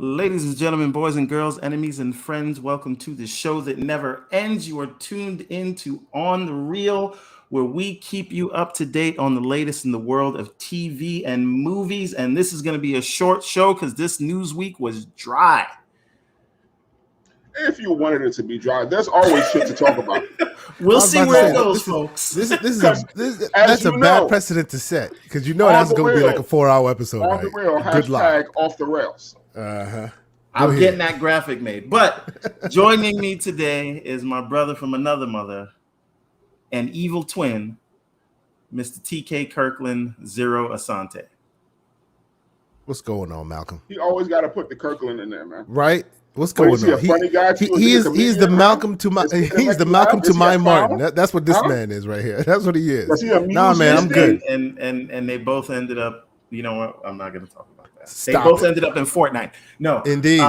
Ladies and gentlemen, boys and girls, enemies and friends, welcome to the show that never ends. You are tuned into On the Reel, where we keep you up to date on the latest in the world of TV and movies. And this is going to be a short show because this news week was dry. If you wanted it to be dry, there's always shit to talk about. We'll see where it goes, folks. That's a bad precedent to set because that's going to be like a 4-hour episode. On the Reel, hashtag off the rails. I'm getting that graphic made. But joining me today is my brother from another mother, an evil twin, Mr. TK Kirkland, Zero Asante. What's going on, Malcolm? He always got to put the Kirkland in there, man. Right? What's going on? He a funny guy he's the Malcolm to my to my Martin. That's what this man is right here. That's what he is. Nah, man, I'm good. And they both ended up. You know what? I'm not going to talk about that. Stop they both it. Ended up in Fortnite. No, indeed.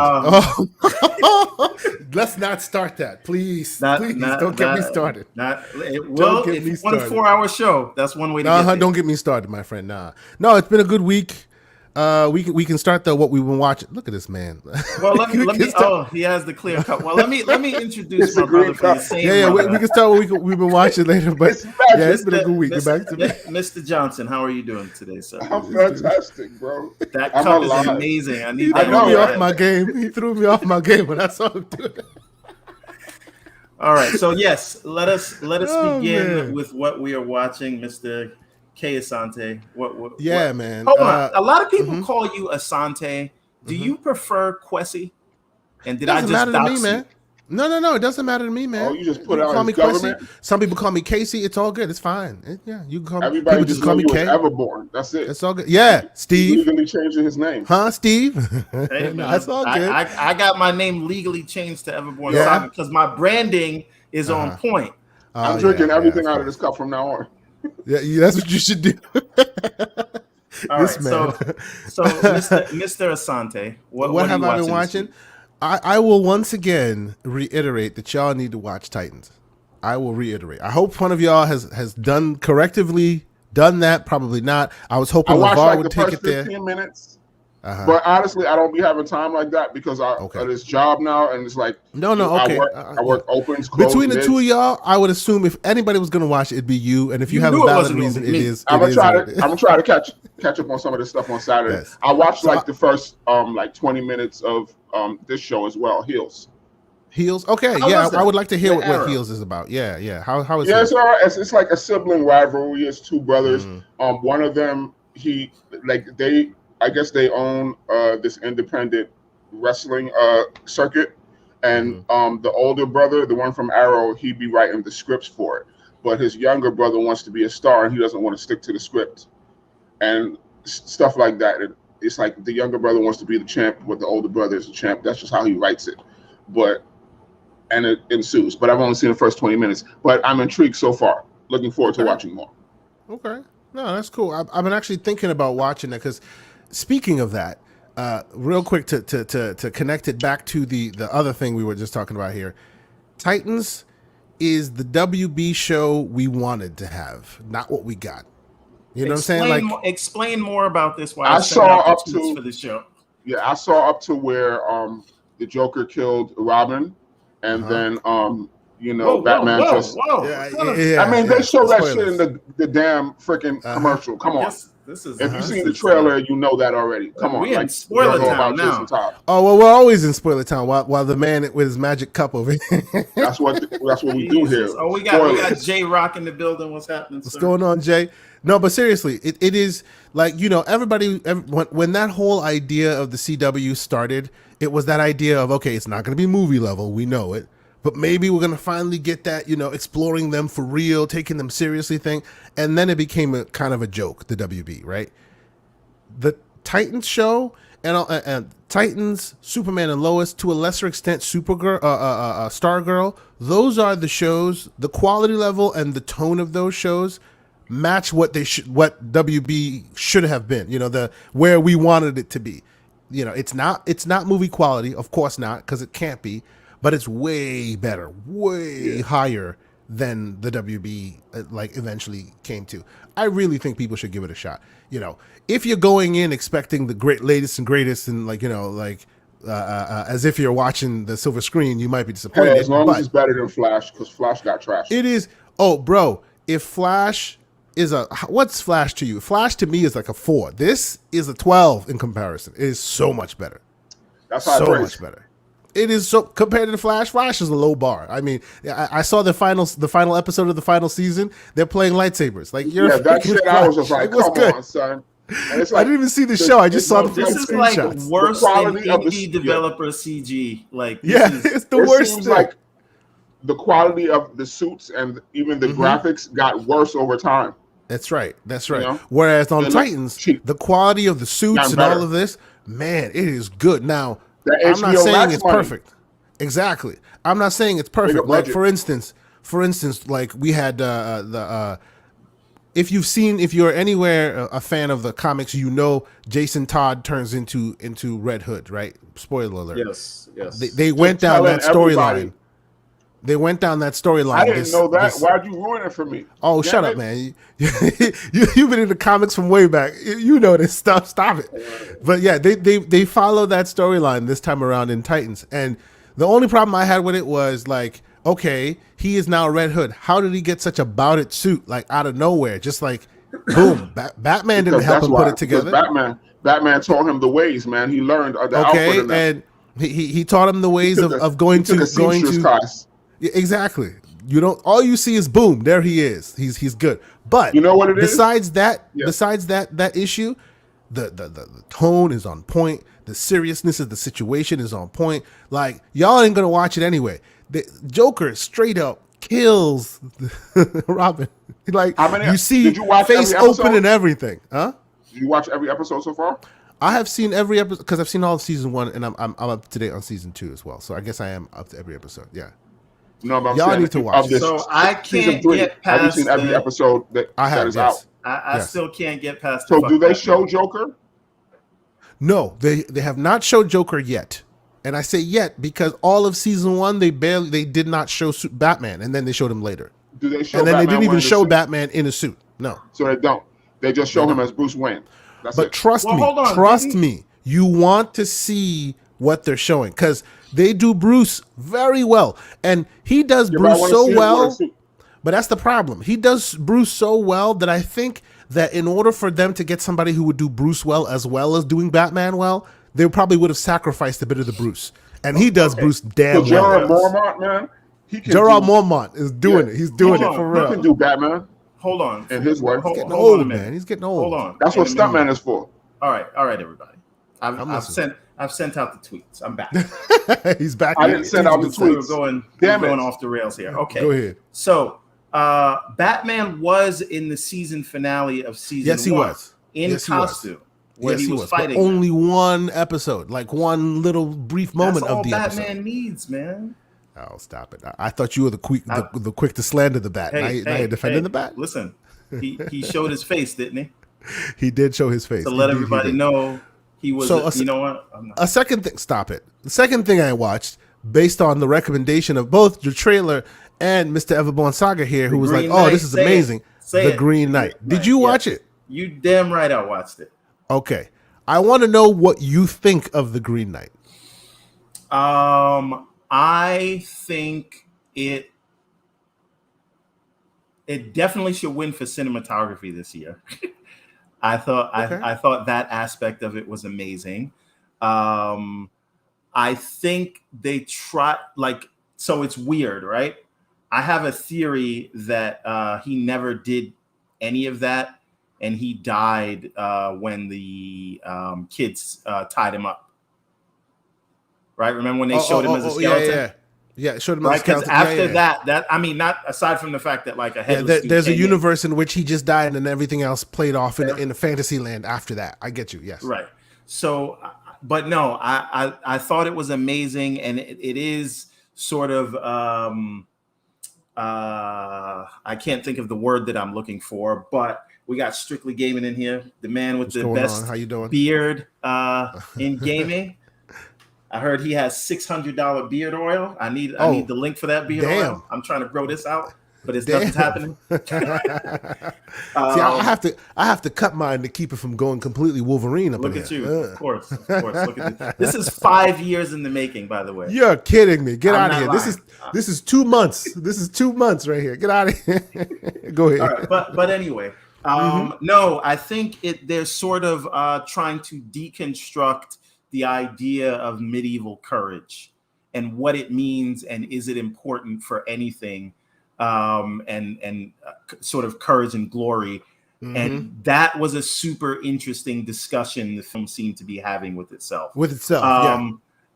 Let's not start that, please. Please don't get me started. If you want a 4-hour show, that's one way to get there. Don't get me started, my friend. No, it's been a good week. We can start what we've been watching. Look at this man. Well, let me. He has the clear cut. Well, let me introduce my brother from the same. Yeah. We can start what we've been watching later. But it's been a good week. Get back to me, Mr. Johnson. How are you doing today, sir? I'm fantastic, bro. That cup is amazing. He threw me off my game. He threw me off my game when I saw him do it. All right. So yes, let us begin with what we are watching, Mr. K. Asante. What? Man. Hold on. A lot of people call you Asante. Do you prefer Kwesi? And did I just matter to me, you? man? No. It doesn't matter to me, man. Oh, you just put it out call me government? Kwesi. Some people call me Casey. It's all good. It's fine. You can call me. Everybody people just call me K. Everborn. That's it. It's all good. Yeah, Steve. He's legally changing his name. Huh, Steve? Hey, no, that's all good. I got my name legally changed to Everborn Saga because my branding is on point. I'm drinking everything out of this cup from now on. Yeah, that's what you should do. All right, so Mr. Asante, what have I been watching? I will once again reiterate that y'all need to watch Titans. I will reiterate. I hope one of y'all has done correctively done that. Probably not. I was hoping LeVar would take it there. 15 minutes. But honestly, I don't be having time like that because I got this job now, and it's like okay. I work opens, closes. Between the two of y'all, I would assume if anybody was going to watch it, it'd be you. And if you have a valid reason, it is. I'm gonna try to catch up on some of this stuff on Saturday. Yes. I watched the first 20 minutes of this show as well. Heels. Okay, I would like to hear what Heels is about. Yeah. How is it? It's all right. It's like a sibling rivalry. It's two brothers. One of them, I guess they own this independent wrestling circuit, and the older brother, the one from Arrow, he'd be writing the scripts for it. But his younger brother wants to be a star, and he doesn't want to stick to the script, and stuff like that. It's like the younger brother wants to be the champ, but the older brother is the champ. That's just how he writes it. And it ensues. But I've only seen the first 20 minutes. But I'm intrigued so far. Looking forward to watching more. Okay. No, that's cool. I've been actually thinking about watching it because. Speaking of that, real quick to connect it back to the other thing we were just talking about here, Titans is the WB show we wanted to have, not what we got. You know what I'm saying? Explain more about this. Why I saw up to for the show. Yeah, I saw up to where the Joker killed Robin, and then Batman just. I mean, they show that shit in the damn freaking commercial. Come on. If you've seen the trailer, you know that already. Come on, we in spoiler town now. Oh well, we're always in spoiler town while the man with his magic cup over here. That's what we do here. Oh, we got Jay Rock in the building. What's happening? What's going on, Jay? No, but seriously, it is like everybody when that whole idea of the CW started, it was that idea of it's not going to be movie level, we know it. But maybe we're going to finally get that, exploring them for real, taking them seriously thing. And then it became a kind of a joke, the WB, right? The Titans show and Titans, Superman and Lois, to a lesser extent, Supergirl, Stargirl, those are the shows, the quality level and the tone of those shows match what what WB should have been, where we wanted it to be. It's not movie quality, of course not, because it can't be. But it's way better, way higher than the WB eventually came to. I really think people should give it a shot. If you're going in expecting the latest and greatest and as if you're watching the silver screen, you might be Hey, disappointed. as long as But it's better than Flash, because Flash got trashed. it is. Oh, bro, if Flash is what's Flash to you? Flash to me is like a 4. This is a 12 in comparison. It is so much better. That's high So praise. much better. It is so compared to the Flash. Flash is a low bar. I mean, I saw the final episode of the final season. They're playing lightsabers. Like you're Yeah, that freaking shit. Flash. I was just like, what's come good? on, son. And it's I didn't even see the show. I just saw the This fucking is like screenshots. worse The than quality of the- indie developer CG. Like this Yeah, is, it's the It worst seems thing. like the quality of the suits and even the graphics got worse over time. That's right. That's right. You know? Whereas on They look Titans, cheap. the quality of the suits Gotten and all better. of this, man, it is good. Now, That I'm not HBO saying Max it's money. perfect. Exactly. I'm not saying it's perfect. Bigger Like budget. for instance, like we had if you're anywhere a fan of the comics, you know Jason Todd turns into Red Hood, right? Spoiler alert. yes. They went down telling that storyline. everybody. They went down that storyline. I didn't know that. Why'd you ruin it for me? Oh, Damn shut up, it. man! You've been in the comics from way back. You know this stuff. Stop it. But yeah, they follow that storyline this time around in Titans, and the only problem I had with it was like, okay, he is now Red Hood. How did he get such a bout it suit like out of nowhere? Just like, boom, Batman didn't Because help that's him why. put it Because together. Batman taught him the ways, man. He learned the output Okay, of that. and he taught him the ways He took of going he took a to seamstress class. Yeah, exactly. You don't. All you see is boom. There he is. He's good. But You know what it is? besides that, Yeah. besides that issue, the tone is on point. The seriousness of the situation is on point. Like y'all ain't gonna watch it anyway. The Joker straight up kills Robin. Like How many- you see did you watch face every episode? open and everything. Huh? Did you watch every episode so far? I have seen every episode because I've seen all of season 1, and I'm up to date on season 2 as well. So I guess I am up to every episode. Yeah. No, but I'm Y'all saying need to of watch this it. So I season can't 3, get have you past seen every the- episode that I have. is Yes. out? I Yes. still can't get past. So the do they fuck show Batman. Joker? No, they have not showed Joker yet, and I say yet because all of season 1 they did not show Batman, and then they showed him later, Do they show? and then Batman they didn't even wearing the show suit? Batman in a suit. No, So they don't. They just show They him don't. as Bruce Wayne. That's but it. trust Well, hold on, trust didn't- me, you want to see what they're showing because they do Bruce very well, and he does Yeah, but I Bruce wanna so see him wear a well. suit. But that's the problem. He does Bruce so well that I think that in order for them to get somebody who would do Bruce well as doing Batman well, they probably would have sacrificed a bit of the Bruce. And he does Bruce damn So well. Gerard Mormont, man, he can Gerald do, Mormont is doing Yeah. it. He's doing Hold it for on. he real. can do Batman. Hold on. In his way. Hold, Getting hold on a old, minute. man. He's getting old. Hold on. That's In what a minute. Stuntman is for. All right, everybody. I'm listening. I've sent out the tweets. I'm back. He's back. I didn't send out the We're tweets. going Damn we're it. going off the rails here. Okay. Go ahead. So Batman was in the season finale of season Yes, he 1 was. in Yes, he was. costume where Yes, he was But fighting. only one episode, like one little brief moment That's all of the Batman episode. needs, man. Oh, stop it! I thought you were the quick to slander the bat. now you're defending the bat. Listen, he showed his face, didn't he? He did show his face To let Indeed, he everybody did. know he was. So, You know what? I'm not. A second thing, stop it. The second thing I watched, based on the recommendation of both the trailer and Mr. Everborn Saga here, who was like, Green "Oh, Knight, this is say it. amazing." Say The it. Green Knight. Green Did Knight, you yeah. watch it? You damn right I watched it. Okay. I want to know what you think of the Green Knight. I think it definitely should win for cinematography this year. I thought Okay. I thought that aspect of it was amazing. I think they try so it's weird, right? I have a theory that he never did any of that, and he died when the kids tied him up. Right? Remember when they showed him as a skeleton? Yeah, showed him Right, as a because skeleton. after Yeah. that, I mean, not aside from the fact that like a Yeah, headless dude there's a came in. universe in which he just died and everything else played off in a fantasy land after that. I get you. Yes. Right. So, but no, I thought it was amazing, and it is sort of I can't think of the word that I'm looking for, but we got Strictly Gaming in here, the man with What's the going best on? How you doing? beard in gaming. I heard he has $600 beard oil. I need the link for that beard damn. oil. I'm trying to grow this out. but it's Damn. nothing's happening. See, Um, I have to cut mine to keep it from going completely Wolverine up in Look at here. you, of course, of course. Look at this. This is 5 years in the making, by the way. You're kidding me. Get I'm out of not here. lying. This is 2 months. This is 2 months right here. Get out of here. Go ahead. All right, but anyway, no, I think they're sort of trying to deconstruct the idea of medieval courage and what it means, and is it important for anything, and sort of courage and glory. And that was a super interesting discussion the film seemed to be having with itself. Yeah.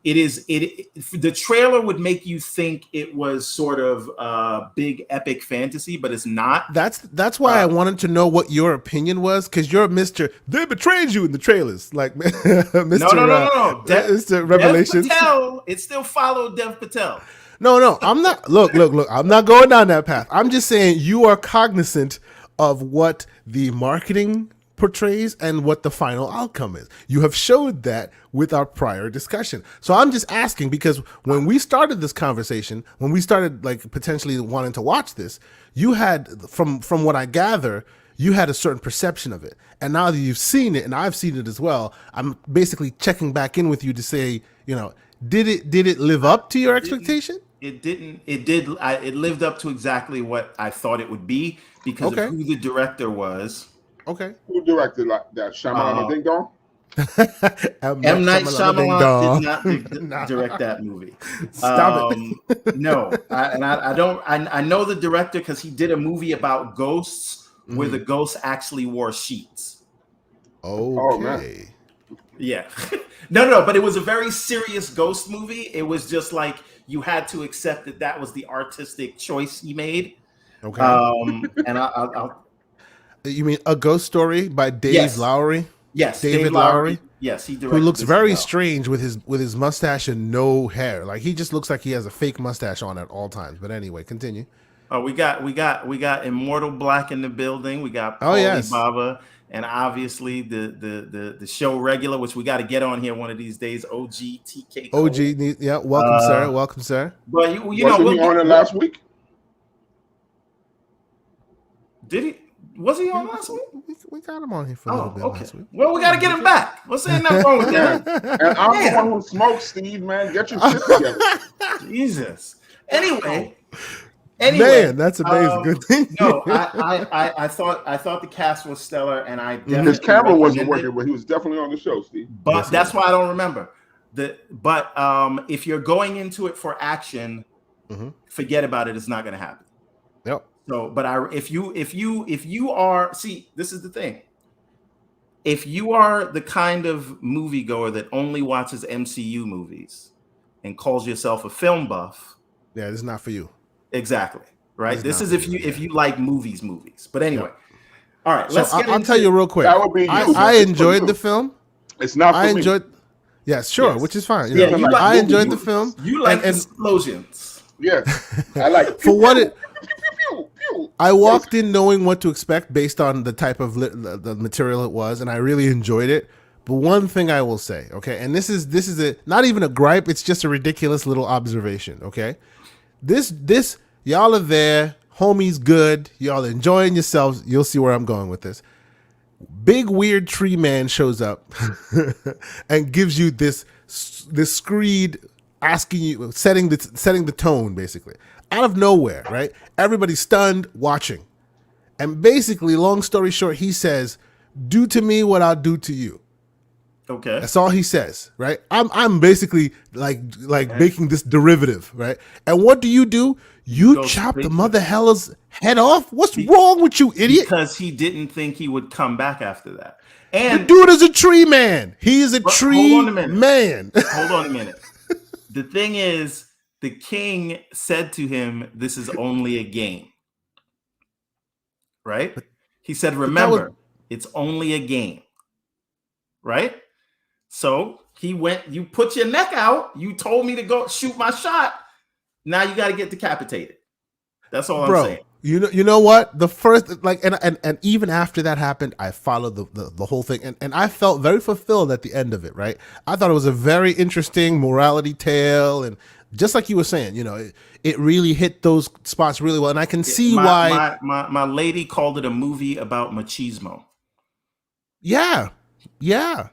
The trailer would make you think it was sort of big epic fantasy, but it's not. That's why I wanted to know what your opinion was, because you're Mr. They betrayed you in the trailers, like Mr. No. Mr. Revelations. Dev Patel, it still followed Dev Patel. No, I'm not. Look. I'm not going down that path. I'm just saying you are cognizant of what the marketing portrays and what the final outcome is. You have showed that with our prior discussion. So I'm just asking, because when we started this conversation, when we started like potentially wanting to watch this, you had, from what I gather, you had a certain perception of it. And now that you've seen it and I've seen it as well, I'm basically checking back in with you to say, did it live up to your expectation? It didn't. It did. It lived up to exactly what I thought it would be because of who the director was. Okay. Who directed that? Shyamalan Ding Dong? M. Night Shyamalan did not direct that movie. Stop it. No, I don't. I know the director because he did a movie about ghosts where the ghosts actually wore sheets. Okay. Yeah. No, but it was a very serious ghost movie. It was just like you had to accept that was the artistic choice he made. Okay. And I'll You mean A Ghost Story by Dave Lowry? Yes, David Lowry. Yes, he directed. Who looks very strange with his mustache and no hair. Like he just looks like he has a fake mustache on at all times. But anyway, continue. Oh, we got Immortal Black in the building. We got Paulie Baba, and obviously the show regular, which we got to get on here one of these days. OG TK Cole. OG, welcome, sir. But you Wasn't he on it last week? Did he? Was he on last week? We got him on here for a little bit last week. Well, we got to get him back. What's saying nothing wrong with that? And I'm the one who smokes, Steve, man. Get your shit together. Jesus. Anyway, man, that's amazing. Good thing. No, I thought the cast was stellar, and I definitely his camera wasn't working, but he was definitely on the show, Steve. But that's why I don't remember. But if you're going into it for action, forget about it. It's not going to happen. Yep. So, but if you are, see, this is the thing. If you are the kind of moviegoer that only watches MCU movies and calls yourself a film buff, this is not for you. Exactly. Right. This is if you like movies. But anyway, all right. Let's get I'll tell you real quick. That would be I enjoyed the film. It's not. For me. Yes, sure, which is fine. I enjoyed the film. You like explosions. Yeah, I like for what it. I walked in knowing what to expect based on the type of the material it was, and I really enjoyed it. But one thing I will say, okay, and this is not even a gripe; it's just a ridiculous little observation, okay. This y'all are there, homies, good, y'all enjoying yourselves. You'll see where I'm going with this. Big weird tree man shows up and gives you this screed, asking you, setting the tone basically. Out of nowhere, right? Everybody's stunned, watching. And basically, long story short, he says, "Do to me what I'll do to you." Okay. That's all he says, right? I'm basically like making this derivative, right? And what do? You chop the mother heller's head off? What's wrong with you, idiot? Because he didn't think he would come back after that. And the dude is a tree man. He is a tree man. Hold on a minute. The thing is, the king said to him, "This is only a game." Right? He said, "Remember, it's only a game." Right? So he went, you put your neck out, you told me to go shoot my shot. Now you got to get decapitated. That's all I'm saying. You know what? The first, and even after that happened, I followed the whole thing, and I felt very fulfilled at the end of it. Right? I thought it was a very interesting morality tale, and just like you were saying, it really hit those spots really well, and I can see My why. my lady called it a movie about machismo. Yeah, yeah.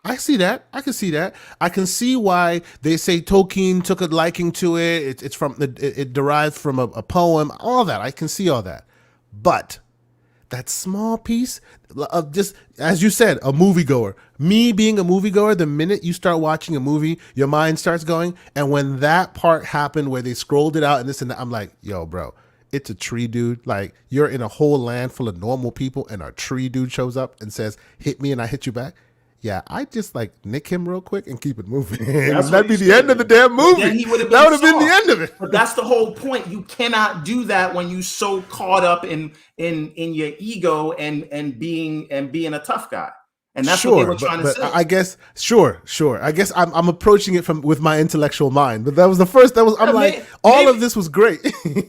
I see that. I can see that. I can see why they say Tolkien took a liking to it. It's from it derived from a poem. All that I can see all that, but that small piece of just, as you said, a moviegoer. Me being a moviegoer, the minute you start watching a movie, your mind starts going. And when that part happened where they scrolled it out and this and that, I'm like, yo, bro, it's a tree dude. Like, you're in a whole land full of normal people and a tree dude shows up and says, hit me and I hit you back. Yeah, I just like nick him real quick and keep it moving. That'd be the end of the damn movie. Then he would have been the end of it. But that's the whole point. You cannot do that when you so caught up in your ego and being a tough guy. And that's what they were trying to say. I guess, sure. I guess I'm approaching it with my intellectual mind. But that was the first. All of this was great.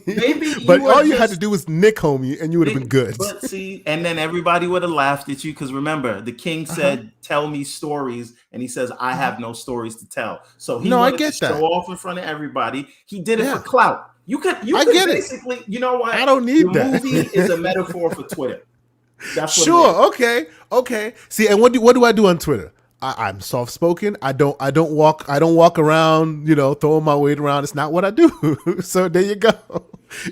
Maybe, but all you had to do was nick homie, and you would have been good. But see, and then everybody would have laughed at you because remember, the king said, "Tell me stories," and he says, "I have no stories to tell." So he wanted to show off in front of everybody. He did it for clout. You could basically, you know what? I don't need that. The movie is a metaphor for Twitter. That's what okay. See, and what do I do on Twitter? I'm soft spoken. I don't walk around, throwing my weight around. It's not what I do. So there you go.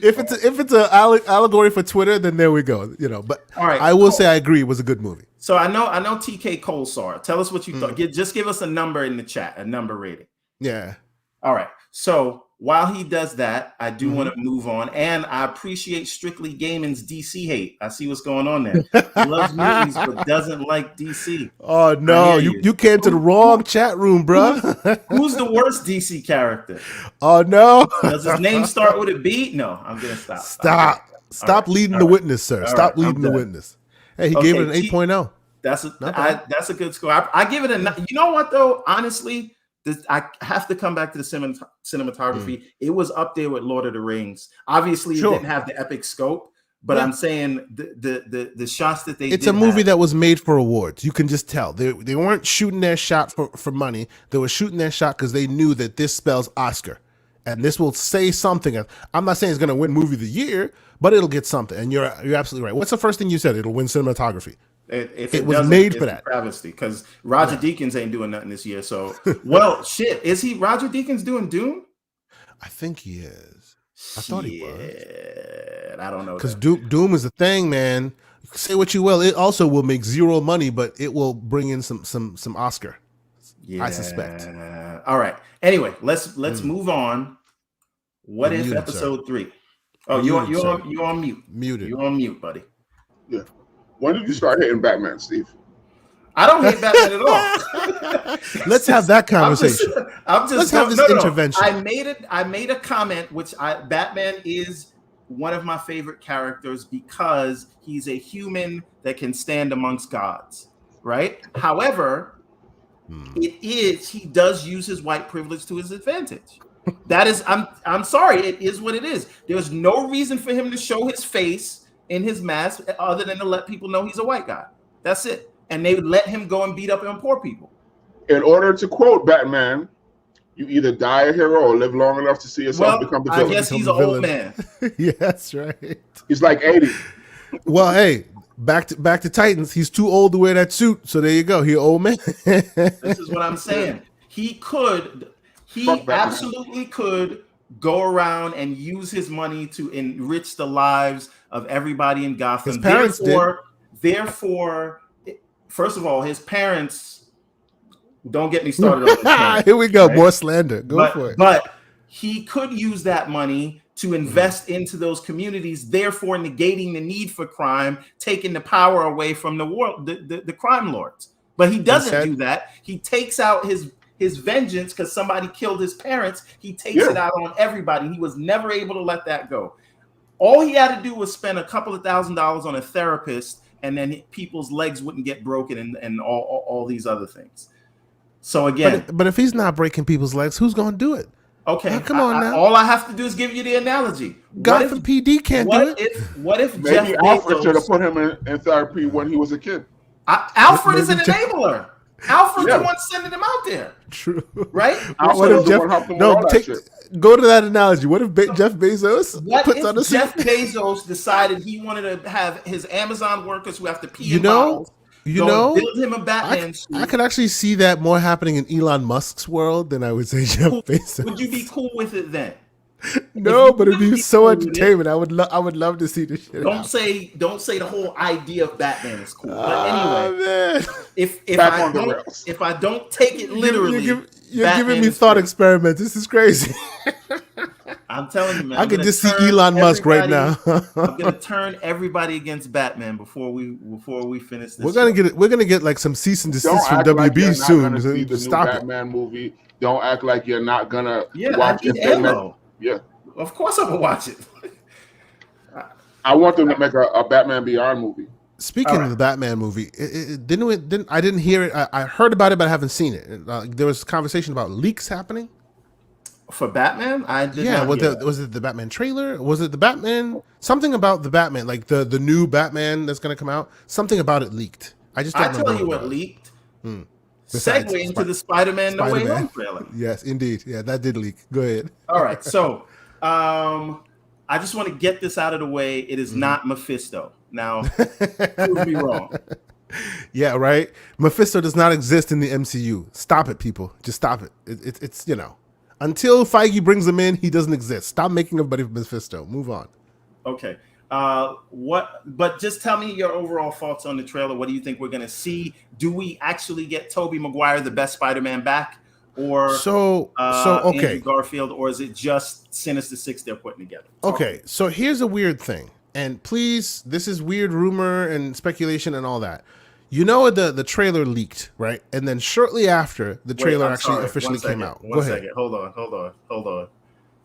If it's an allegory for Twitter, then there we go. But all right, I will say I agree. It was a good movie. So I know TK Cole saw it. Tell us what you thought. Just give us a number in the chat, a number rating. Yeah. All right. So while he does that, I do want to move on, and I appreciate Strictly Gaming's DC hate. I see what's going on there. He loves movies but doesn't like DC. Oh no, you came to the wrong chat room, bro. Who's the worst DC character? Oh no. Does his name start with a B? No, I'm gonna stop. Stop leading the witness, sir. Stop leading the witness. Hey, he gave it an 8.0. That's a good score. I give it a. You know what though? Honestly. I have to come back to the cinematography. It was up there with Lord of the Rings. Obviously, it didn't have the epic scope, but I'm saying the shots that they it's a movie that was made for awards. You can just tell. They weren't shooting their shot for money. They were shooting their shot because they knew that this spells Oscar. And this will say something. I'm not saying it's going to win movie of the year, but it'll get something. And you're absolutely right. What's the first thing you said? It'll win cinematography. If it was made for that, travesty, because Roger Deakins ain't doing nothing this year. So, well, shit, is he? Roger Deakins doing Doom? I think he is. I thought he was. I don't know, because Doom is a thing, man. Say what you will, it also will make zero money, but it will bring in some Oscar. I suspect. All right. Anyway, let's move on. What if muted, episode sir. 3? Oh, you're on mute. Muted. You're on mute, buddy. Yeah. When did you start hating Batman, Steve? I don't hate Batman at all. Let's have that conversation. Let's have this intervention. I made a comment, Batman is one of my favorite characters because he's a human that can stand amongst gods, right? However, he does use his white privilege to his advantage. That is, I'm sorry, it is what it is. There's no reason for him to show his face in his mask other than to let people know he's a white guy. That's it. And they let him go and beat up on poor people. In order to quote Batman, you either die a hero or live long enough to see yourself become the villain. I guess he's an old man. Yeah, that's right. He's like 80. Well, hey, back to Titans. He's too old to wear that suit. So there you go. He's an old man. This is what I'm saying. He absolutely could go around and use his money to enrich the lives of everybody in Gotham. His parents Therefore, first of all, his parents, don't get me started on this. Here we go. Right? More slander. Go for it. But he could use that money to invest into those communities, therefore negating the need for crime, taking the power away from the crime lords. But he doesn't do that. He takes out his vengeance because somebody killed his parents. He takes it out on everybody. He was never able to let that go. All he had to do was spend a couple of $1,000s on a therapist, and then people's legs wouldn't get broken and all these other things. So again, but if he's not breaking people's legs, who's going to do it? Okay, come on now. All I have to do is give you the analogy. Gotham PD can't do it. What if maybe Jeff Alfred Bezos, should have put him in therapy when he was a kid? Alfred is an enabler. Alfred's the one sending him out there. True. Right? What if Jeff? Go to that analogy. What if Jeff Bezos puts on a suit? Jeff Bezos decided he wanted to have his Amazon workers who have to pee in bottles. Build him a Batman suit. I could actually see that more happening in Elon Musk's world than I would say Jeff Bezos. Would you be cool with it then? No, but it'd be so entertainment. I would love to see this shit. Don't say the whole idea of Batman is cool. But anyway, if I don't take it literally, you're giving me thought experiments. This is crazy. I'm telling you, man. I could just see Elon Musk right now. I'm gonna turn everybody against Batman before we finish this. We're gonna get like some cease and desist from WB soon. See the Stop new Batman movie. Don't act like you're not gonna watch it. Yeah, of course I'm gonna watch it. I want them to make a Batman Beyond movie. Speaking of the Batman movie, I didn't hear it. I heard about it, but I haven't seen it. There was conversation about leaks happening for Batman. I did. Yeah, was it the Batman trailer? Was it the Batman? Something about the Batman, like the new Batman that's going to come out. Something about it leaked. I tell you what leaked. Segue into the Spider-Man No Way Home trailer. Yes, indeed. Yeah, that did leak. Go ahead. All right, so I just want to get this out of the way. It is not Mephisto. Now, prove me wrong. Yeah, right. Mephisto does not exist in the MCU. Stop it, people. Just stop it. It's until Feige brings him in, he doesn't exist. Stop making everybody Mephisto. Move on. Okay. But just tell me your overall thoughts on the trailer. What do you think we're going to see? Do we actually get Tobey Maguire, the best Spider-Man, back? Or Andrew Garfield? Or is it just Sinister Six they're putting together? Okay, so here's a weird thing. And please, this is weird rumor and speculation and all that. The trailer leaked, right? And then shortly after, the trailer officially came out. Go ahead. Hold on.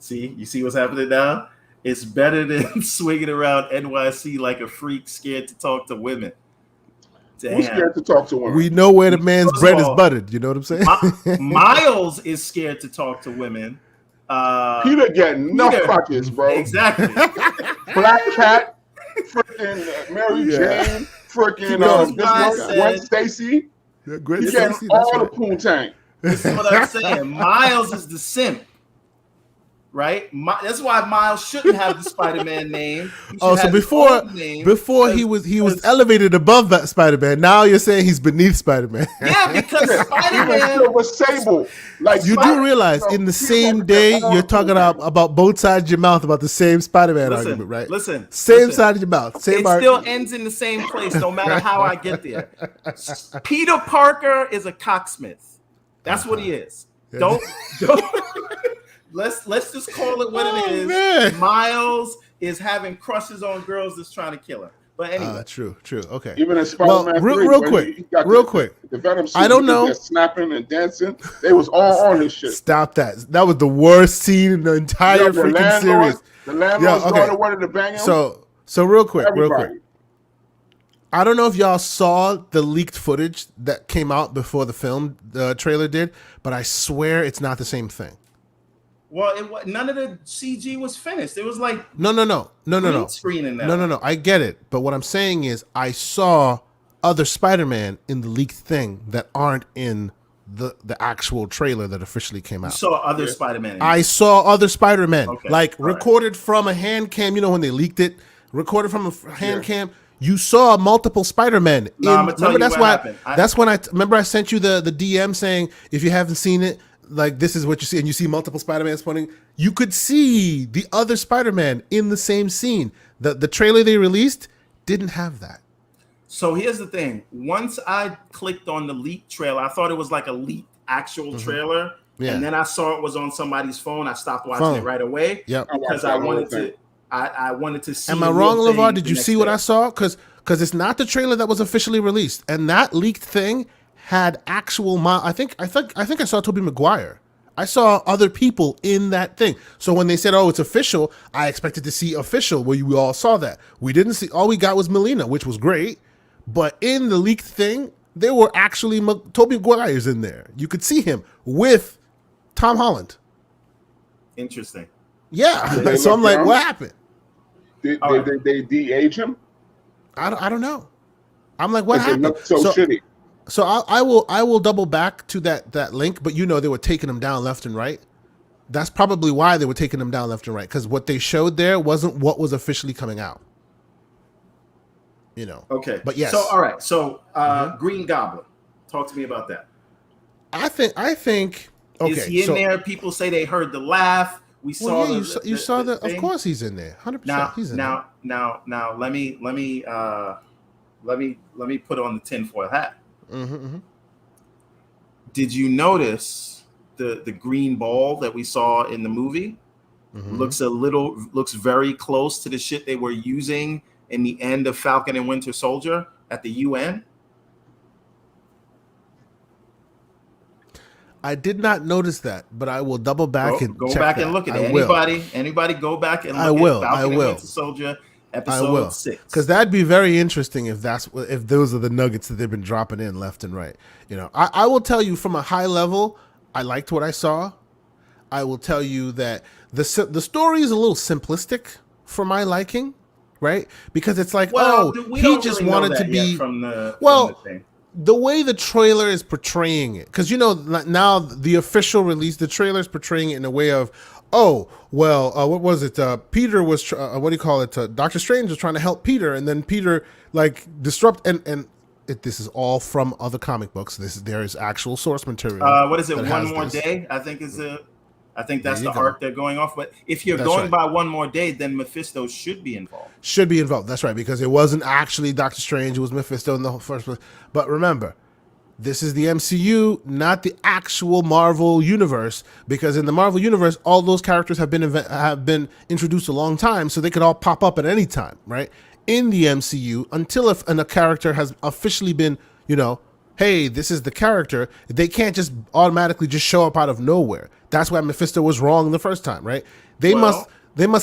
You see what's happening now? It's better than swinging around NYC like a freak scared to talk to women. Damn. Who's scared to talk to women? We know where the man's bread is buttered. You know what I'm saying? Miles is scared to talk to women. Peter getting no fuckers, bro. Exactly. Black Cat, freaking Mary Jane, freaking Gwen Stacy. Gwen Stacy. Getting all the poontang. This is what I'm saying. Miles is the simp. Right, that's why Miles shouldn't have the Spider-Man name. So before he was elevated above that Spider-Man. Now you're saying he's beneath Spider-Man. Yeah, because Spider-Man was Sable. Like you do realize in the same day you're talking about both sides of your mouth about the same Spider-Man argument, right? Same side of your mouth. Same. It still ends in the same place, no matter how I get there. Peter Parker is a cocksmith. That's what he is. Don't. Let's just call it what it is. Man. Miles is having crushes on girls that's trying to kill him. But anyway, true. Okay. Even in Spider-Man 3, real quick. The Venom suit, I don't know. Snapping and dancing. They was all on his shit. Stop that. That was the worst scene in the entire freaking series. The landlord's daughter wanted to bang him. So real quick. I don't know if y'all saw the leaked footage that came out before the trailer did, but I swear it's not the same thing. Well, none of the CG was finished. It was like no. Screen in that. No. I get it, but what I'm saying is, I saw other Spider-Man in the leaked thing that aren't in the actual trailer that officially came out. You saw other Spider-Man. I saw other Spider-Man, recorded from a hand cam. You know when they leaked it, recorded from a hand cam. You saw multiple Spider-Man. That's when I sent you the DM saying if you haven't seen it. Like, this is what you see, and you see multiple Spider-Mans pointing. You could see the other Spider-Man in the same scene. The trailer they released didn't have that. So here's the thing. Once I clicked on the leaked trailer, I thought it was like a leaked actual trailer. Yeah. And then I saw it was on somebody's phone. I stopped watching it right away. Yep. Because I wanted to see. Am I wrong, LeVar? Did you see what I saw? Because it's not the trailer that was officially released. And that leaked thing had actual I think I saw Tobey Maguire. I saw other people in that thing. So when they said, "Oh, it's official," I expected to see official. Well, we all saw that. We didn't see. All we got was Melina, which was great. But in the leaked thing, there were actually Tobey Maguire's in there. You could see him with Tom Holland. Interesting. Yeah. So I'm like, what happened? Did they de-age him? I don't know. I'm like, what happened? It looked so shitty. So I will double back to that link, but they were taking them down left and right. That's probably why they were taking them down left and right, because what they showed there wasn't what was officially coming out. Okay. But yes. So all right. So Green Goblin, talk to me about that. I think. Okay. Is he in there? People say they heard the laugh. We saw you saw the thing. Of course, he's in there. 100%. He's in there. Now, let me put on the tinfoil hat. Did you notice the green ball that we saw in the movie? Looks very close to the shit they were using in the end of Falcon and Winter Soldier at the UN. I did not notice that, but I will double back and go check back that. and look at it. Anybody go back and look at Falcon and Winter Soldier episode 6. Because that'd be very interesting if those are the nuggets that they've been dropping in left and right. I will tell you from a high level, I liked what I saw. I will tell you that the story is a little simplistic for my liking, right? Because it's like, he just wanted to be from the thing. The way the trailer is portraying it, because now the official release, the trailer is portraying it in a way of, what was it? Peter was Doctor Strange was trying to help Peter, and then Peter this is all from other comic books. There is actual source material. What is it? One More Day, I think that's the arc they're going off. But if you're going by One More Day, then Mephisto should be involved. That's right, because it wasn't actually Doctor Strange. It was Mephisto in the first place. But remember, this is the MCU, not the actual Marvel universe, because in the Marvel universe, all those characters have been introduced a long time, so they could all pop up at any time, right? In the MCU, until a character has officially been, hey, this is the character, they can't just automatically just show up out of nowhere. That's why Mephisto was wrong the first time, right? They must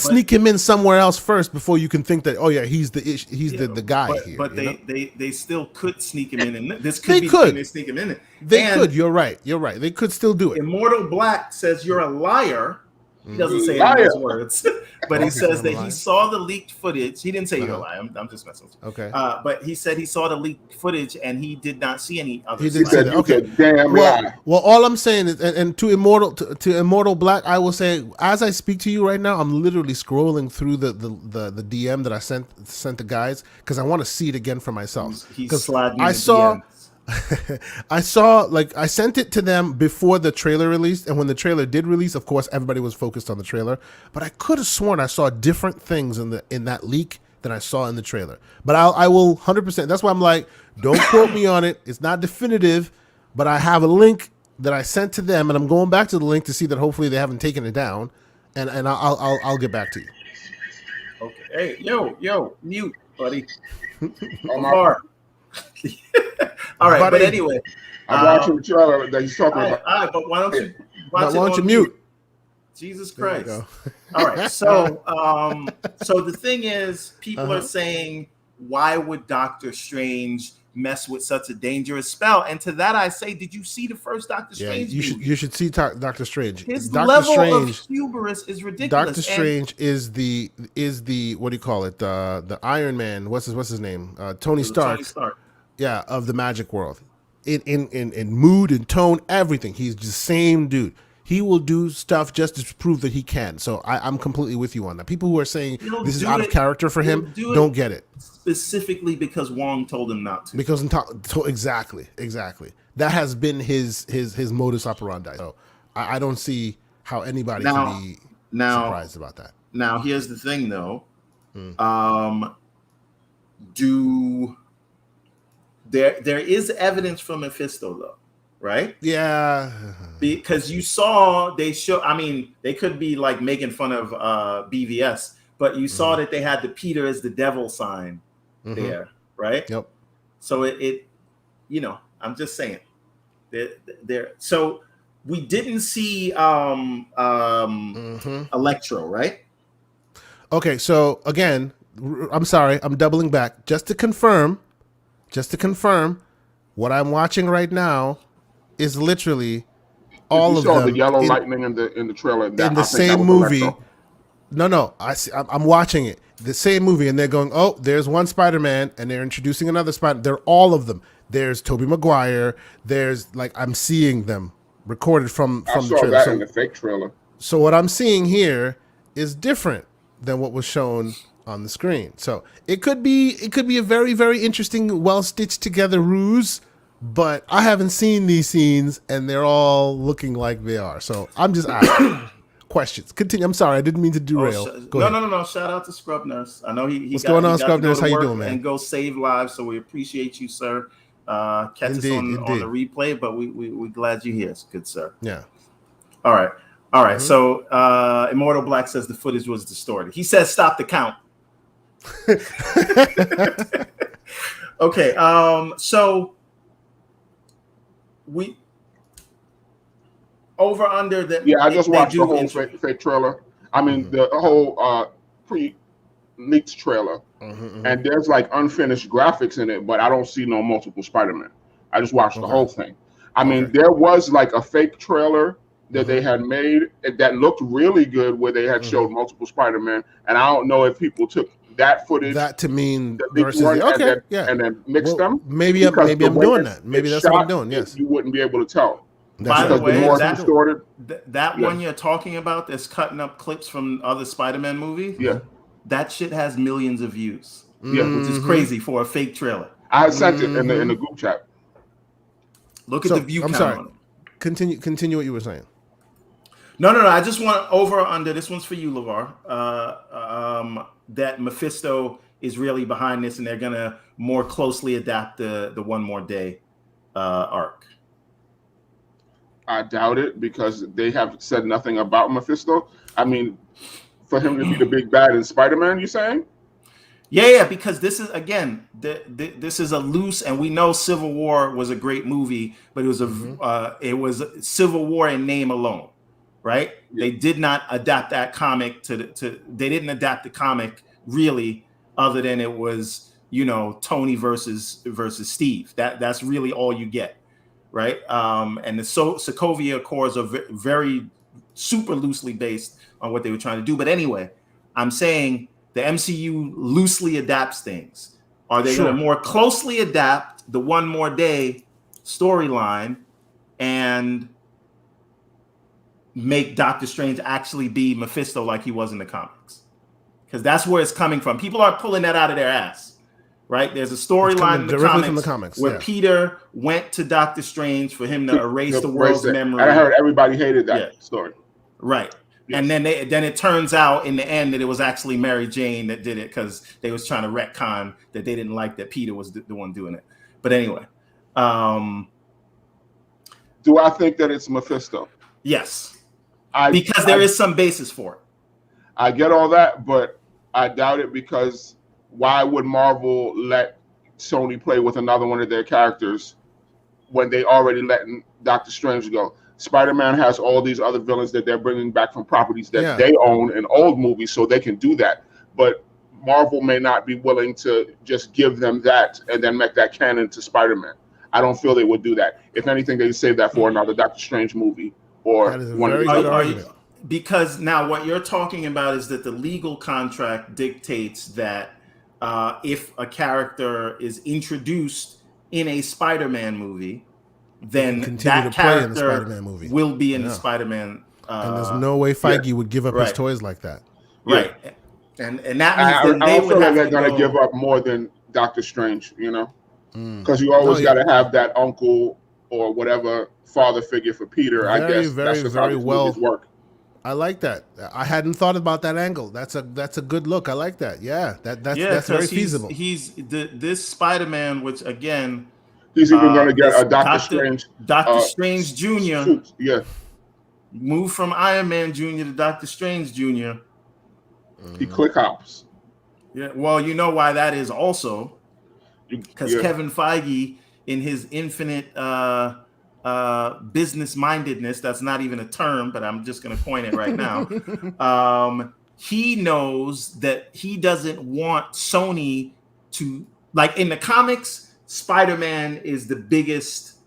sneak him in somewhere else first before you can think that, he's the guy here. But they still could sneak him in, and this could be the thing they sneak him in. They could. You're right. They could still do it. Immortal Black says you're a liar. He doesn't say it in those words, but he says that he saw the leaked footage. He didn't say you're a liar. I'm just messing with you. Okay. But he said he saw the leaked footage and he did not see any other. He said, "Okay, damn lie." Well, all I'm saying is, and to Immortal Black, I will say, as I speak to you right now, I'm literally scrolling through the DM that I sent the guys, because I want to see it again for myself. He's sliding. I saw. I sent it to them before the trailer released, and when the trailer did release, of course, everybody was focused on the trailer. But I could have sworn I saw different things in that leak than I saw in the trailer. But I will 100%. That's why I'm like, don't quote me on it. It's not definitive, but I have a link that I sent to them, and I'm going back to the link to see that hopefully they haven't taken it down, and I'll get back to you. Okay. Hey, yo, mute, buddy. Omar. All right, buddy. But anyway, I'm watching the trailer that he's talking about. All right, but why don't you mute? Jesus Christ! All right, so the thing is, people are saying, why would Doctor Strange mess with such a dangerous spell? And to that, I say, did you see the first Doctor Strange? You should see Doctor Strange. His Doctor level Strange, of hubris is ridiculous. Doctor Strange is the what do you call it? The Iron Man. What's his name? Tony Stark. Yeah, of the magic world. In mood and tone, everything. He's the same dude. He will do stuff just to prove that he can. So I'm completely with you on that. People who are saying this is out of character for him don't get it. Specifically because Wong told him not to. Because exactly. That has been his modus operandi. So I don't see how anybody can be surprised about that. Now here's the thing, though. There is evidence from Mephisto, though, right? Yeah. Because they could be like making fun of BVS, but you saw that they had the Peter as the devil sign there, right? Yep. So it I'm just saying. So we didn't see Electro, right? Okay, so again, I'm sorry, I'm doubling back. Just to confirm, what I'm watching right now is literally all of them. You saw the yellow lightning in the trailer. In the same movie. No, I'm watching it. The same movie, and they're going, oh, there's one Spider-Man, and they're introducing another Spider. They're all of them. There's Tobey Maguire. There's like I'm seeing them recorded from I the saw trailer. that in the fake trailer. So what I'm seeing here is different than what was shown on the screen. So it could be a very, very interesting, well stitched together ruse, but I haven't seen these scenes and they're all looking like they are. So I'm just asking questions. Continue. I'm sorry, I didn't mean to derail. Go ahead. No. Shout out to Scrub Nurse. I know he What's got, going he on, got Scrub to go Nurse? to How you work doing, man? and go save lives. So we appreciate you, sir. Catch us on the replay, but we're glad you're here, good sir. Yeah. All right. Mm-hmm. So Immortal Black says the footage was distorted. He says stop the count. Okay. So we over under that. Yeah, I just watched the whole fake trailer. I mean, the whole pre-leaked trailer. And there's like unfinished graphics in it, but I don't see no multiple Spider-Man. I just watched the whole thing. I mean, there was like a fake trailer that they had made that looked really good where they had showed multiple Spider-Man. And I don't know if people took that footage to mean versus and then mixed them. Maybe I'm doing that. Maybe that's what I'm doing. Yes, you wouldn't be able to tell. By the way, that yeah. one you're talking about that's cutting up clips from other Spider-Man movies. Yeah, that shit has millions of views. Yeah, which is crazy for a fake trailer. I sent it in the group chat. Look at the view count on it. Continue what you were saying. No. I just want over or under. This one's for you, LeVar. That Mephisto is really behind this, and they're gonna more closely adapt the One More Day arc. I doubt it because they have said nothing about Mephisto. I mean, for him to be the big bad in Spider-Man, you saying? Yeah, because this is again, this is a loose, and we know Civil War was a great movie, but it was it was Civil War in name alone, right? Yeah. They did not adapt that comic they didn't adapt the comic really, other than it was Tony versus Steve. That's really all you get, right? And the Sokovia Accords are very super loosely based on what they were trying to do. But anyway, I'm saying the MCU loosely adapts things. Are they going to more closely adapt the One More Day storyline and make Doctor Strange actually be Mephisto like he was in the comics? Because that's where it's coming from. People are pulling that out of their ass, right? There's a storyline in the comics where Peter went to Doctor Strange for him to erase the world's memory. And I heard everybody hated that story. Right. Yes. And then it turns out in the end that it was actually Mary Jane that did it because they was trying to retcon that they didn't like that Peter was the one doing it. But anyway. Do I think that it's Mephisto? Yes. Because there is some basis for it. I get all that, but I doubt it because why would Marvel let Sony play with another one of their characters when they already letting Doctor Strange go? Spider-Man has all these other villains that they're bringing back from properties that they own in old movies, so they can do that. But Marvel may not be willing to just give them that and then make that canon to Spider-Man. I don't feel they would do that. If anything, they'd save that for another Doctor Strange movie or one of these other argument. Because now what you're talking about is that the legal contract dictates that if a character is introduced in a Spider-Man movie, then that character will be in the Spider-Man. And there's no way Feige would give up his toys like that. Right. Yeah. And that means I don't feel like they're going to give up more than Doctor Strange, because you always got to have that uncle or whatever father figure for Peter. I guess that's just how these movies work. I like that. I hadn't thought about that angle. That's a good look. I like that. Yeah, that's very feasible. He's this Spider-Man, which again, he's even going to get a Doctor Strange Jr. Suit. Yeah, move from Iron Man Jr. to Doctor Strange Jr. He click hops. Yeah, well, you know why that is also because Kevin Feige, in his infinite business mindedness, that's not even a term, but I'm just going to coin it right now. He knows that he doesn't want Sony to, like in the comics, Spider-Man is the biggest,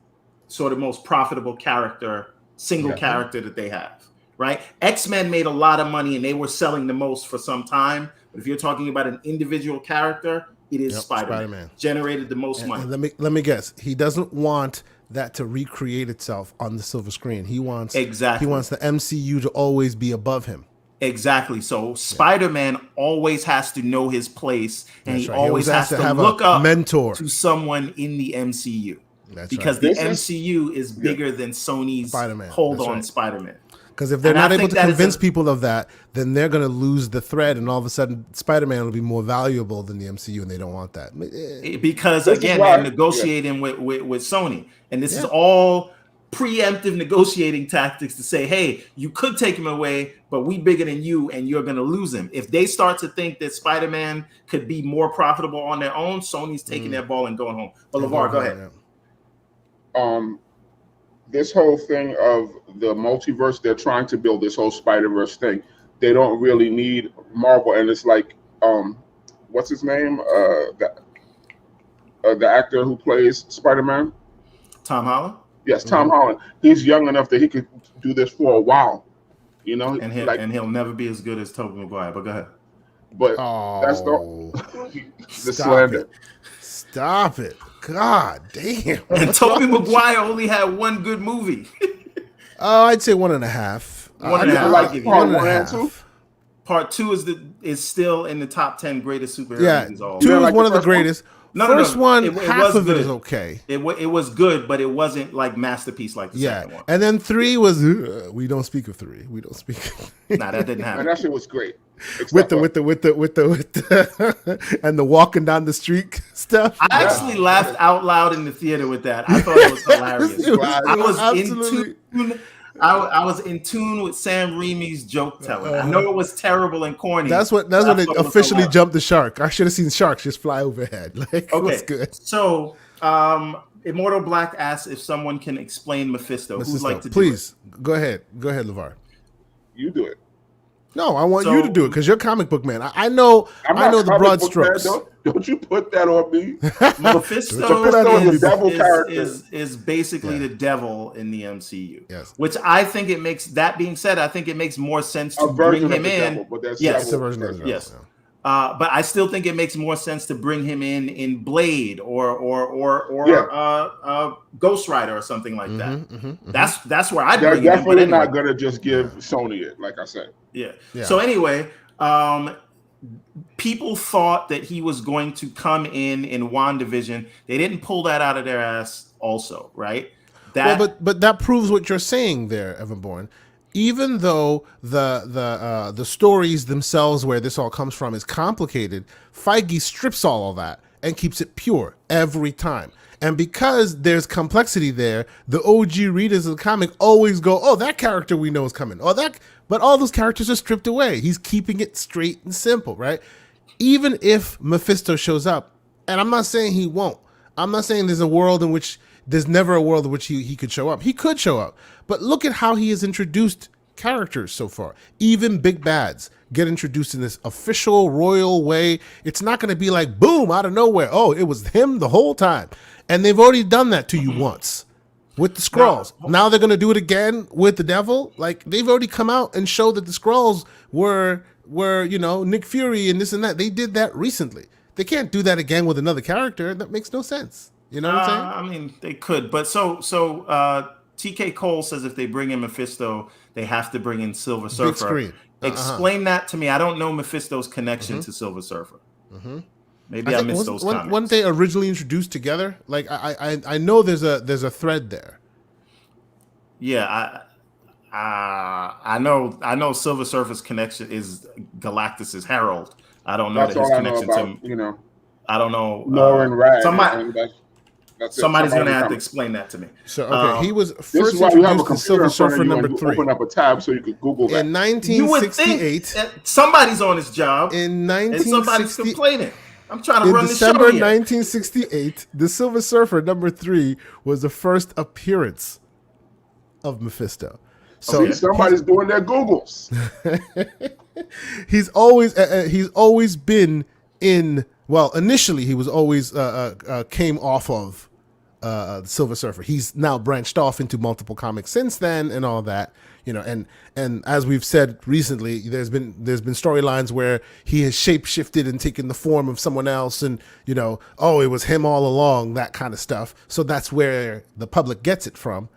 sort of most profitable character, single character that they have, right? X-Men made a lot of money and they were selling the most for some time. But if you're talking about an individual character, it is Yep, Spider-Man. Spider-Man. Generated the most money. And let me guess. He doesn't want that to recreate itself on the silver screen. He wants the MCU to always be above him. Exactly. So Spider-Man always has to know his place, and That's he right. always has to have look a up mentor to someone in the MCU. That's because right. the MCU is bigger than Sony's Spider-Man. hold That's on right. Spider-Man. Because if they're not able to that convince people of that, then they're going to lose the thread, and all of a sudden, Spider-Man will be more valuable than the MCU, and they don't want that. Because again, they're negotiating with Sony, and this is all preemptive negotiating tactics to say, hey, you could take him away, but we bigger than you, and you're going to lose him. If they start to think that Spider-Man could be more profitable on their own, Sony's taking their ball and going home. But LeVar, go ahead. This whole thing of the multiverse, they're trying to build this whole Spider-Verse thing. They don't really need Marvel, and it's like, what's his name? The actor who plays Spider-Man? Tom Holland? Yes, Tom Holland. He's young enough that he could do this for a while, you know? And he'll never be as good as Tobey Maguire, but go ahead. But that's the slander. Stop it. God damn. And Tobey Maguire only had one good movie. I'd say 1.5. 1.5. Like part 1 and 2? Part 2 is still in the top 10 greatest superhero movies. 2 is one of the greatest. First one, half of it is okay. It was good, but it wasn't like masterpiece like the second one. And then 3 was we don't speak of 3. We don't speak. Nah, that didn't happen. And that shit was great. With the and the walking down the street stuff. I actually laughed out loud in the theater with that. I thought it was hilarious. I was in tune with Sam Raimi's joke telling. I know it was terrible and corny. That's when it officially jumped the shark. I should have seen sharks just fly overhead. Like, it was good. So, Immortal Black asks if someone can explain Mephisto. Who'd like to please go ahead. Go ahead, LeVar. You do it. No, I want you to do it because you're a comic book man. I know the broad strokes. Don't you put that on me. Mephisto is basically the devil in the MCU. Yes. Which I think it makes, that being said, I think it makes more sense to bring him in. Devil, but that's it's a version of the devil. Yes. But I still think it makes more sense to bring him in Blade or Ghost Rider or something like that. That's where I'd bring him. They're definitely not gonna just give Sony it, like I said. Yeah. So anyway, people thought that he was going to come in WandaVision. They didn't pull that out of their ass also, right? But that proves what you're saying there, Evan Bourne. Even though the stories themselves where this all comes from is complicated, Feige strips all of that and keeps it pure every time. And because there's complexity there, the OG readers of the comic always go, oh, that character we know is coming. But all those characters are stripped away. He's keeping it straight and simple, right? Even if Mephisto shows up, and I'm not saying he won't. I'm not saying there's never a world in which he could show up. He could show up. But look at how he has introduced characters so far. Even big bads get introduced in this official royal way. It's not going to be like, boom, out of nowhere. Oh, it was him the whole time. And they've already done that to you once with the Skrulls. Now they're going to do it again with the devil. Like, they've already come out and showed that the Skrulls were Nick Fury and this and that. They did that recently. They can't do that again with another character. That makes no sense. You know what I'm saying? I mean, they could, but so TK Cole says if they bring in Mephisto, they have to bring in Silver Surfer. Big screen. Explain that to me. I don't know Mephisto's connection to Silver Surfer. Maybe I missed those comments. Weren't they originally introduced together? Like I know there's a thread there. Yeah, I know Silver Surfer's connection is Galactus's Herald. I don't know That's that his connection to I don't know. Lauren Rad. Somebody's going to have to explain that to me. So, okay, he was This first is why you have a introduced to computer Silver in front of Surfer you number and 3. open up a tab so you could Google that. In You would 1968. think somebody's on his job. In and somebody's 1960, complaining. I'm trying to in run December the show here. 1968, the Silver Surfer number 3 was the first appearance of Mephisto. So somebody's doing their Googles. he's always been in. Well, initially he was always came off of Silver Surfer. He's now branched off into multiple comics since then and all that, and as we've said recently, there's been storylines where he has shapeshifted and taken the form of someone else, and oh, it was him all along, that kind of stuff. So that's where the public gets it from.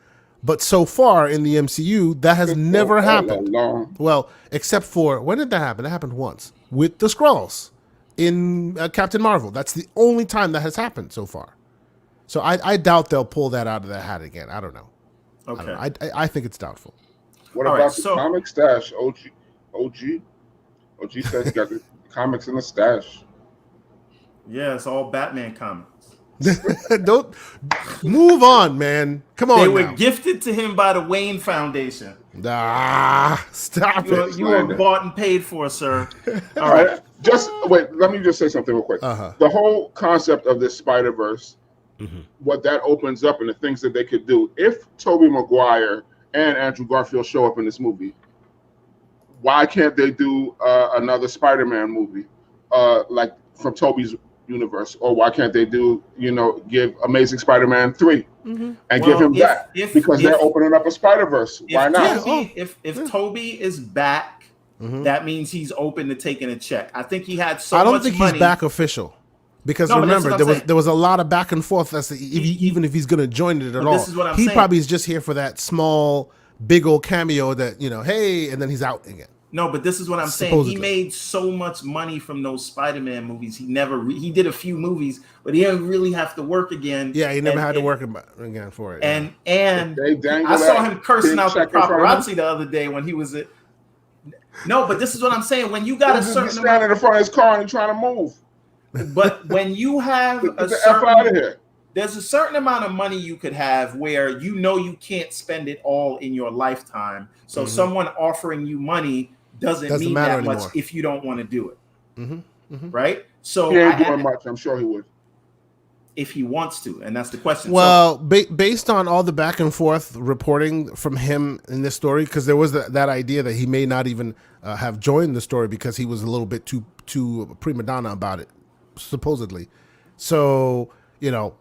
But so far in the MCU, that has never happened. Well, except for, when did that happen? That happened once with the Skrulls in Captain Marvel. That's the only time that has happened so far. So I doubt they'll pull that out of their hat again. I don't know. Okay. I think it's doubtful. What about the comic stash? OG said he got the comics in the stash. Yeah, it's all Batman comics. Don't move on, man. Come on. They were gifted to him by the Wayne Foundation. Stop it. You were bought and paid for, sir. All right. Just wait. Let me just say something real quick. The whole concept of this Spider-Verse, what that opens up, and the things that they could do. If Tobey Maguire and Andrew Garfield show up in this movie, why can't they do another Spider-Man movie, like from Tobey's universe? Or why can't they do, give Amazing Spider-Man 3 and give him that? Because they're opening up a Spider-Verse. Why not? If Tobey is back, that means he's open to taking a check. I think he had so much money. I don't think he's back official. Because remember, there was a lot of back and forth as to even if he's going to join it at all. This is what I'm saying. He probably is just here for that small, big old cameo that, hey, and then he's out again. No, but this is what I'm saying. He made so much money from those Spider-Man movies. He did a few movies, but he didn't really have to work again. Yeah, he never had to work again for it. And I saw him cursing out the paparazzi the other day when he was at. No, but this is what I'm saying. When you got a certain standing in front of his car and he's trying to move. But when you have there's a certain amount of money you could have where you can't spend it all in your lifetime. So someone offering you money doesn't mean that anymore. Much if you don't want to do it. Right? So he ain't doing much. I'm sure he would. If he wants to, and that's the question. Well, based on all the back and forth reporting from him in this story, because there was that idea that he may not even have joined the story because he was a little bit too prima donna about it, supposedly. So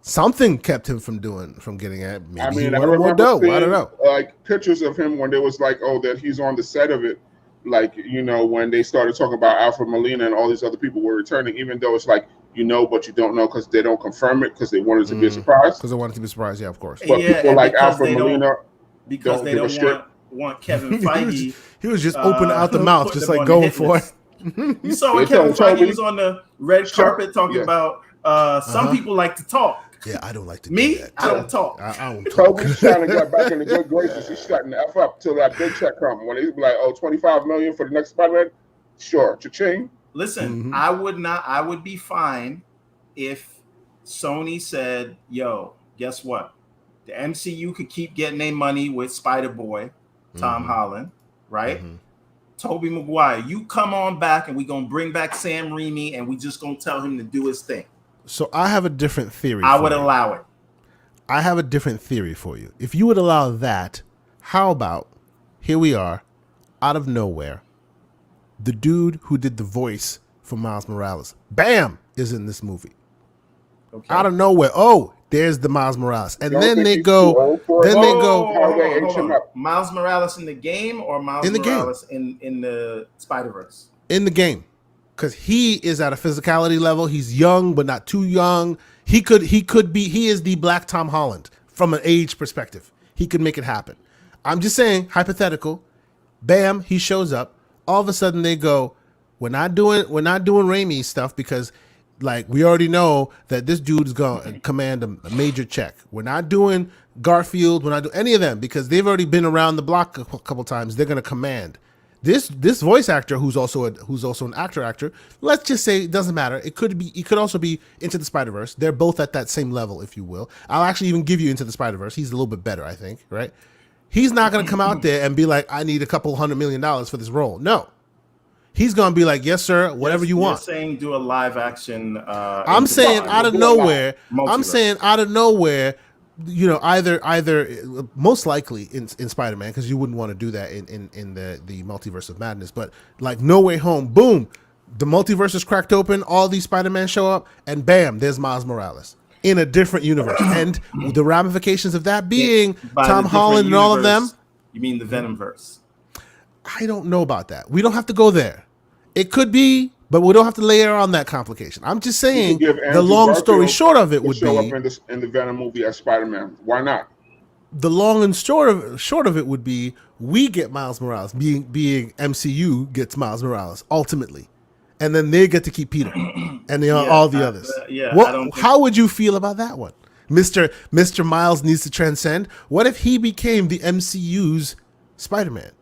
something kept him from getting it. Maybe he wanted more dough. I don't know. Like pictures of him when they was like, that he's on the set of it. Like, when they started talking about Alfred Molina and all these other people were returning, even though it's like, but you don't know because they don't confirm it because they wanted to be a surprise. Because they wanted to be surprised, yeah, of course. But people like Alfred Molina, because they don't want Kevin Feige. he was just opening out the mouth, just like going for it. You saw when Kevin Feige was on the red carpet talking about some people like to talk. Yeah, I don't like to do that. I don't talk. I don't talk. Toby's trying to get back in the good graces. He's shutting the F up till that big check comes. When he's like, $25 million for the next Spider-Man, sure, cha-ching. Listen, I would be fine if Sony said, yo, guess what? The MCU could keep getting their money with Spider-Boy, Tom Holland, right? Tobey Maguire, you come on back and we're going to bring back Sam Raimi and we just going to tell him to do his thing. So I have a different theory. I would allow it. I have a different theory for you. If you would allow that, how about, here we are, out of nowhere, the dude who did the voice for Miles Morales, bam, is in this movie. Okay. Out of nowhere. Oh, there's the Miles Morales. And then they go, Miles Morales in the game or Miles Morales in the Spider-Verse? In the game. Because he is at a physicality level. He's young, but not too young. He is the Black Tom Holland from an age perspective. He could make it happen. I'm just saying, hypothetical. Bam, he shows up. All of a sudden they go, we're not doing Raimi stuff because like we already know that this dude is going to command a major check. We're not doing Garfield. We're not doing any of them because they've already been around the block a couple times. They're going to command. This voice actor who's also an actor. Let's just say it doesn't matter. It could also be Into the Spider-Verse. They're both at that same level, if you will. I'll actually even give you Into the Spider-Verse. He's a little bit better, I think. Right? He's not going to come out there and be like, I need $200 million for this role. No, he's going to be like, yes, sir, whatever you want. You're saying do a live action. I'm saying out of nowhere. Either most likely in Spider-Man, because you wouldn't want to do that in the Multiverse of Madness, but like No Way Home, boom, the multiverse is cracked open, all these Spider-Man show up, and bam, there's Miles Morales. in a different universe, and the ramifications of that being By Tom the different Holland and all of them. universe, you mean the Venomverse? I don't know about that. We don't have to go there. It could be, but we don't have to layer on that complication. I'm just You saying could give the Andrew long story Garfield short of it to would show be up in the Venom movie as Spider-Man. Why not? the long and short of it would be we get Miles Morales, being MCU gets Miles Morales ultimately, and then they get to keep Peter and all the others. I don't. How would you feel about that one? Mr. Miles needs to transcend. What if he became the MCU's Spider-Man,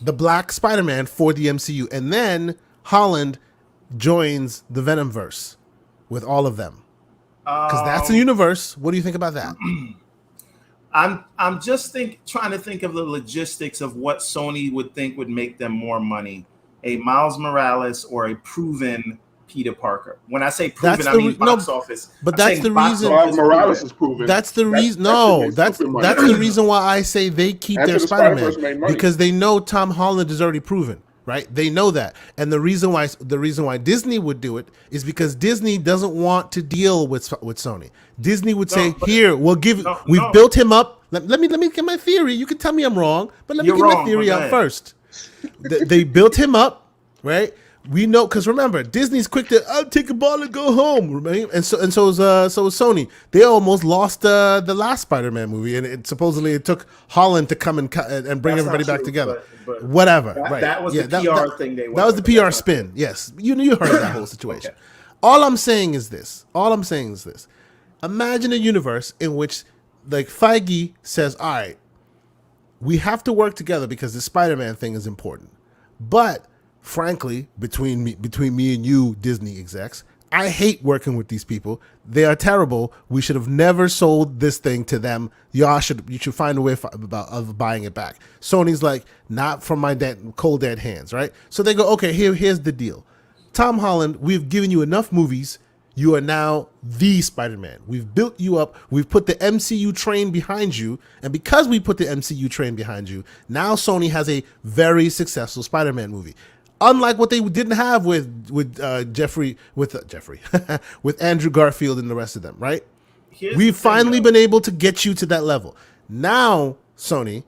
the Black Spider-Man for the MCU, and then Holland joins the Venomverse with all of them? Because that's a universe. What do you think about that? I'm just trying to think of the logistics of what Sony would think would make them more money: a Miles Morales or a proven Peter Parker. When I say proven, I mean box office. But I'm that's saying the box reason. office Morales proven. is proven. That's the reason. That's the reason why I say they keep Enter their the Spider-Man, Spider-Verse made money. because they know Tom Holland is already proven, right? They know that, and the reason why Disney would do it is because Disney doesn't want to deal with Sony. Disney would say, "Here, we'll give. We've built him up. Let me get my theory. You can tell me I'm wrong, but let me get my theory out first. They built him up, right? We know, because remember, Disney's quick to I'll take a ball and go home, right? And so is Sony. They almost lost the last Spider-Man movie, and supposedly it took Holland to come and bring everybody back together. But whatever, right? That was the PR thing. That was the PR spin. Yes, you heard that whole situation. Okay. All I'm saying is this. Imagine a universe in which, like, Feige says, "All right, we have to work together because the Spider-Man thing is important," but frankly, between me and you, Disney execs, I hate working with these people. They are terrible. We should have never sold this thing to them. You should find a way of buying it back. Sony's like, not from my cold dead hands, right? So they go, okay, here's the deal. Tom Holland, we've given you enough movies. You are now the Spider-Man. We've built you up. We've put the MCU train behind you. And because we put the MCU train behind you, now Sony has a very successful Spider-Man movie. Unlike what they didn't have with Andrew Garfield and the rest of them, right? We've finally been able to get you to that level. Now, Sony,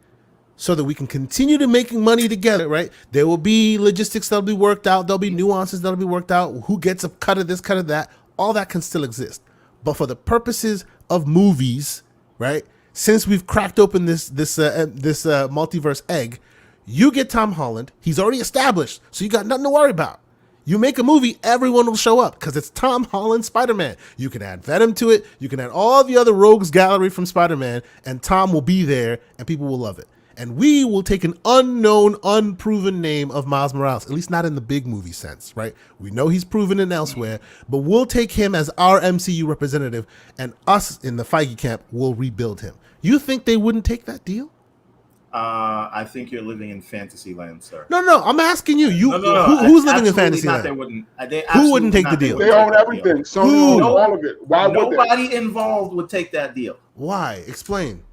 so that we can continue to making money together, right? There will be logistics that'll be worked out. There'll be nuances that'll be worked out. Who gets a cut of this, cut of that. All that can still exist. But for the purposes of movies, right? Since we've cracked open this multiverse egg, you get Tom Holland. He's already established, so you got nothing to worry about. You make a movie, everyone will show up because it's Tom Holland Spider-Man. You can add Venom to it. You can add all the other rogues gallery from Spider-Man, and Tom will be there, and people will love it. And we will take an unknown, unproven name of Miles Morales, at least not in the big movie sense, right? We know he's proven it elsewhere, but we'll take him as our MCU representative, and us in the Feige camp will rebuild him. You think they wouldn't take that deal? I think you're living in fantasy land, sir. No, I'm asking you. Who's living in fantasy land? Who wouldn't take the deal? They own everything. Sony owns all of it. Why would they? Nobody involved would take that deal. Why? Explain.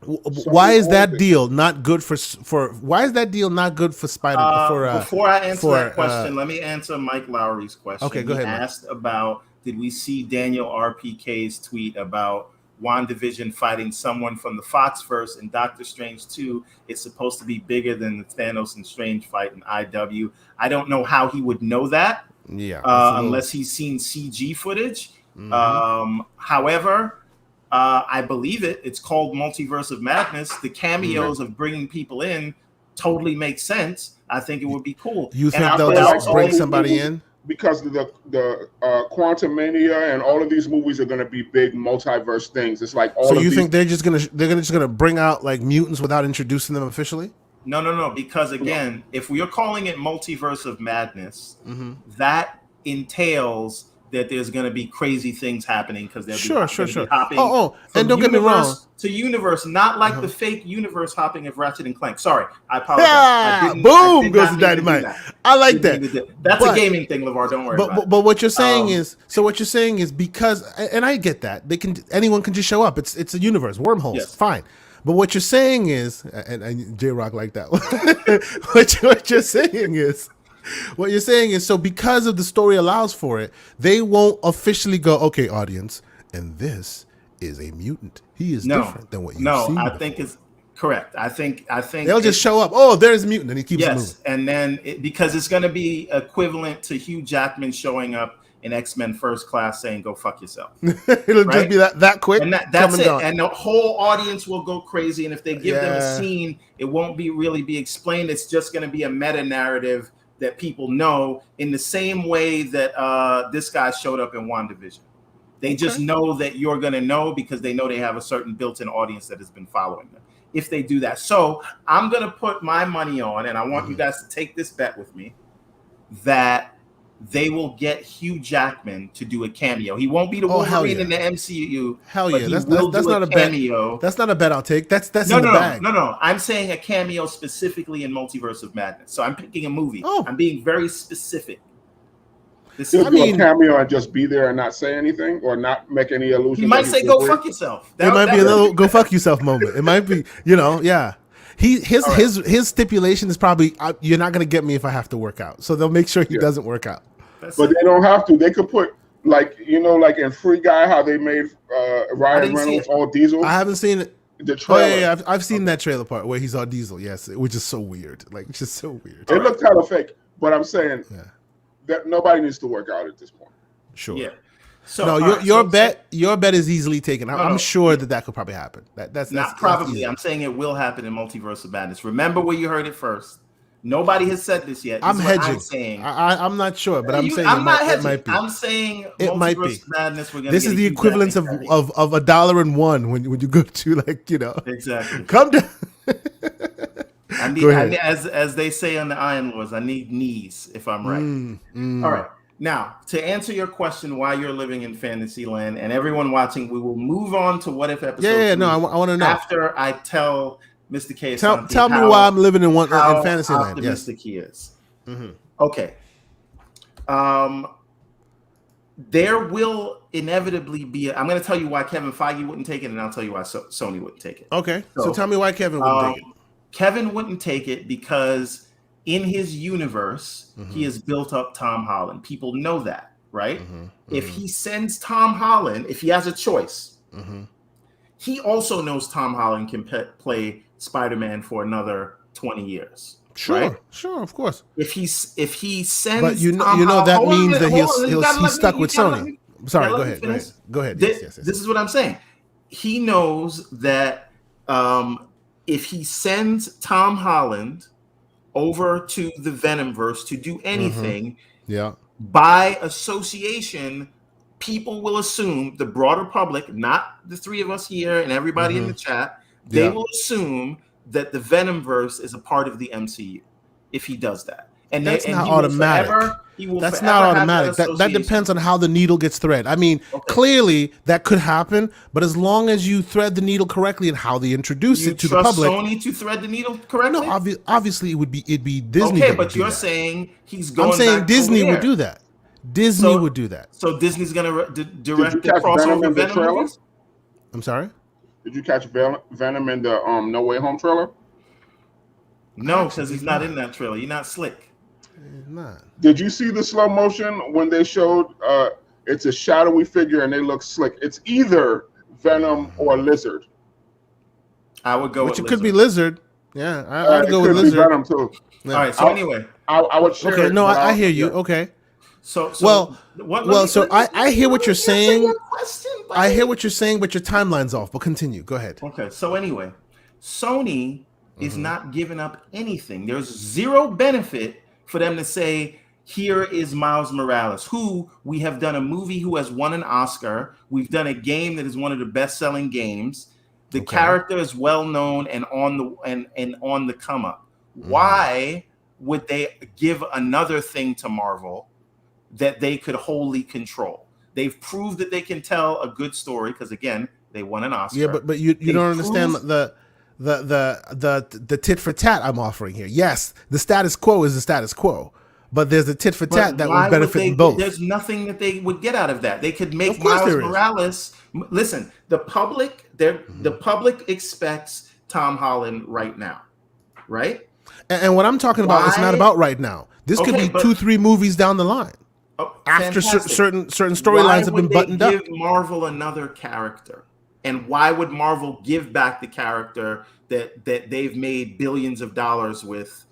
Why is that deal not good for? Why is that deal not good for Spider? Before I answer that question, let me answer Mike Lowry's question. Okay, go ahead. He asked about, did we see Daniel RPK's tweet about WandaVision fighting someone from the Foxverse in Doctor Strange 2? It's supposed to be bigger than the Thanos and Strange fight in IW. I don't know how he would know that. Yeah, unless he's seen CG footage. Mm-hmm. However, I believe it. It's called Multiverse of Madness. The cameos of bringing people in totally makes sense. I think it would be cool. You think they'll just bring somebody in? Because the Quantum Mania and all of these movies are going to be big multiverse things. It's like all. So you think they're just gonna bring out like mutants without introducing them officially? No. Because again, if we are calling it Multiverse of Madness, that entails that there's going to be crazy things happening because they'll be hopping. And don't get me wrong. To universe, not like the fake universe hopping of Ratchet and Clank. Sorry, I apologize. Boom goes the dynamite. I like that. That's a gaming thing, LeVar. Don't worry about it. But what you're saying is because, and I get that anyone can just show up. It's a universe, wormholes, yes. Fine. But what you're saying is, and J-Rock like that. What you're saying is What you're saying is, so because of the story allows for it, they won't officially go, okay, audience, and this is a mutant. He is No, different than what you've no, seen I think before. it's correct. I think They'll just it, show up. Oh, there's a mutant, and he keeps it moving. yes, and then because it's going to be equivalent to Hugh Jackman showing up in X-Men First Class saying "Go fuck yourself," It'll just right? be that quick. And come that's and it. gone. And the whole audience will go crazy. And if they give them a Yeah. scene, it won't be really be explained. It's just going to be a meta narrative that people know in the same way that this guy showed up in WandaVision. They just know that you're going to know because they know they have a certain built-in audience that has been following them. If they do that. So I'm going to put my money on, and I want you guys to take this bet with me, that they will get Hugh Jackman to do a cameo. He won't be the Wolverine in the MCU. Hell but yeah, he that's will do not a a bet. cameo. That's not a bet I'll take. That's No, in the no, bag. no. I'm saying a cameo specifically in Multiverse of Madness. So I'm picking a movie. Oh. I'm being very specific. This is a cameo and just be there and not say anything or not make any illusion. He might say, "Go fuck yourself." It might be a little "go fuck yourself" moment. It might be, yeah. His stipulation is probably you're not going to get me if I have to work out. So they'll make sure he doesn't work out. But they don't have to. They could put like in Free Guy how they made Ryan Reynolds all Diesel. I haven't seen it. The trailer. Oh, yeah, I've seen that trailer part where he's all Diesel. Yes, which is so weird. Like it's just so weird. It looked kind of fake, but I'm saying that nobody needs to work out at this point. Sure. Yeah. So no, your bet is easily taken. I'm sure that could probably happen. That's not probably. I'm saying it will happen in Multiverse of Madness. Remember where you heard it first. Nobody has said this yet. I'm hedging. I'm saying. I'm not sure, but I'm saying I'm not hedging. It might be. I'm saying it might be. Of Madness. We're gonna this is the equivalent of $1.01 when you go to exactly. Come down. As they say on the Iron Lords, I need knees if I'm right. All right. Now, to answer your question, why you're living in Fantasyland, and everyone watching, we will move on to what if episode. Yeah, no, I want to know after I tell Mr. K. Tell me why I'm living in Fantasyland. Optimistic he is. Okay. There will inevitably be. I'm going to tell you why Kevin Feige wouldn't take it, and I'll tell you why Sony wouldn't take it. Okay. So tell me why Kevin wouldn't take it. Kevin wouldn't take it because in his universe, he has built up Tom Holland. People know that, right? If he sends Tom Holland, if he has a choice, he also knows Tom Holland can play Spider-Man for another 20 years. Sure, right? Sure, of course. If he sends, but you know that means that he's stuck with Sony. Sorry, go ahead. Go ahead. Yes. This is what I'm saying. He knows that if he sends Tom Holland over to the Venomverse to do anything, by association, people will assume, the broader public, not the three of us here and everybody in the chat, they will assume that the Venomverse is a part of the MCU if he does that. And that's not automatic. That's not automatic. That depends on how the needle gets thread. I mean, clearly that could happen, but as long as you thread the needle correctly and how they introduce it to the public, Sony to thread the needle correctly. No, obviously it'd be Disney. Okay, but you're saying he's going. I'm saying Disney would do that. Disney would do that. So Disney's going to direct the crossover Venom movies? I'm sorry. Did you catch Venom in the No Way Home trailer? No, because he's not in that trailer. You're not slick. Not. Did you see the slow motion when they showed it's a shadowy figure and they look slick? It's either Venom or Lizard. I would go Which with it could be Lizard. Yeah, I would go with Lizard. Venom too. Yeah. All right, so anyway. I would share Okay, no, I hear you. Okay. So I hear what you're saying. I hear what you're saying, but your timeline's off. But continue. Go ahead. Okay. So anyway, Sony is not giving up anything. There's zero benefit for them to say, here is Miles Morales, who we have done a movie who has won an Oscar. We've done a game that is one of the best-selling games. The character is well known and on the come up. Why would they give another thing to Marvel that they could wholly control? They've proved that they can tell a good story because, again, they won an Oscar. Yeah, but you don't understand the tit for tat I'm offering here. Yes, the status quo is the status quo, but there's a tit for tat that would benefit both. There's nothing that they would get out of that. They could make Miles Morales. Listen, the public expects Tom Holland right now, right? And what I'm talking about is not about right now. This could Okay, be but 2-3 movies down the line after fantastic. certain Why storylines have been would they buttoned up. give Marvel another character? And why would Marvel give back the character that they've made billions of dollars with,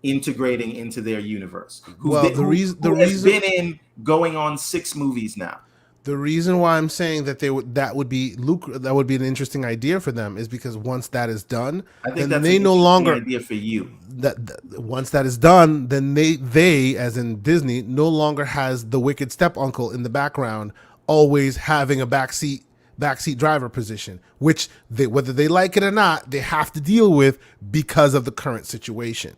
integrating into their universe? Who has been in going on 6 movies now? The reason why I'm saying that that would be an interesting idea for them is because once that is done, I think then that's they an no interesting longer idea for you. that once that is done, then they as in Disney no longer has the wicked step uncle in the background always having a backseat driver position, which whether they like it or not, they have to deal with because of the current situation.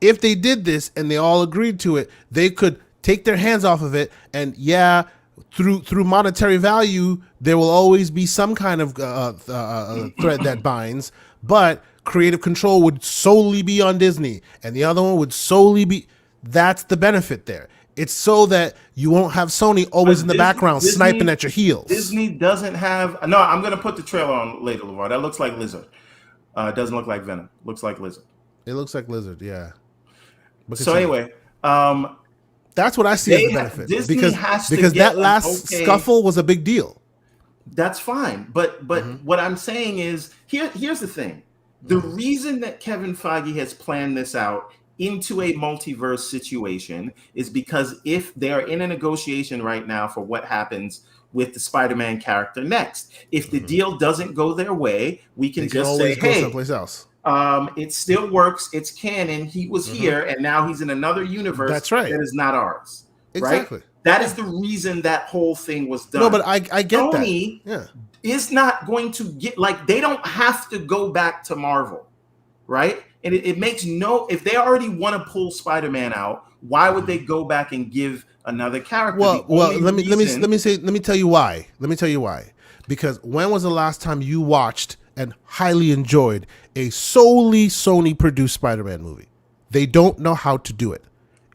If they did this and they all agreed to it, they could take their hands off of it, and through monetary value, there will always be some kind of thread that binds, but creative control would solely be on Disney, and the other one would solely be. That's the benefit there. It's so that you won't have Sony always in the background sniping at your heels. Disney doesn't have. No, I'm going to put the trailer on later, LeVar. That looks like Lizard. It doesn't look like Venom. Looks like Lizard. It looks like Lizard, yeah. So anyway, that's what I see as the benefit. Disney because that last scuffle was a big deal. That's fine, but what I'm saying is here's the thing: the reason that Kevin Feige has planned this out into a multiverse situation is because if they are in a negotiation right now for what happens with the Spider-Man character next, if the deal doesn't go their way, we can just say, go someplace else. It still works. It's canon. He was here, and now he's in another universe. That's right. That is not ours. Exactly. Right? That is the reason that whole thing was done. No, but I get Sony that. is not going to get, like, they don't have to go back to Marvel, right? And it makes if they already want to pull Spider-Man out, why would they go back and give another character? Well, let me tell you why. Because when was the last time you watched and highly enjoyed a solely Sony produced Spider-Man movie? They don't know how to do it.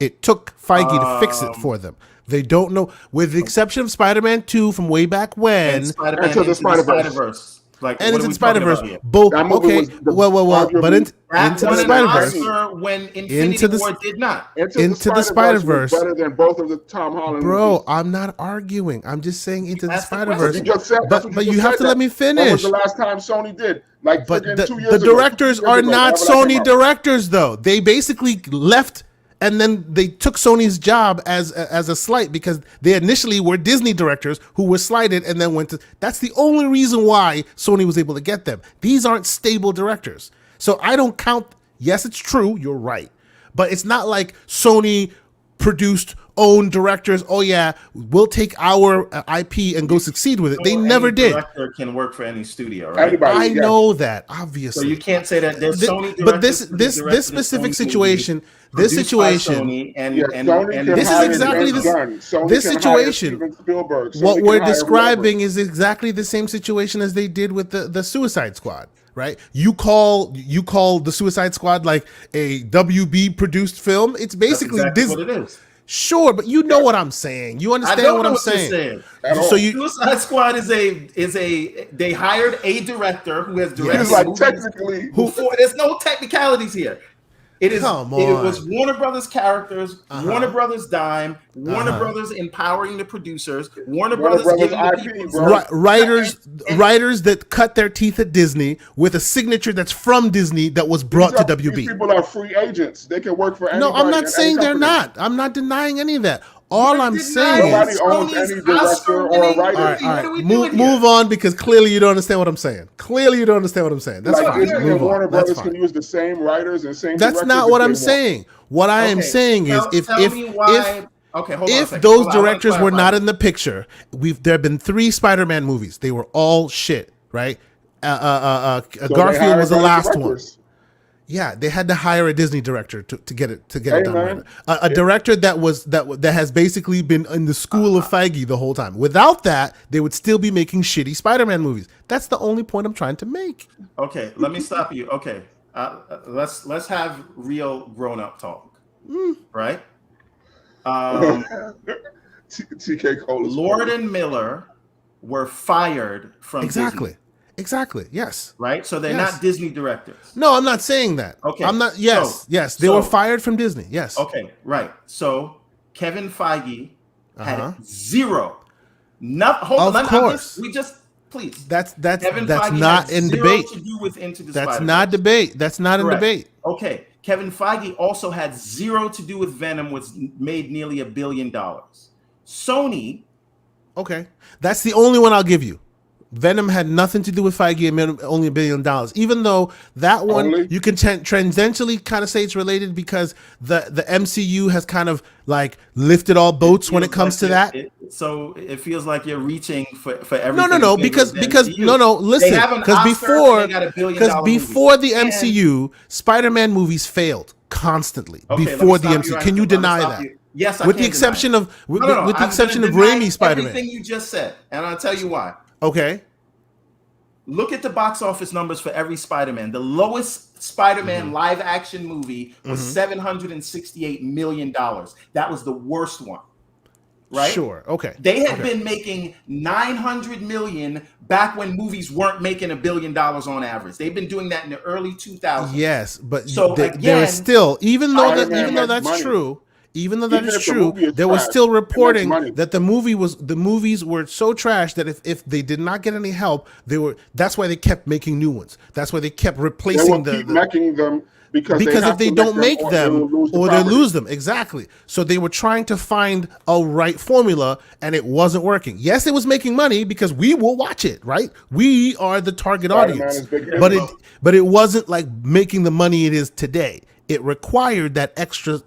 It took Feige to fix it for them. They don't know, with the exception of Spider-Man 2 from way back when. And Spider-Man Into the Spider-Verse. Like, and Into the Spider-Verse. Both, okay, but Into the Spider-Verse. When Infinity War did not. Into the Spider-Verse. Better than both of the Tom Holland movies. I'm I'm not arguing. I'm just saying Into the Spider-Verse. You just said, but you have to let me finish. That was the last time Sony did. Like, but 2 years the ago, directors are not Sony directors, though. They basically left. And then they took Sony's job as a slight because they initially were Disney directors who were slighted and then went to. That's the only reason why Sony was able to get them. These aren't stable directors. So I don't count. Yes, it's true. You're right. But it's not like Sony produced own directors. Oh yeah, we'll take our IP and go succeed with it. They never did. Director can work for any studio, right? I know that, obviously. So you can't say that there's Sony directors. But this specific situation, this situation, and this is exactly this situation. What we're describing is exactly the same situation as they did with the Suicide Squad. Right? You call the Suicide Squad like a WB produced film. It's basically That's exactly what it is. Sure, but you know what I'm saying. You understand what I'm saying. So Suicide Squad is a they hired a director who has directed like technically there's no technicalities here. It was Warner Brothers characters, Warner Brothers dime, Warner Brothers empowering the producers, Warner Brothers giving the people writers that cut their teeth at Disney with a signature that's from Disney that was brought to WB. These people are free agents. They can work for anybody. No, I'm not saying they're not. I'm not denying any of that. All I'm saying nobody owns any director or a writer. All right. Move on, because clearly you don't understand what I'm saying. That's fine. Warner Brothers can use the same writers and same. That's not what I'm saying. What I am saying is if those directors were not in the picture, there have been 3 Spider-Man movies. They were all shit, right? Garfield was the last one. Yeah, they had to hire a Disney director to get it done right. A director that has basically been in the school of Feige the whole time. Without that, they would still be making shitty Spider-Man movies. That's the only point I'm trying to make. Okay, let me stop you. Okay, let's have real grown-up talk, right? TK Cole. Lord and Miller were fired from Disney. Exactly. Yes. right? So they're Yes. not Disney directors. No, I'm not saying that. Okay. I'm not. Yes. Yes. They were fired from Disney. Yes. Okay. Right. So Kevin Feige Uh-huh. had zero. Not hold Of on. course. Please. That's Kevin that's Feige not had in zero debate. to do with Into the That's Spider-Verse. not debate. That's not in Correct. debate. Okay. Kevin Feige also had zero to do with Venom, which made nearly $1 billion. Sony. Okay. That's the only one I'll give you. Venom had nothing to do with Feige and made only $1 billion. Even though that one, Only? you can transcendentally kind of say it's related because the MCU has kind of like lifted all boats when it comes to that. So it feels like you're reaching for everything. No, because listen, because before the MCU, Spider-Man movies failed constantly before the MCU. Can you deny that? Yes, I with can the exception deny it. of with the exception of Raimi Spider-Man. Everything you just said, and I'll tell you why. Okay. Look at the box office numbers for every Spider-Man. The lowest Spider-Man live action movie was $768 million. That was the worst one. Right? Sure. Okay. They had been making $900 million back when movies weren't making $1 billion on average. They've been doing that in the early 2000s. Yes, but so there is still, even though that's money. true, even though that Even is if the true, movie is there was trash, still it makes reporting money. that the movies were so trash that if they did not get any help, that's why they kept making new ones. That's why they kept They replacing will keep making them because if they don't make them or they property. lose them. Exactly. So they were trying to find a right formula and it wasn't working. Yes, it was making money because we will watch it, right? We are the target Spider-Man audience. is big But business. it wasn't like making the money it is today. It required that extra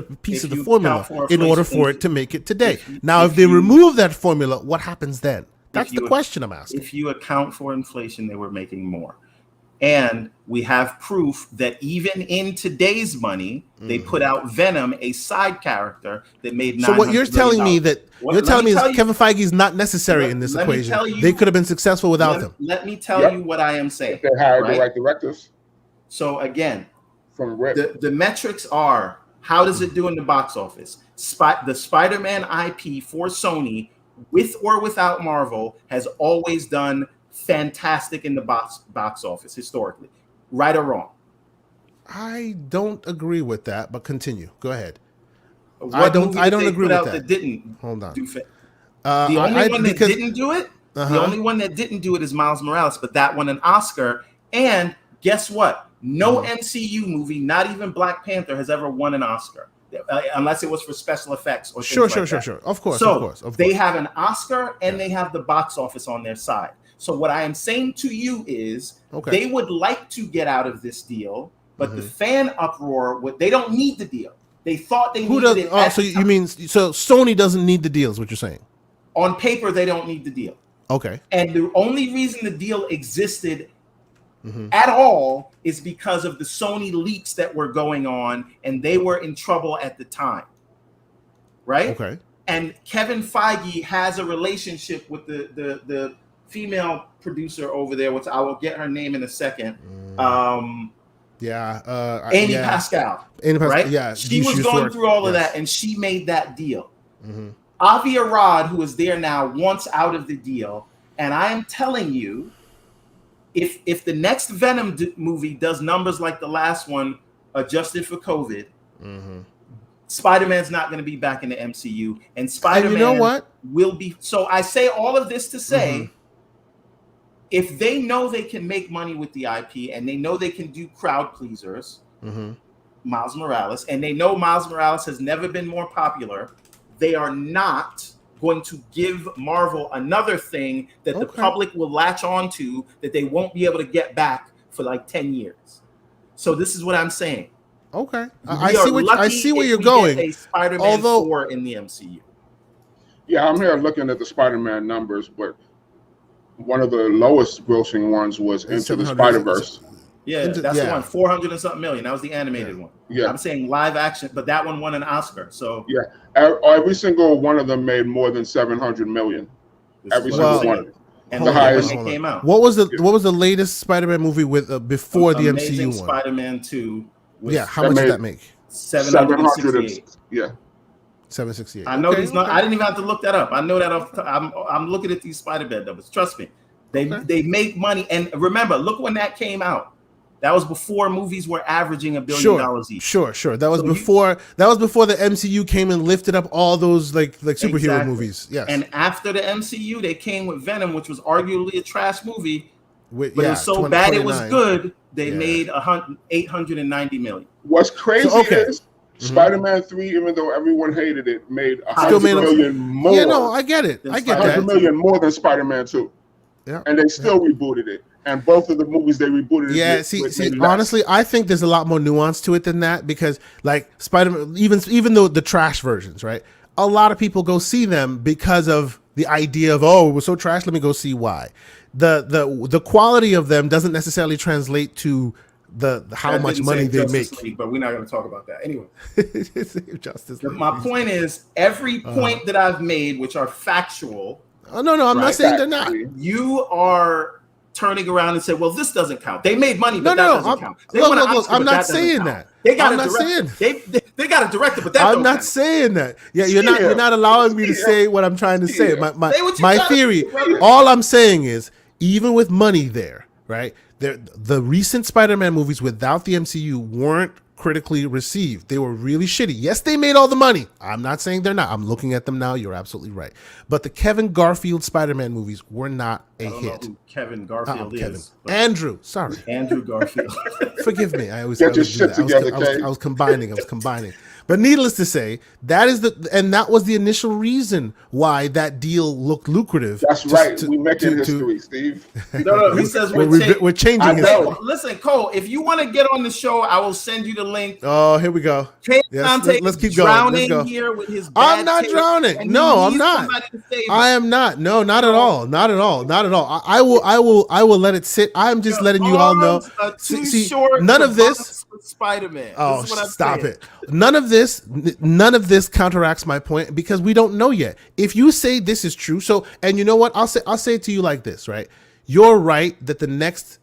piece of the formula in order for it to make it today. If they remove that formula, what happens then? That's the question I'm asking. If you account for inflation, they were making more. And we have proof that even in today's money, they put out Venom, a side character that made $900 million. So what you're telling me is Kevin Feige is not necessary in this equation. They could have been successful without him. Let me tell you what I am saying. If they hired the right directors. So again, from Rip. The metrics are, how does it do in the box office? The Spider-Man IP for Sony, with or without Marvel, has always done fantastic in the box office historically, right or wrong. I don't agree with that, but continue. Go ahead. I don't agree with that. Didn't hold on. The only one that didn't do it. The only one that didn't do it is Miles Morales, but that won an Oscar. And guess what? No MCU movie, not even Black Panther, has ever won an Oscar, unless it was for special effects or things like that. Sure. Of course. They have an Oscar and they have the box office on their side. So what I am saying to you is they would like to get out of this deal, but the fan uproar, they don't need the deal. They thought they needed it. Oh, so you mean Sony doesn't need the deal is what you're saying? On paper, they don't need the deal. Okay. And the only reason the deal existed at all is because of the Sony leaks that were going on, and they were in trouble at the time. Right? Okay. And Kevin Feige has a relationship with the female producer over there, which I will get her name in a second. Amy Pascal. Right? Yeah. She was going through all of that, and she made that deal. Avi Arad, who is there now, wants out of the deal. And I am telling you, if the next Venom movie does numbers like the last one, adjusted for COVID, Spider-Man's not going to be back in the MCU. And Spider-Man will be. So I say all of this to say, if they know they can make money with the IP and they know they can do crowd pleasers, Miles Morales, and they know Miles Morales has never been more popular, they are not going to give Marvel another thing that the public will latch on to that they won't be able to get back for like 10 years. So this is what I'm saying. Okay. I see where you're going. A Spider-Man 4 in the MCU. Yeah, I'm here looking at the Spider-Man numbers, but one of the lowest grossing ones was Into the Spider-Verse. Yeah, that's the one, 400 and something million. That was the animated one. Yeah, I'm saying live action, but that one won an Oscar. So yeah, every single one of them made more than 700 million. Every single one. And the highest came out. What was the latest Spider-Man movie with before the MCU one? Spider-Man 2. How much did that make? 768. Yeah. 768. I know these. I didn't even have to look that up. I know that I'm looking at these Spider-Man numbers. Trust me. They make money. And remember, look when that came out. That was before movies were averaging $1 billion each. Sure. That was before the MCU came and lifted up all those like superhero movies. Yes. And after the MCU, they came with Venom, which was arguably a trash movie. But it was so 20, bad 29. it was good, they made $890 million. What's crazy is Spider-Man 3, even though everyone hated it, made $100 million more. Yeah, no, I get it. I get that. $100 million more than Spider-Man 2. Yeah. And they still rebooted it. And both of the movies they rebooted it. Yeah, see, honestly, I think there's a lot more nuance to it than that, because like Spider-Man, even though the trash versions, right? A lot of people go see them because of the idea of, oh, it was so trash, let me go see why. The quality of them doesn't necessarily translate to how much money they make. League, but we're not going to talk about that anyway. Justice League. My point is, every point that I've made, which are factual. Oh no, I'm not saying they're not. You are turning around and say, "Well, this doesn't count. They made money, but that doesn't count." Look, I'm not saying that. They got a director. They got a director, but that I'm not saying that. Yeah, you're not allowing me to say what I'm trying to say. My theory. All I'm saying is, even with money there, right? The recent Spider-Man movies without the MCU weren't critically received. They were really shitty. Yes, they made all the money. I'm not saying they're not. I'm looking at them now. You're absolutely right. But the Kevin Garfield Spider-Man movies were not a hit. I don't know who Kevin Garfield is. Andrew. Sorry. Andrew Garfield. Forgive me. I was combining. But needless to say, that was the initial reason why that deal looked lucrative. That's right. We're making history, Steve. No, he says we're changing history. Listen, Cole, if you want to get on the show, I will send you the link. Oh, here we go. Yes, let's keep going. Let's go. Here with his I'm not drowning. No, I'm not. I am not. No, not at all. Not at all. Not at all. I will let it sit. I'm just letting you all know. See, none of this. Spider-Man. Oh, stop it. None of this counteracts my point, because we don't know yet. If you say this is true, and you know what? I'll say it to you like this, right? You're right that the next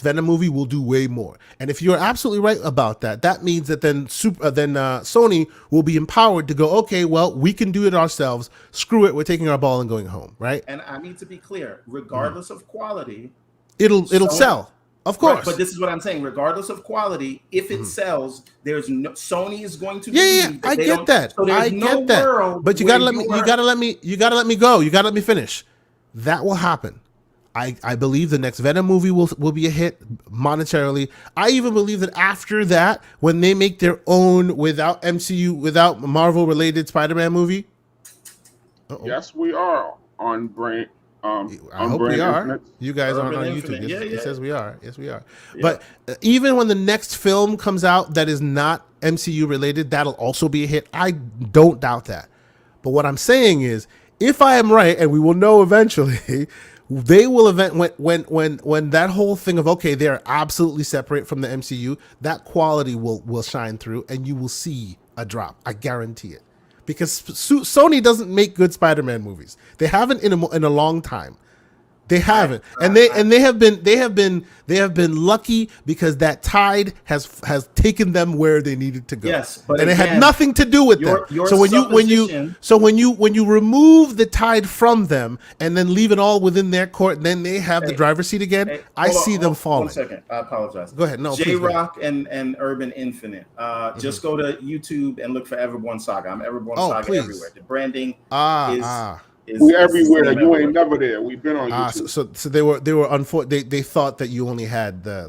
Venom movie will do way more. And if you're absolutely right about that, that means that then Sony will be empowered to go, okay, well, we can do it ourselves. Screw it. We're taking our ball and going home, right? And I need to be clear, regardless of quality, it'll sell. Of course. Right, but this is what I'm saying. Regardless of quality, if it sells, there's no Sony is going to I get that. So I get that. But you gotta let me go. You gotta let me finish. That will happen. I believe the next Venom movie will be a hit monetarily. I even believe that after that, when they make their own without MCU, without Marvel related Spider-Man movie. Yes, we are on Brain. I hope we are. Infinite. You guys aren't on YouTube. It says we are. Yes, we are. Yeah. But even when the next film comes out that is not MCU related, that'll also be a hit. I don't doubt that. But what I'm saying is, if I am right, and we will know eventually, they will when that whole thing of, okay, they are absolutely separate from the MCU, that quality will shine through, and you will see a drop. I guarantee it. Because Sony doesn't make good Spider-Man movies. They haven't in a long time. They haven't, and they have been lucky because that tide has taken them where they needed to go. Yes, but and it had nothing to do with them. So when you remove the tide from them and then leave it all within their court, and then they have the driver's seat again, I see them falling. 1 second, I apologize. Go ahead. No, J-Rock and Urban Infinite. Just go to YouTube and look for Everborn Saga. I'm Everborn Saga everywhere. The branding we everywhere. You ain't never there. We've been on YouTube. So they were they thought that you only had the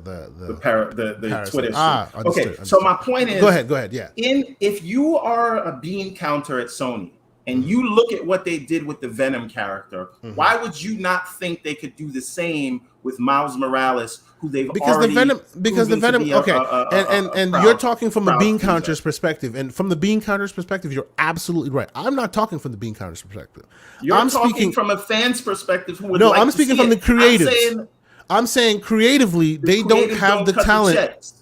Twitter. Understood. So my point is, go ahead. Yeah. If you are a bean counter at Sony and you look at what they did with the Venom character, why would you not think they could do the same with Miles Morales, who they've already the Venom and you're talking from a bean counter's perspective, and from the bean counter's perspective, you're absolutely right. I'm not talking from the bean counter's perspective. I'm speaking from a fan's perspective who would I'm speaking from the creatives. I'm saying creatively, they don't have the talent.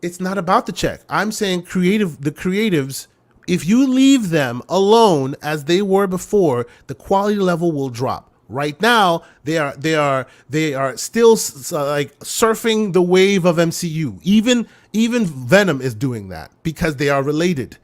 It's not about the check. I'm saying the creatives, if you leave them alone as they were before, the quality level will drop. Right now, they are still like surfing the wave of MCU. Even Venom is doing that because they are related.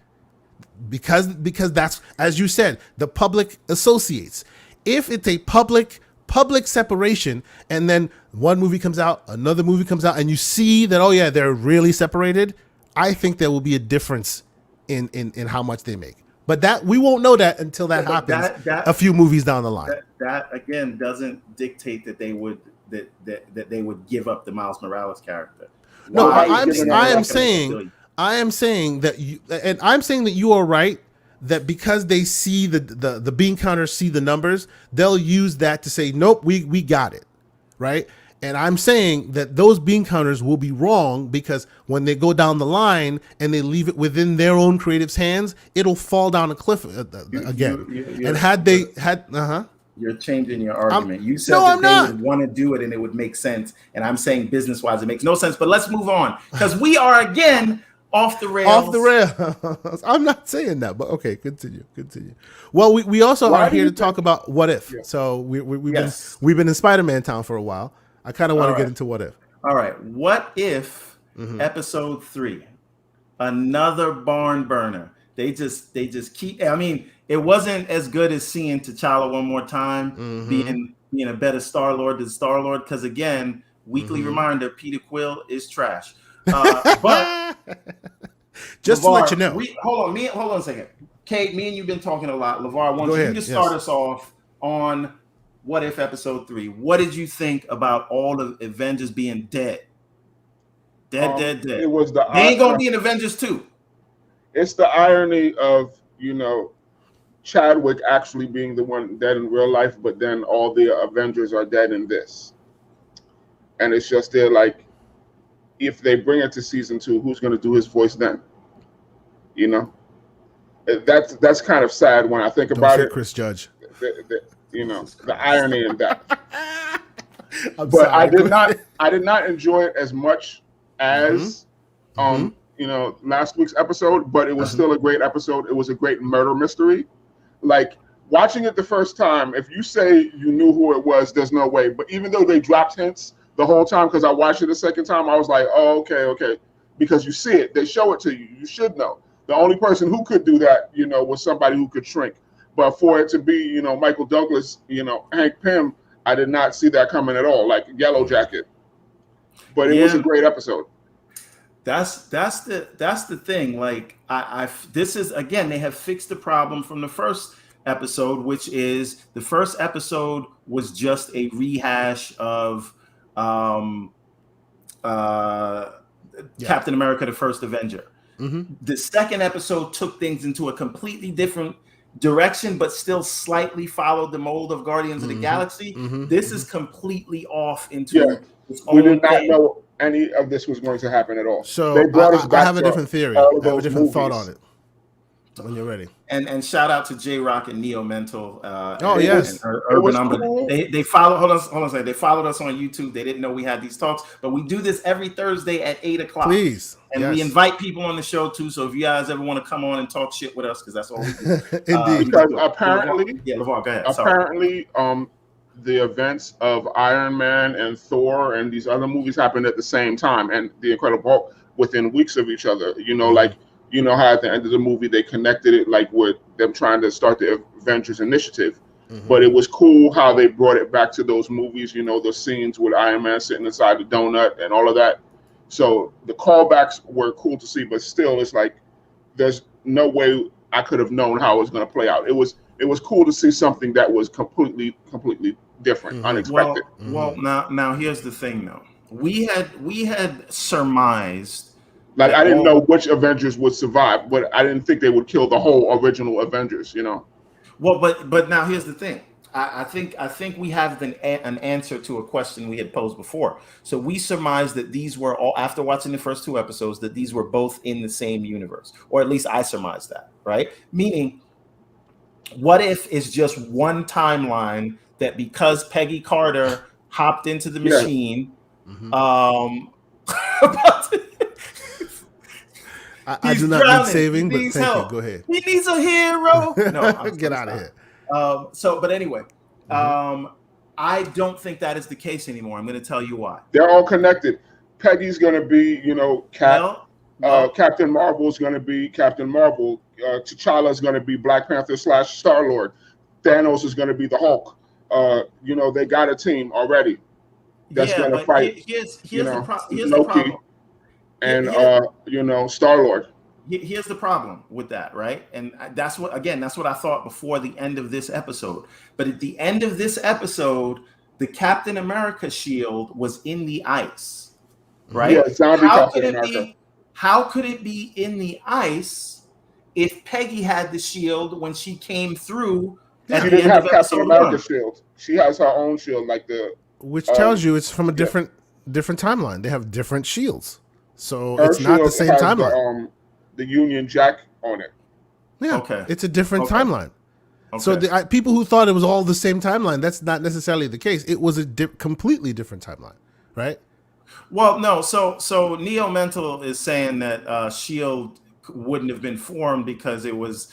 Because that's, as you said, the public associates. If it's a public public separation, and then one movie comes out, another movie comes out, and you see that, oh yeah, they're really separated, I think there will be a difference in how much they make. But that we won't know that until that happens a few movies down the line. That again doesn't dictate that they would that they would give up the Miles Morales character. No, Why? I am saying that you, and I'm saying that you are right, that because they see the bean counters, see the numbers, they'll use that to say, nope, we got it, right? And I'm saying that those bean counters will be wrong, because when they go down the line and they leave it within their own creative's hands, it'll fall down a cliff again. And had they had, You're changing your argument. You said No, that they would want to do it and it would make sense. And I'm saying business-wise, it makes no sense. But let's move on, because we are again off the rails. Off the rails. I'm not saying that, but okay, continue. Well, we also are here to talk about What If. Yeah. So we've been in Spider-Man town for a while. I kind of want to get into What If. All right. What If episode 3, another barn burner. They just keep, I mean, it wasn't as good as seeing T'Challa one more time, being a better Star-Lord than Star-Lord, because again, weekly reminder, Peter Quill is trash. But just LeVar, to let you know. Hold on a second. Kate, me and you've been talking a lot. LeVar, I want you to start us off on What If episode 3. What did you think about all the Avengers being dead? Dead. It was they ain't gonna be in Avengers 2. It's the irony of, Chadwick actually being the one dead in real life, but then all the Avengers are dead in this. And it's just they're like, if they bring it to season 2, who's going to do his voice then? That's kind of sad when I think about it. Chris Judge. The irony in that. But I did not enjoy it as much as last week's episode, but it was still a great episode. It was a great murder mystery. Like, watching it the first time, if you say you knew who it was, there's no way. But even though they dropped hints the whole time, because I watched it the second time, I was like, oh, okay. Because you see it. They show it to you. You should know. The only person who could do that, was somebody who could shrink. But for it to be, Michael Douglas, Hank Pym, I did not see that coming at all, like Yellow Jacket. But it was a great episode. That's the thing. Like, this is, again, they have fixed the problem from the first episode, which is the first episode was just a rehash of Captain America, the First Avenger. The second episode took things into a completely different direction, but still slightly followed the mold of Guardians of the Galaxy. This is completely off into its own we did not thing. know any of this was going to happen at all. So they brought us back. I have a different theory. I have a different thought on it. When you're ready. And shout out to J Rock and Neo Mental. Yes. And Urban Cool. They follow. Hold on a second. They followed us on YouTube. They didn't know we had these talks, but we do this every Thursday at 8:00. Please. And we invite people on the show too. So if you guys ever want to come on and talk shit with us, because that's all we do. Indeed. Because apparently, LeVar, go ahead. Apparently, the events of Iron Man and Thor and these other movies happened at the same time, and the Incredible Hulk within weeks of each other. How at the end of the movie they connected it, like with them trying to start the Avengers Initiative. But it was cool how they brought it back to those movies. Those scenes with Iron Man sitting inside the donut and all of that. So the callbacks were cool to see, but still, it's like there's no way I could have known how it was going to play out. It was cool to see something that was completely different, unexpected. Well, now here's the thing, though. We had surmised. Like, I didn't know which Avengers would survive, but I didn't think they would kill the whole original Avengers. Well, but now here's the thing. I think we have an answer to a question we had posed before. So we surmised that these were all, after watching the first 2 episodes, that these were both in the same universe, or at least I surmised that, right? Meaning, What If is just one timeline that because Peggy Carter hopped into the machine, I do not need saving, but thank you. Go ahead. He needs a hero. No, get out of here. But anyway, I don't think that is the case anymore. I'm going to tell you why. They're all connected. Peggy's going to be, Captain Marvel is going to be Captain Marvel. T'Challa is going to be Black Panther / Star-Lord. Thanos is going to be the Hulk. they got a team already that's Yeah, gonna but fight. here's the Loki problem. and Here, Star Lord. here's the problem with that, right? And that's what I thought before the end of this episode. But at the end of this episode, the Captain America shield was in the ice, Yeah, right? zombie How could Captain it America. be? How could it be in the ice if Peggy had the shield when she came through at She the didn't end of have Captain episode America's 1? shield. She has her own shield, like which tells um, you it's from a yeah. different timeline. They have different shields, so Her it's not the shield same has timeline. the Union Jack on it. Yeah, Okay. it's a different Okay. timeline. Okay. So people who thought it was all the same timeline, that's not necessarily the case. It was a completely different timeline, right? Well, no. So Neo Mental is saying that Shield wouldn't have been formed because it was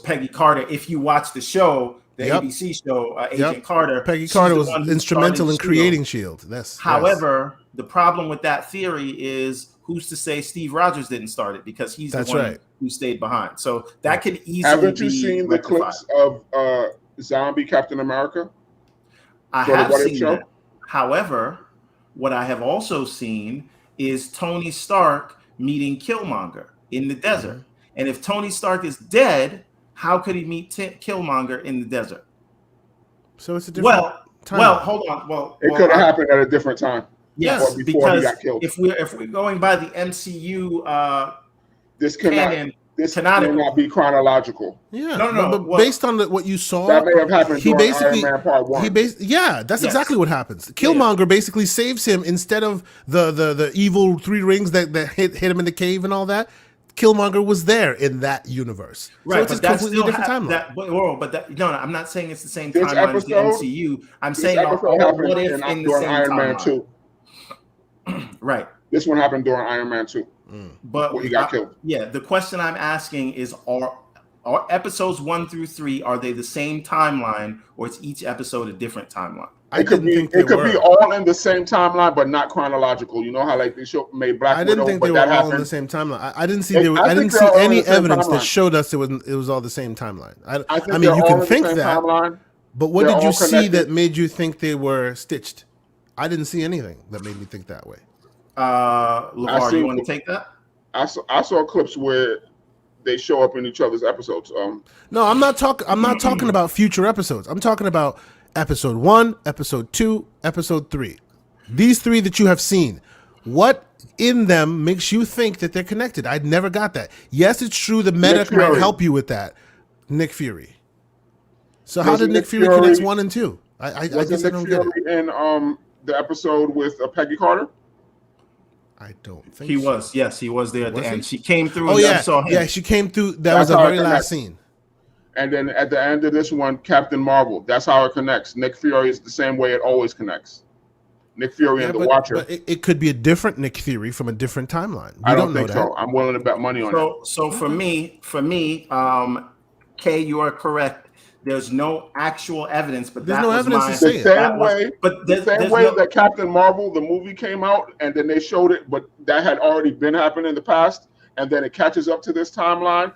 Peggy Carter. If you watch the show, the Yep. ABC show, Agent Yep. Carter, Peggy she's Carter the was one who instrumental in started S.H.I.E.L.D.. creating Shield. Yes. However, the problem with that theory is who's to say Steve Rogers didn't start it because he's That's the one right. who stayed behind. So that could easily Haven't you be seen the rectified. clips of zombie Captain America? I for the have What If seen show? that. However, what I have also seen is Tony Stark meeting Killmonger in the desert. Mhm. And if Tony Stark is dead, how could he meet Killmonger in the desert? So it's a different timeline. Well, hold on. Well, It could have happened at a different time. yes, or before he because got killed. if we're going by the MCU This cannot canon, this canonical. cannot be chronological. Yeah, No, no, but well- based on what you saw, That may have happened he during basically Iron Man Part 1. that's Yes. exactly what happens. Killmonger basically saves him instead of the evil three rings that hit him in the cave and all that. Killmonger was there in that universe, Right, so it's but a that's completely still different timeline. no, I'm not saying it's the same This timeline as the episode- MCU. I'm This saying episode all happened what if in the during same Iron Man timeline. 2. Right. This one happened during Iron Man 2. But When he got killed. Yeah, the question I'm asking is are episodes 1 through 3, are they the same timeline or is each episode a different timeline? It could be all in the same timeline, but not chronological. You know how like they made Black I didn't Widow, think but they were that all happened. in the same timeline. I didn't see. I I didn't think see they're all in any the same evidence that timeline. showed us it was all the same timeline. I I mean, you all can in the think same that, timeline. but what They're did you all see connected. that made you think they were stitched? I didn't see anything that made me think that way. LeVar, seen- you want to take that? I saw clips where they show up in each other's episodes. No, I'm not talking about future episodes. I'm talking about episode 1, episode 2, episode 3. These 3 that you have seen. What in them makes you think that they're connected? I never got that. Yes, it's true. The medic might Fury. help you with that. Nick Fury. So how Wasn't did Nick Nick Fury Fury- connect 1 and 2? I Wasn't guess I Nick don't get Fury it. in the episode with Peggy Carter? I don't think He so. was. Yes, he was there at Was the he? end. She came through Oh and yeah, saw him. yeah. She came through. That That's was the how it very last connects. scene. And then at the end of this one, Captain Marvel. That's how it connects. Nick Fury is the same way it always connects. Nick Fury Yeah, and the but, Watcher. but it could be a different Nick Fury from a different timeline. We I don't know think that. so. I'm willing to bet money on it. So for me, Kay, you are correct. There's no actual evidence, but There's that no was evidence to my, say The it. that was- but the there's, same there's way no, that Captain Marvel, the movie came out, and then they showed it, but that had already been happening in the past, and then it catches up to this timeline.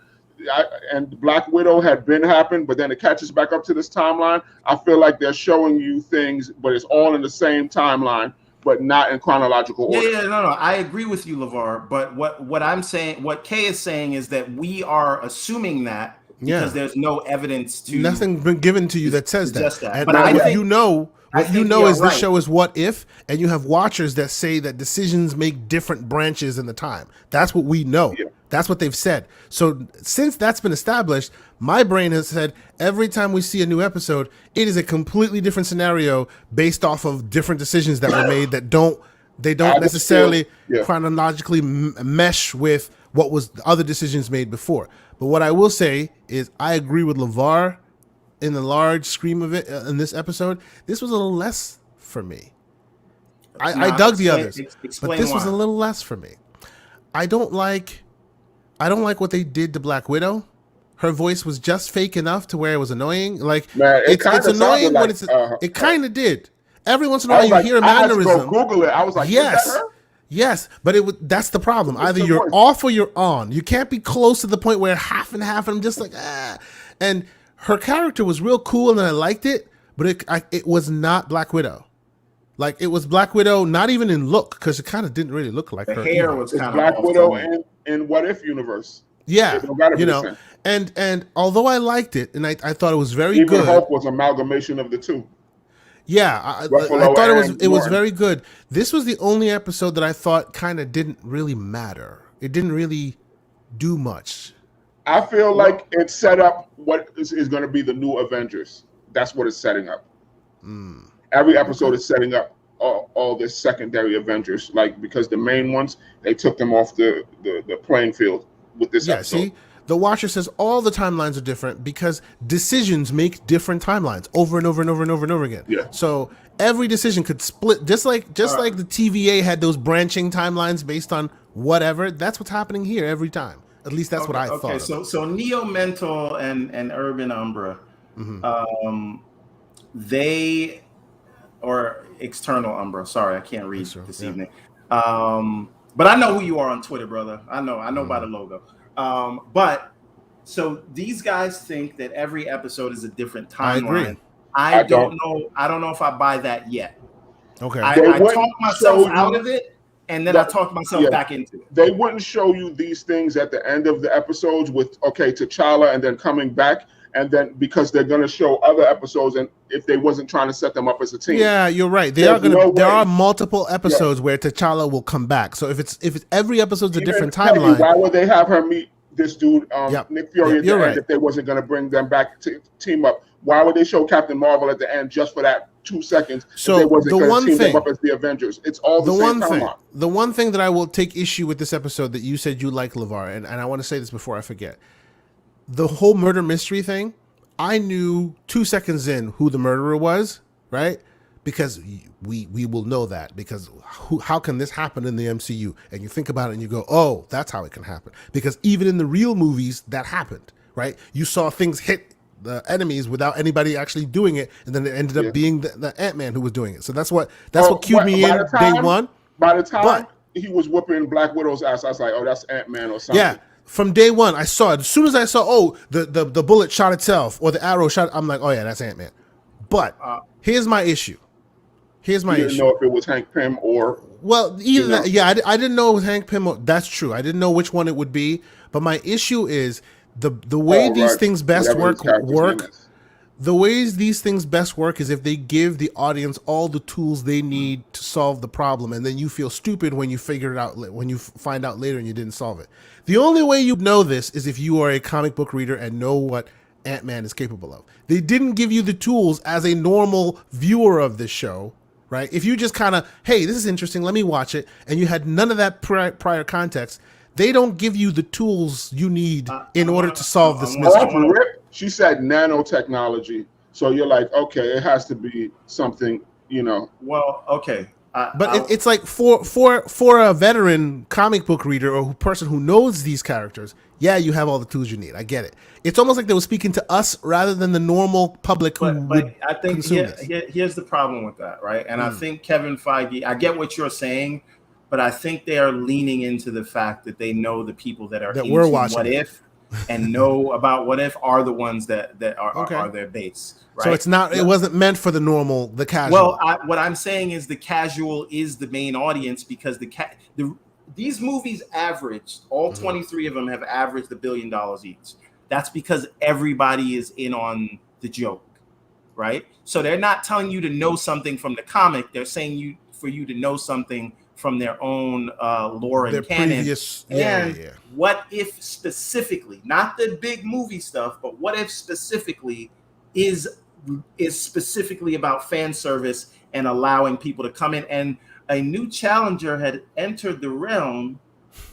And Black Widow had been happened, but then it catches back up to this timeline. I feel like they're showing you things, but it's all in the same timeline, but not in chronological order. no. I agree with you, LeVar. But what I'm saying, what Kay is saying, is that we are assuming that because there's no evidence to Nothing been given to you that says that. suggest that. And But now I what think- you know, I what you think know you're is this right. show is what if, and you have watchers that say that decisions make different branches in the time. That's what we know. Yeah. That's what they've said. So since that's been established, my brain has said every time we see a new episode, it is a completely different scenario based off of different decisions that were made that don't necessarily yeah. chronologically mesh with what was the other decisions made before. But what I will say is I agree with LeVar in the large scheme of it in this episode. This was a little less for me. I dug the others, but explain this was why. a little less for me. I don't like what they did to Black Widow. Her voice was just fake enough to where it was annoying. Like Man, it it's kinda annoying sounded when like, it kind of did. Every once in a I while was you like, hear a I had to go mannerism. Google it. I was like, Yes. is that her? Yes, but that's the problem. Either the you're voice. off or you're on. You can't be close to the point where half and half, and I'm just like, ah. And her character was real cool, and I liked it, but it was not Black Widow. Like, it was Black Widow, not even in look, because it kind of didn't really look like The her hair either. was It's kind of Black off to Widow me. in What If universe. Yeah, It don't gotta be you the know, same. and although I liked it and I thought it was very Even good. Hulk was amalgamation of the two. Yeah, I Ruffalo thought and it was Norton. very good. This was the only episode that I thought kind of didn't really matter. It didn't really do much. I feel like it set up what is going to be the new Avengers. That's what it's setting up. Every episode is setting up all the secondary Avengers, like, because the main ones, they took them off the playing field with this Yeah, episode. see, the Watcher says all the timelines are different because decisions make different timelines over and over and over and over and over again. Yeah. So every decision could split, just like the TVA had those branching timelines based on whatever. That's what's happening here every time. At least that's what I thought. Okay, so Neo Mental and Urban Umbra, they, or External Umbra. Sorry, I can't read this evening. But I know who you are on Twitter, brother. I know by the logo. But so these guys think that every episode is a different timeline. I agree. I don't know. I don't know if I buy that yet. Okay. I wouldn't talk myself show out you- of it, and then I talk myself back into it. They wouldn't show you these things at the end of the episodes with, okay, T'Challa and then coming back, and then because they're going to show other episodes, and if they wasn't trying to set them up as a team. Yeah, you're right. There are multiple episodes where T'Challa will come back. So if it's every episode's a different timeline. Why would they have her meet this dude, Nick Fury, at the end if they wasn't going to bring them back to team up? Why would they show Captain Marvel at the end just for that 2 seconds? So if they wasn't the going one to team thing, them up as the Avengers. It's all the same timeline. The one thing that I will take issue with this episode that you said you like, LeVar, and I want to say this before I forget. The whole murder mystery thing, I knew 2 seconds in who the murderer was, right? Because we will know that, because how can this happen in the MCU? And you think about it and you go, oh, that's how it can happen. Because even in the real movies, that happened, right? You saw things hit the enemies without anybody actually doing it, and then it ended up being the Ant-Man who was doing it. So that's what cued me in day one. By the time he was whooping Black Widow's ass, I was like, oh, that's Ant-Man or something. Yeah. From day one, I saw it. As soon as I saw, the bullet shot itself or the arrow shot, I'm like, oh yeah, that's Ant-Man. But here's my issue. You didn't know if it was Hank Pym or... Well, either that, yeah, I didn't know it was Hank Pym. That's true. I didn't know which one it would be. But my issue is the way these things best work. The ways these things best work is if they give the audience all the tools they need to solve the problem, and then you feel stupid when you figure it out, when you find out later and you didn't solve it. The only way you know this is if you are a comic book reader and know what Ant-Man is capable of. They didn't give you the tools as a normal viewer of this show, right? If you just kind of, hey, this is interesting, let me watch it, and you had none of that prior context, they don't give you the tools you need in order to solve this mystery. She said nanotechnology, so you're like, okay, it has to be something, Well, okay, but it's like for a veteran comic book reader or person who knows these characters, yeah, you have all the tools you need. I get it. It's almost like they were speaking to us rather than the normal public who would I think here's the problem with that, right? And I think Kevin Feige, I get what you're saying, but I think they are leaning into the fact that they know the people that are into we're watching What If and know about What If are the ones that are their base. Right? So it's not. It wasn't meant for the casual. Well, what I'm saying is the casual is the main audience because these movies averaged, all 23 of them have averaged $1 billion each. That's because everybody is in on the joke, right? So they're not telling you to know something from the comic. They're saying for you to know something from their own lore and canon. What If specifically, not the big movie stuff, but What If specifically is specifically about fan service and allowing people to come in. And a new challenger had entered the realm.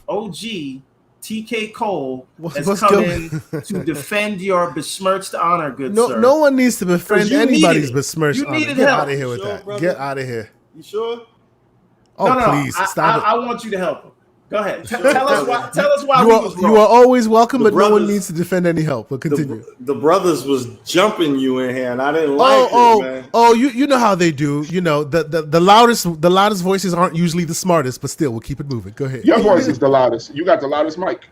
OG TK Cole has come in to defend your besmirched honor, good sir. No one needs to defend anybody's besmirched honor. Get out of here with that. Brother? Get out of here. You sure? Oh, no, please stop it. I want you to help him. Go ahead. Tell us why you are always welcome, but no one needs to defend any help. But continue. The brothers was jumping you in here, and I didn't like it, man. You know how they do. You know the loudest voices aren't usually the smartest, but still, we'll keep it moving. Go ahead. Your voice is the loudest. You got the loudest mic.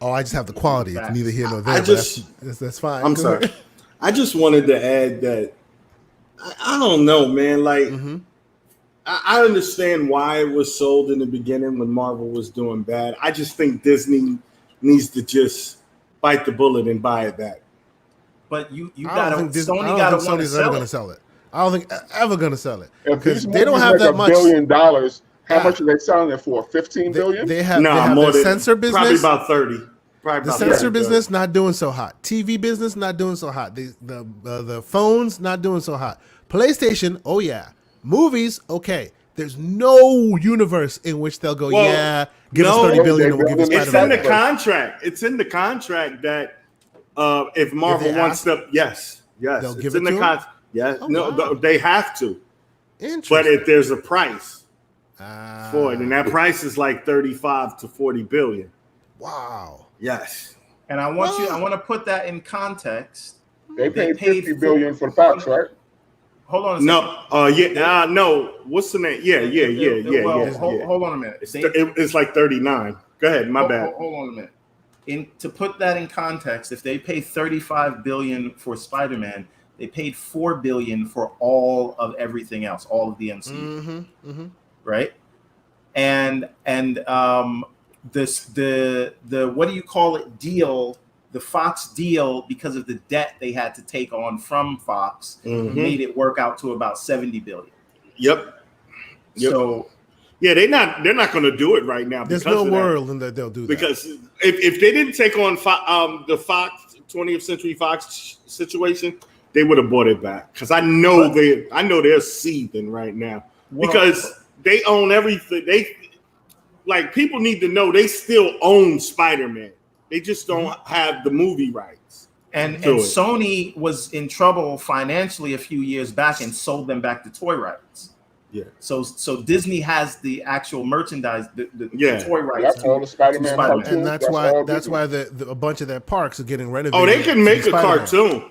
Oh, I just have the quality. It's neither here nor there. That's fine. I'm sorry. I just wanted to add that I don't know, man. Like, Mm-hmm. I understand why it was sold in the beginning when Marvel was doing bad. I just think Disney needs to just bite the bullet and buy it back. But you I don't gotta think I Sony don't gotta think want to Sony's ever sell going to it. sell it. I don't think ever going to sell it If because these they don't movies have make that $1 much. billion, how Yeah. much are they selling it for? 15 billion? They Nah, have more their than censor probably business. about 30. Probably The about censor 30. business not doing so hot. TV business not doing so hot. The phones not doing so hot. PlayStation, oh yeah. Movies, okay. There's no universe in which they'll go, Well, yeah, give us no, 30 billion and we'll give you It's It's Spider-Man. in the Spider-Man. contract. It's in the contract that if Marvel they wants ask, to, yes, they'll it's give in it the to 'em? contract. Yes, Oh, no, wow. they have to. Interesting. But if there's a price for it, and Ah, that price is like 35 to 40 billion. wow. Yes. And I want to put that in context. They They paid paid 50 billion for the Fox, right? Hold on a second. No, no. What's the name? Well, Yeah. hold on a minute. It's like 39. Go ahead, my bad. Hold on a minute. To put that in context, if they pay 35 billion for Spider-Man, they paid 4 billion for all of everything else, all of the MCU, right? And the what do you call it deal? The Fox deal, because of the debt they had to take on from Fox, made it work out to about 70 billion. Yep. So yeah, they're not going to do it right now. There's because no of world in that they'll do that. Because if they didn't take on the Fox 20th Century Fox situation, they would have bought it back. Because I know they're seething right now because they own everything. Like, people need to know they still own Spider-Man. They just don't have the movie rights. And Sony was in trouble financially a few years back and sold them back the toy rights. Yeah. So Disney has the actual merchandise, the toy rights. That's all the Spider-Man cartoons. And that's why a bunch of their parks are getting renovated. Oh, they can make a cartoon.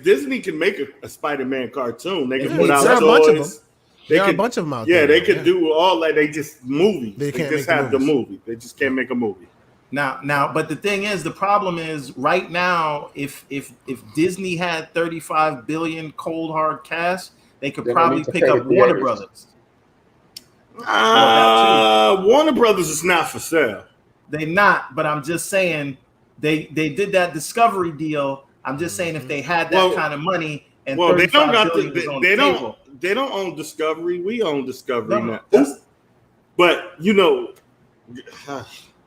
Disney can make a Spider-Man cartoon. They can put out toys. There are a bunch of them out there. Yeah, they could do all that. They just movies. They can't just have the movie. They just can't make a movie. Now, but the thing is, the problem is right now, if Disney had 35 billion cold hard cash, they could probably pick up Warner Brothers. Warner Brothers is not for sale. They're not, but I'm just saying they did that Discovery deal. I'm just saying if they had that kind of money and they don't got they don't own Discovery. We own Discovery now. But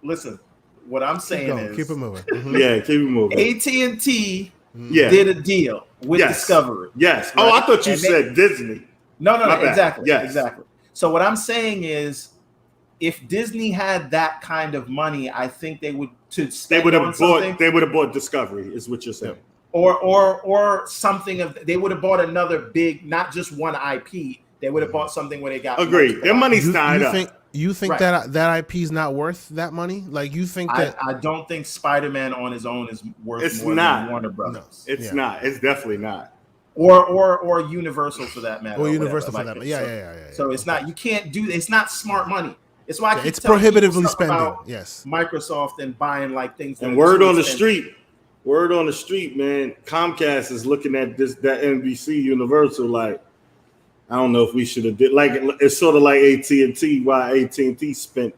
listen, what I'm saying is keep it moving. Yeah, keep it moving. AT&T did a deal with Discovery. Yes. Right? Oh, I thought you said Disney. No, exactly. Yes. Exactly. So what I'm saying is, if Disney had that kind of money, I think they would They would have bought Discovery, is what you're saying. Or something they would have bought another big, not just one IP. They would have bought something where they got agreed. Their money's tied up. You think that IP is not worth that money? Like, you think that? I don't think Spider-Man on his own is worth more than Warner Brothers. No, it's not. It's definitely not. Or Universal for that matter. Or Universal for that matter. Yeah. So it's not. You can't do. It's not smart money. It's why it's prohibitively spending. Yes. Microsoft and buying like things. And word on the street, man. Comcast is looking at that NBC Universal like, I don't know if we should have did like it's sort of like AT&T. Why AT&T spent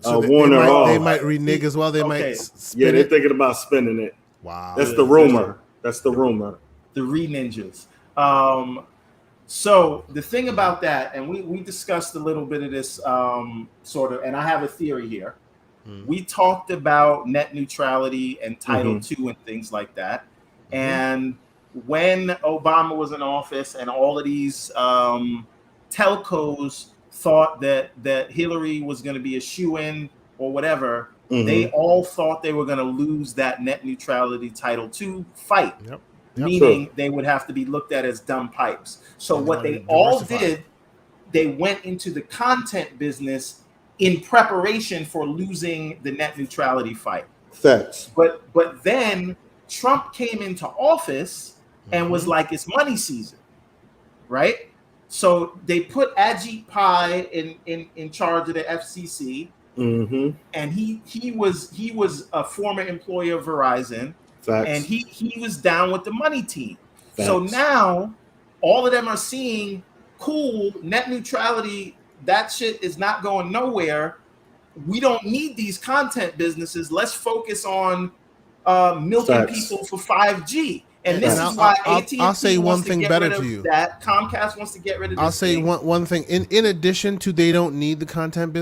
Warner off. They might renege as well. They might. They're thinking about spending it. Wow, that's the rumor. That's the rumor. The re-ninjas. So the thing about that, and we discussed a little bit of this sort of, and I have a theory here. We talked about net neutrality and Title II and things like that, and when Obama was in office and all of these telcos thought that Hillary was going to be a shoo-in or whatever, they all thought they were going to lose that net neutrality Title II fight, meaning they would have to be looked at as dumb pipes. So what they all did, they went into the content business in preparation for losing the net neutrality fight. Facts. But then Trump came into office and was like, it's money season, right? So they put Ajit Pai in charge of the FCC, and he was a former employee of Verizon, and he was down with the money team. Facts. So now all of them are seeing, cool, net neutrality, that shit is not going nowhere. We don't need these content businesses. Let's focus on milking people for 5G. And this is why AT&T I'll say one wants to thing get better rid to of you. that. Comcast wants to get rid of this. I'll say one thing. In addition to they don't need the content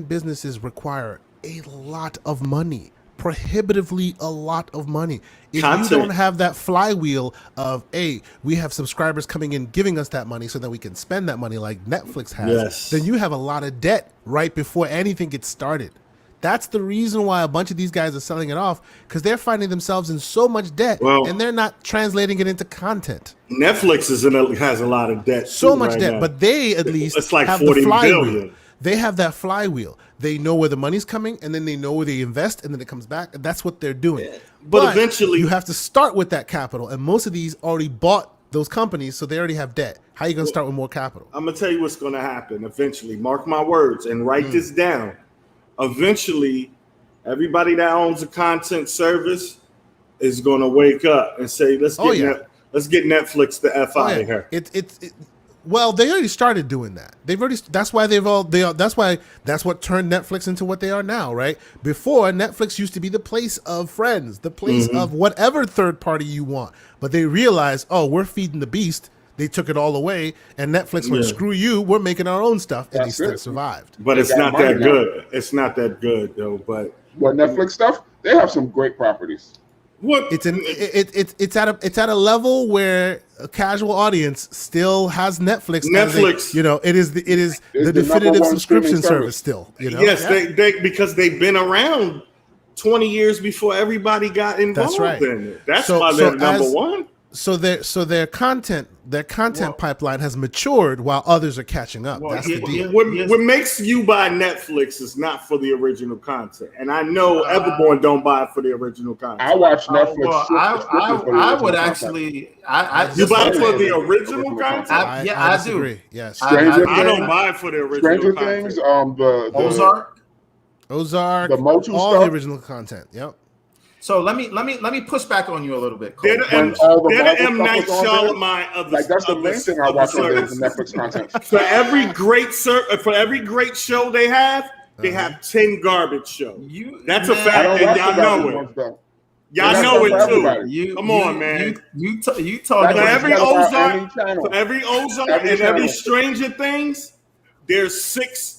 businesses require a lot of money. Prohibitively a lot of money. If you don't have that flywheel of, hey, we have subscribers coming in giving us that money so that we can spend that money like Netflix has, then you have a lot of debt right before anything gets started. That's the reason why a bunch of these guys are selling it off, because they're finding themselves in so much debt and they're not translating it into content. Netflix has a lot of debt. So much debt, but they at least it's like have 40 the flywheel. billion. They have that flywheel. They know where the money's coming, and then they know where they invest, and then it comes back. And that's what they're doing. Yeah. But eventually, you have to start with that capital. And most of these already bought those companies, so they already have debt. How are you going to start with more capital? I'm going to tell you what's going to happen eventually. Mark my words and write this down. Eventually, everybody that owns a content service is going to wake up and say, let's get Netflix the F out of here. Well, they already started doing that. That's what turned Netflix into what they are now, right? Before, Netflix used to be the place of Friends, the place of whatever third party you want. But they realized, we're feeding the beast. They took it all away, and Netflix went, screw you, we're making our own stuff, and they still survived. But it's not that good. It's not that good, though. But Netflix stuff, they have some great properties. It's at a level where a casual audience still has Netflix. It is the definitive subscription service still. Yes, they because they've been around 20 years before everybody got involved in it. That's why they're number one. So their content pipeline has matured while others are catching up. That's the deal. What makes you buy Netflix is not for the original content, and I know Everborn don't buy it for the original content. I watch Netflix. I would actually. You buy it for the original content? I disagree. Yes, I don't buy it for the original content. Stranger Things, the Ozark, the Motu all stuff. the original content. Yep. So let me push back on you a little bit. They're the M. Night Shyamalan of the that's the main thing I watch on the Netflix content. For every great show they have 10 garbage shows. That's a fact, and y'all know it. Y'all know it too. Come on, man. You talk for every Ozark and every Stranger Things. There's six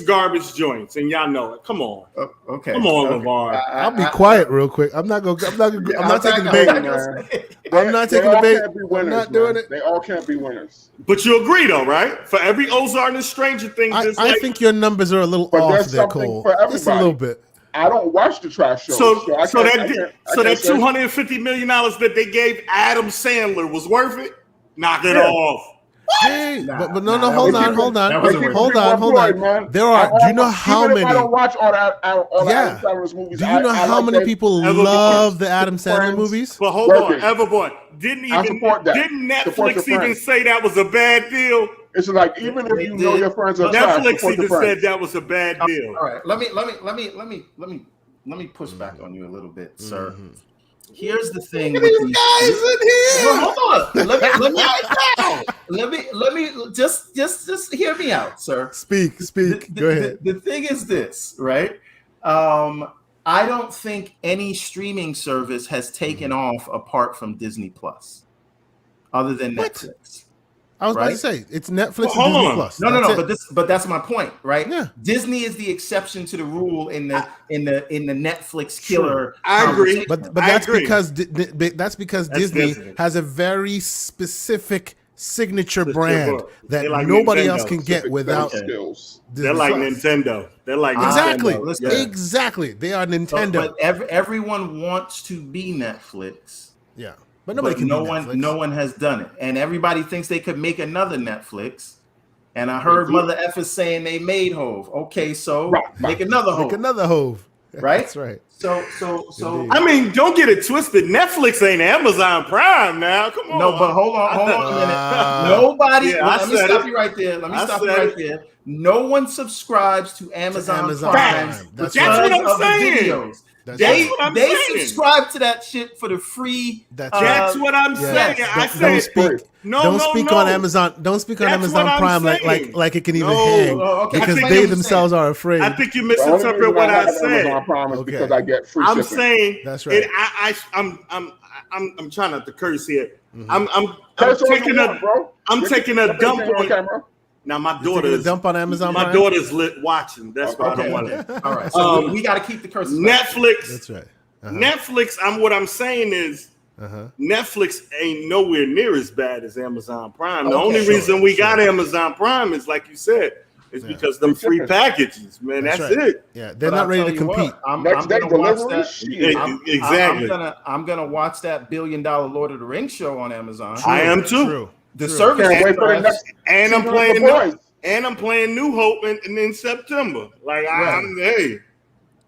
garbage joints, and y'all know it. Come on, okay. Come on, LeVar. I'll be quiet real quick. I'm not taking the bait. I'm not taking the bait. I'm not doing it. They all can't be winners. But you agree, though, right? For every Ozark and Stranger Things, I think your numbers are a little off there, Cole. Just a little bit. I don't watch the trash shows. So that $250 million that they gave Adam Sandler was worth it? Knock it off. Hey, but hold on. Man. There are. Do you know how many? I don't watch all Adam Sandler's movies. Do you know how many people love the Adam Sandler movies? But hold on, Everborn didn't Netflix even say that was a bad deal? It's like even if you know your friends are Netflix even said that was a bad deal. All right, let me push back on you a little bit, sir. Here's the thing with these guys in here. Well, hold on. Let me just hear me out, sir. Speak. Go ahead. The thing is this, right? I don't think any streaming service has taken off apart from Disney Plus, other than Netflix. I was about to say it's Netflix and Disney Plus. No. But that's my point, right? Yeah. Disney is the exception to the rule in the Netflix killer. I agree, but that's because Disney has a very specific signature brand that nobody else can get without skills. They're like Nintendo. Exactly. They are Nintendo. But everyone wants to be Netflix. Yeah. But nobody can. No one has done it, and everybody thinks they could make another Netflix. And I heard Mother Effers saying they made Hove. Okay, so make another Hove. Make another Hove. Right. That's right. So. I mean, don't get it twisted. Netflix ain't Amazon Prime now. Come on. No, but hold on a minute. Nobody. Let me stop you right there. No one subscribes to Amazon Prime. That's what I'm saying. That's They what I'm they saying. subscribe to that shit for the free. That's what I'm saying. Yes. I Don't said speak. no, Don't no, speak no. on Amazon. Don't speak on That's Amazon what I'm Prime saying. like it can even No. hang Okay, because explain they what you're themselves are afraid. I think you The only misinterpret reason what I I have said. Amazon Prime is Okay. because I get free I'm shipping. saying That's right. I'm trying not to curse here. Mhm. I'm Curse all you taking want, bro. I'm taking a Get dump everything on on. camera. Now my You're taking a daughter's dump on Amazon my Prime? daughter's watching. That's why I Okay, don't want okay. it. All right. So we got to keep the curses back. Netflix. That's right. Netflix. What I'm saying is Netflix ain't nowhere near as bad as Amazon Prime. The Okay, only sure, reason we got Amazon Prime is like you said, is because them free packages, man. That's right. it. Yeah, they're But not I'll ready tell to you compete. what, I'm Next day gonna watch delivery. that. Shit. Exactly. I'm gonna watch that $1 billion Lord of the Rings show on Amazon. I am too. True. The True. service Can't is wait for the trash. next And I'm season of playing The Boys. and I'm playing New Hope in September. Like I'm hey.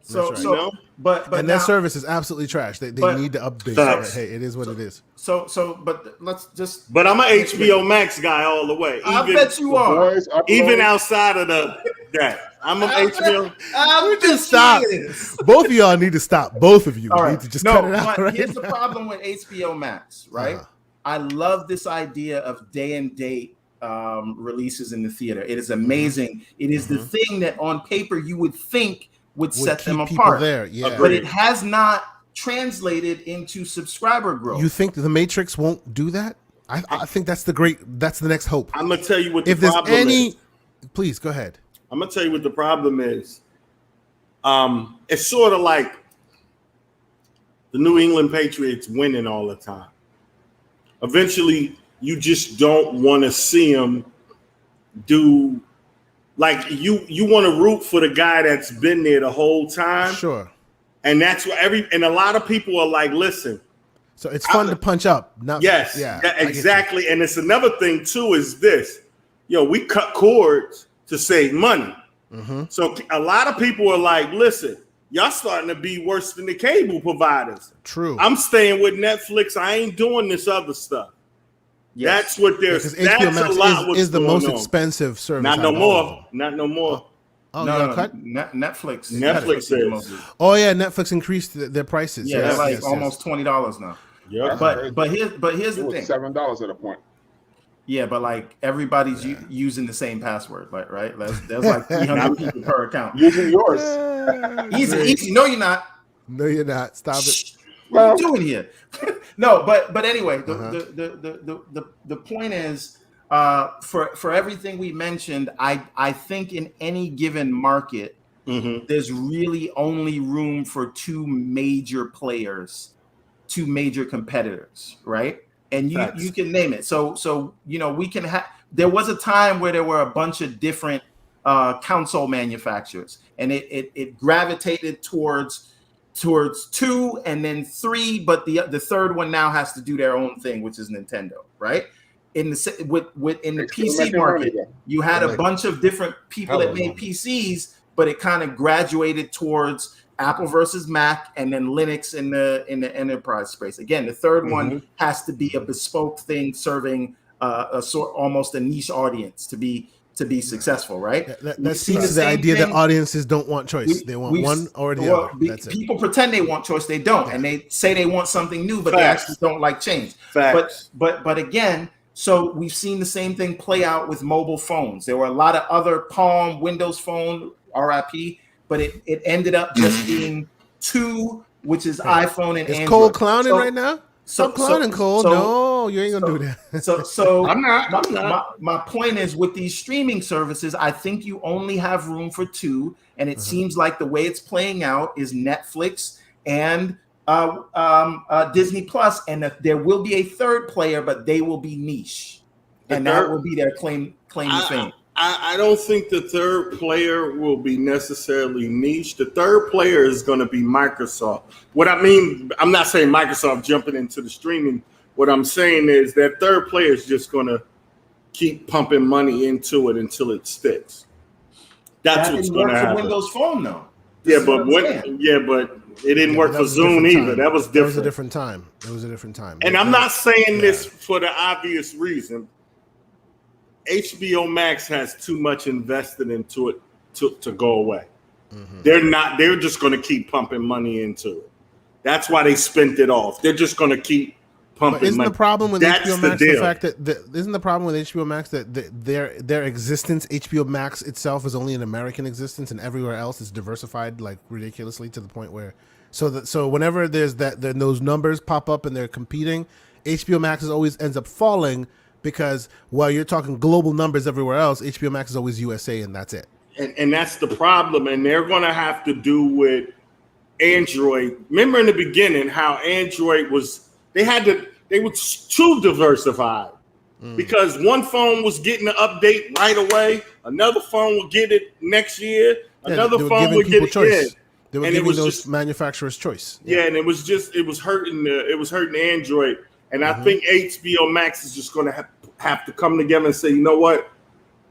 So That's right. but And now, their service is absolutely trash. They but- need to update. Facts. But hey, it is what it is. but let's just. But I'm an HBO Max guy all the way. I bet you The are. Boys upload. Even outside of that. I'm an HBO. I bet Just stop. you is. Both of y'all need to stop. Both of you All right. need to just No, cut it out. but Right here's the now. problem with HBO Max, right? Uh-huh. I love this idea of day and date releases in the theater. It is amazing. It is the thing that on paper you would think would set keep them people apart. there. Yeah. But it has not translated into subscriber growth. You think the Matrix won't do that? I think that's the next hope. I'm gonna tell you what the If there's problem any, is. please go ahead. I'm gonna tell you what the problem is. It's sort of like the New England Patriots winning all the time. Eventually, you just don't want to see them do like you want to root for the guy that's been there the whole time. Sure. And that's what a lot of people are like, listen. So it's fun to punch up. Not Yes, yeah, exactly. And it's another thing too is this. We cut cords to save money. So a lot of people are like, listen, y'all starting to be worse than the cable providers. True. I'm staying with Netflix. I ain't doing this other stuff. Yes. That's what there's. Because HBO That's Max a lot is the going most on. expensive service. Not out no of all of more. them. Not no more. Oh, no, you no, got cut? Netflix. Netflix is. is. Oh yeah, Netflix increased their prices. Yeah, Yes, they're like yes, almost $20 now. Yeah. But here's It the was thing. $7 at a point. Yeah, but like everybody's using the same password, like right? There's like 300 people per account. Using yours. Easy. No, you're not. No, you're not. Stop it. What are you doing here? No, but anyway, Uh-huh. the point is, for everything we mentioned, I think in any given market, there's really only room for two major players, two major competitors, right? And you can name it. So we can have. There was a time where there were a bunch of different console manufacturers, and it gravitated towards two and then three, but the third one now has to do their own thing, which is Nintendo, right? In the PC market, you had a bunch of different people that made PCs, but it kind of graduated towards Apple versus Mac, and then Linux in the enterprise space. Again, the third one has to be a bespoke thing serving almost a niche audience to be successful, right? That speaks to the idea that audiences don't want choice. They want one or the other. That's it. People pretend they want choice, they don't, and they say they want something new, but they actually don't like change. But again, so we've seen the same thing play out with mobile phones. There were a lot of other Palm, Windows Phone, RIP, but it ended up just being two, which is iPhone and Android. Is Cole clowning right now? Stop clowning, Cole. No, you ain't gonna do that. So I'm not. My point is, with these streaming services, I think you only have room for two, and it seems like the way it's playing out is Netflix and Disney Plus, and there will be a third player, but they will be niche, and that will be their claim to fame. I don't think the third player will be necessarily niche. The third player is going to be Microsoft. What I mean, I'm not saying Microsoft jumping into the streaming. What I'm saying is that third player is just going to keep pumping money into it until it sticks. That's what's going to happen. Windows Phone, though. But it didn't work for Zoom either. That was different. It was a different time. And I'm not saying this for the obvious reason. HBO Max has too much invested into it to go away. They're just going to keep pumping money into it. That's why they spent it off. They're just going to keep pumping But isn't money. the problem with That's HBO the Max deal. the fact that isn't the problem with HBO Max that their existence, HBO Max itself, is only an American existence, and everywhere else is diversified like ridiculously to the point where so whenever there's then those numbers pop up and they're competing, HBO Max always ends up falling because while you're talking global numbers everywhere else, HBO Max is always USA and that's it. And that's the problem. And they're going to have to do with Android. Remember in the beginning how Android was, they were too diversified because one phone was getting an update right away. Another phone would get it next year. Another phone would get it choice. They were and giving it was those just, manufacturers choice. Yeah, and it was hurting Android. And I think HBO Max is just going to have to come together and say, you know what?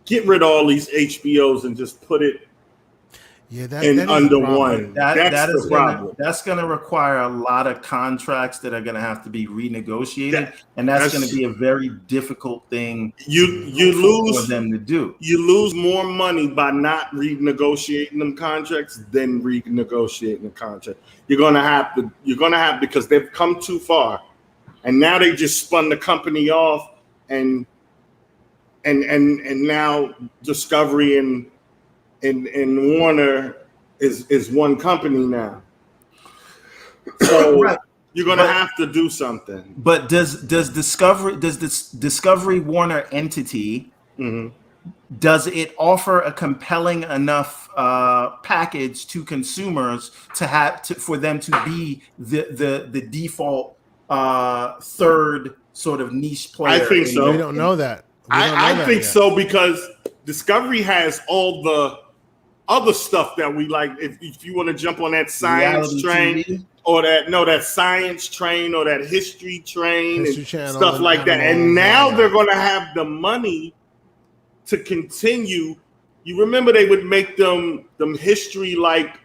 Get rid of all these HBOs and just put it that under one. That's the problem. That's going to require a lot of contracts that are going to have to be renegotiated, and that's going to be a very difficult thing for them to do. You lose more money by not renegotiating them contracts than renegotiating the contract. You're going to have because they've come too far, and now they just spun the company off, and now Discovery and Warner is one company now. So right. You're gonna have to do something. But does this Discovery Warner entity does it offer a compelling enough package to consumers for them to be the default third sort of niche player? I think so. We don't know that. I think so because Discovery has all the other stuff that we like. If you want to jump on that science train TV? or that science train or that history train and Channel stuff and like that. And now they're going to have the money to continue. You remember they would make them history like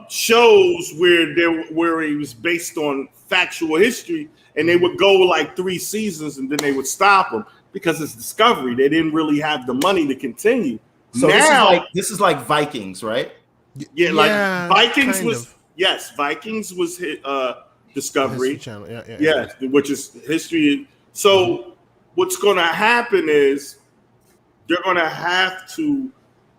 shows where it was based on factual history, and they would go like 3 seasons and then they would stop them. Because it's Discovery, they didn't really have the money to continue. So now this is like Vikings, right? Yeah, like Vikings was Vikings was Discovery. Channel. Yeah, which is history. So what's going to happen is they're going to have to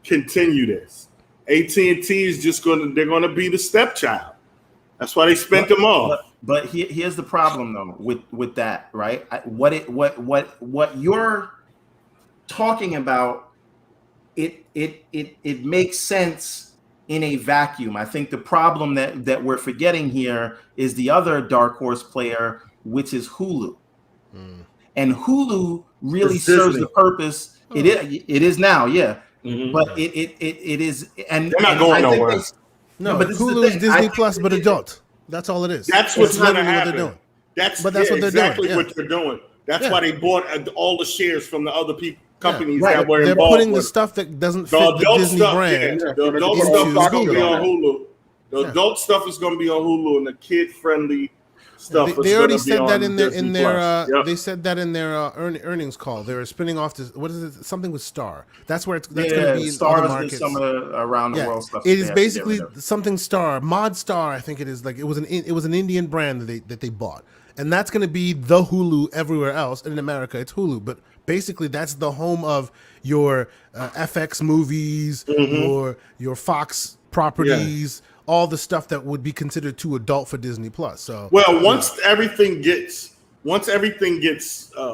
continue this. AT&T is they're going to be the stepchild. That's why they spent them off. But here's the problem though with that, right? What you're talking about, it makes sense in a vacuum. I think the problem that we're forgetting here is the other dark horse player, which is Hulu. And Hulu really serves the purpose. It is now, yeah. But it is, and they're not going nowhere. But Hulu is Disney Plus, but adult. That's all it is. That's what's going to happen. What they're doing. That's what they're exactly doing. What they're doing. That's why they bought all the shares from the other companies right. that were they're involved. They're putting the stuff that doesn't fit the Disney brand. The adult stuff is going to be on Hulu. The adult stuff is going to be on Hulu, and the kid-friendly stuff. They already said that in their they said that in their earnings call. They were spinning off this. What is it? Something with Star. That's where that's going to be in Star other markets. Some of the around the world stuff. It is basically something Star, Mod Star. I think it is. Like it was an Indian brand that they bought, and that's going to be the Hulu everywhere else. And in America, it's Hulu, but basically that's the home of your FX movies or your Fox properties. All the stuff that would be considered too adult for Disney Plus. So once everything gets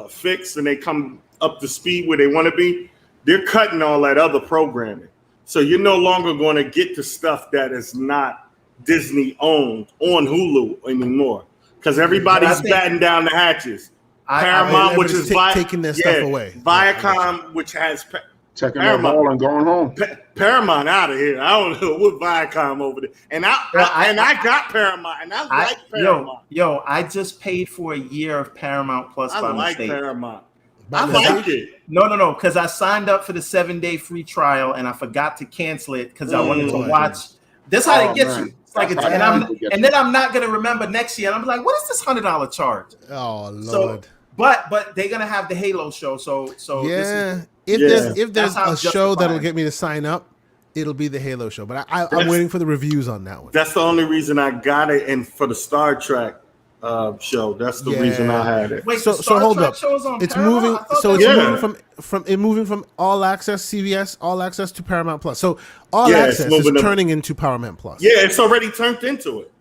fixed and they come up to speed where they want to be, they're cutting all that other programming. So you're no longer going to get the stuff that is not Disney owned on Hulu anymore because everybody's batting down the hatches. Paramount, which is taking their stuff away. Viacom, which has taking their ball and going home. Paramount out of here. I don't know what Viacom over there. And I got Paramount, and I like Paramount. Yo, I just paid for a year of Paramount Plus by mistake. Paramount. I like it. No, because I signed up for the 7-day free trial and I forgot to cancel it because I wanted to watch. That's how they get you. It's like and then I'm not gonna remember next year. And I'm like, what is this $100 charge? Oh Lord. So, but they're gonna have the Halo show. So yeah. If there's a show that'll get me to sign up, it'll be the Halo show. But I'm waiting for the reviews on that one. That's the only reason I got it, and for the Star Trek show, that's the reason I had it. Wait, so the Star hold Trek up. shows on It's Paramount? moving. I thought So that it's was- moving from All Access CBS All Access to Paramount Plus. So All Yeah, it's Access is moving up. turning into Paramount Plus. Yeah, it's already turned into it.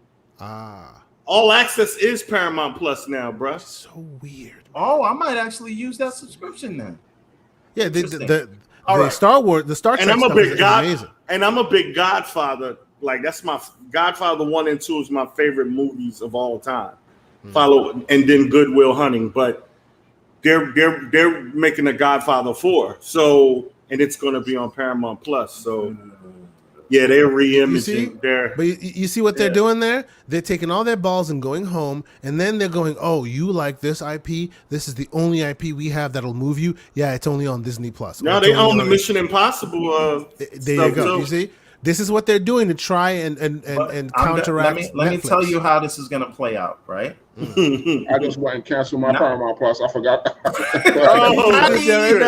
Ah, All Access is Paramount Plus now, bruh. so weird. Oh, I might actually use that subscription then. Yeah, Interesting. the All right. Star Wars, the Star Trek And I'm a stuff is big amazing. I'm a big Godfather. Like that's my Godfather 1 and 2 is my favorite movies of all time. Follow and then Good Will Hunting, but they're making a Godfather 4, so and it's going to be on Paramount Plus. So yeah, they're You see? re-imaging their. But you see what they're doing there? They're taking all their balls and going home, and then they're going, "Oh, you like this IP? This is the only IP we have that'll move you. Yeah, it's only on Disney Plus." Now they own the Mission Impossible. There stuff you go. too. You see, this is what they're doing to try and counteract. Let me Netflix. tell you how this is going to play out, right? I just went and canceled my Paramount Plus. I forgot. Oh, shit.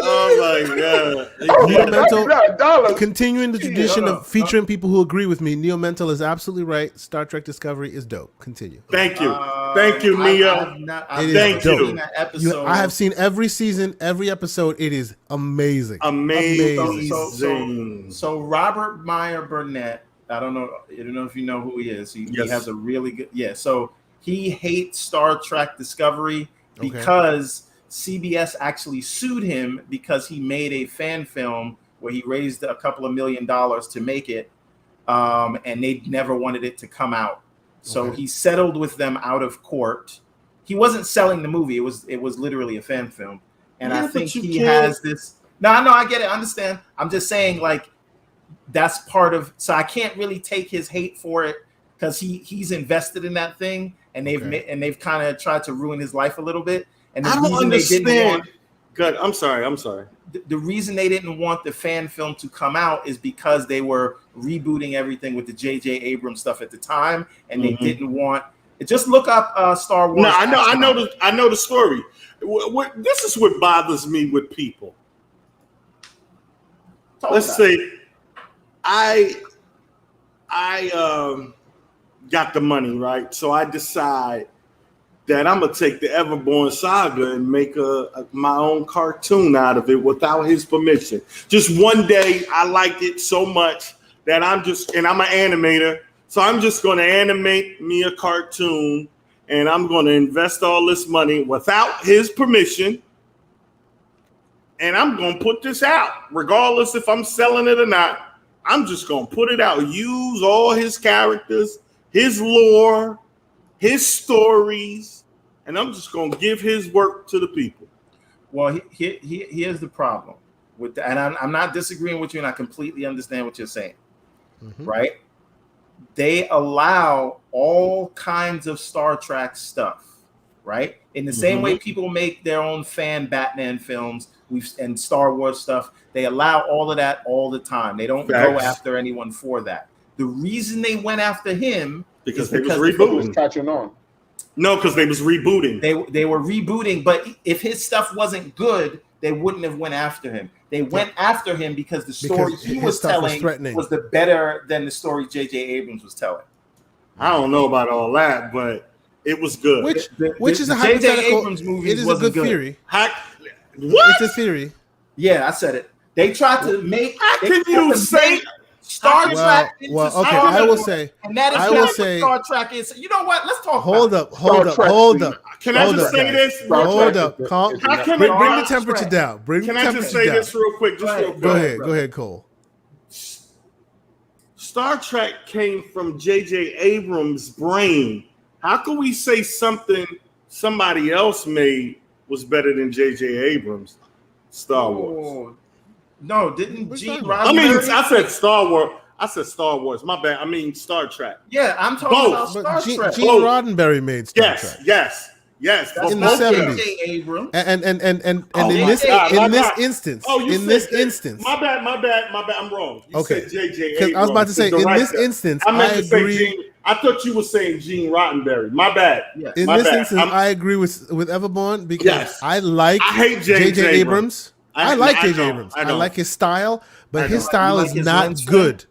Oh my god! Neo Mental, $100. continuing the tradition hold of featuring people who agree with me. Neo Mental is absolutely right. Star Trek Discovery is dope. Continue. Thank you, Neo. It is Thank dope. you. That episode. I have seen every season, every episode. It is amazing. Amazing. So Robert Meyer Burnett, I don't know if you know who he is. He has a really good So he hates Star Trek Discovery because CBS actually sued him because he made a fan film where he raised a couple of $1 million to make it, and they never wanted it to come out. So he settled with them out of court. He wasn't selling the movie; it was literally a fan film. And I think he has this. No, I get it. I understand. I'm just saying, like, that's part of. So I can't really take his hate for it because he's invested in that thing, and they've kind of tried to ruin his life a little bit. And the I don't reason understand. they didn't want, Good. I'm sorry. the reason they didn't want the fan film to come out is because they were rebooting everything with the J.J. Abrams stuff at the time, and they didn't want. Just look up Star Wars. No, I know the story. This is what bothers me with people. Let's say I got the money, right? So I decide that I'm gonna take the Everborn saga and make my own cartoon out of it without his permission. Just one day, I liked it so much that I'm an animator, so I'm just gonna animate me a cartoon, and I'm gonna invest all this money without his permission, and I'm gonna put this out, regardless if I'm selling it or not. I'm just gonna put it out, use all his characters, his lore, his stories. And I'm just going to give his work to the people. Well, here's the problem with that. And I'm not disagreeing with you, and I completely understand what you're saying, right? They allow all kinds of Star Trek stuff, right? In the same way people make their own fan Batman films and Star Wars stuff, they allow all of that all the time. They don't go after anyone for that. The reason they went after him because is they was rebooting. Catching on. No, because they was rebooting. They were rebooting, but if his stuff wasn't good, they wouldn't have went after him. They went after him because the story he was telling was the better than the story J.J. Abrams was telling. I don't know about all that, but it was good. Which is a hypothetical. Abrams movie. It is a good theory. What? It's a theory. Yeah, I said it. They tried to make. How can you say Star Trek? Well, okay. I will say. And that is what Star Trek is. You know what? Let's talk. Hold up. Can I just say this? Hold up. Bring the temperature down. Can I just say this real quick? Go ahead, Cole. Star Trek came from J.J. Abrams' brain. How can we say something somebody else made was better than J.J. Abrams? Star Wars. No, didn't Gene Roddenberry? I mean, I said Star Wars. My bad. I mean Star Trek. Yeah, I'm talking about Star Trek. Gene Roddenberry made Star Trek. Yes. That's in the 70s. And in this instance. My bad. I'm wrong. You said J.J. Abrams. I was about to say, in this instance, I agree. I thought you were saying Gene Roddenberry. My bad. Yes. In this instance, I agree with Everborn because I hate J.J. Abrams. I like J.J. don't. Abrams. I I don't. like his style, but his You style like is his not lens good.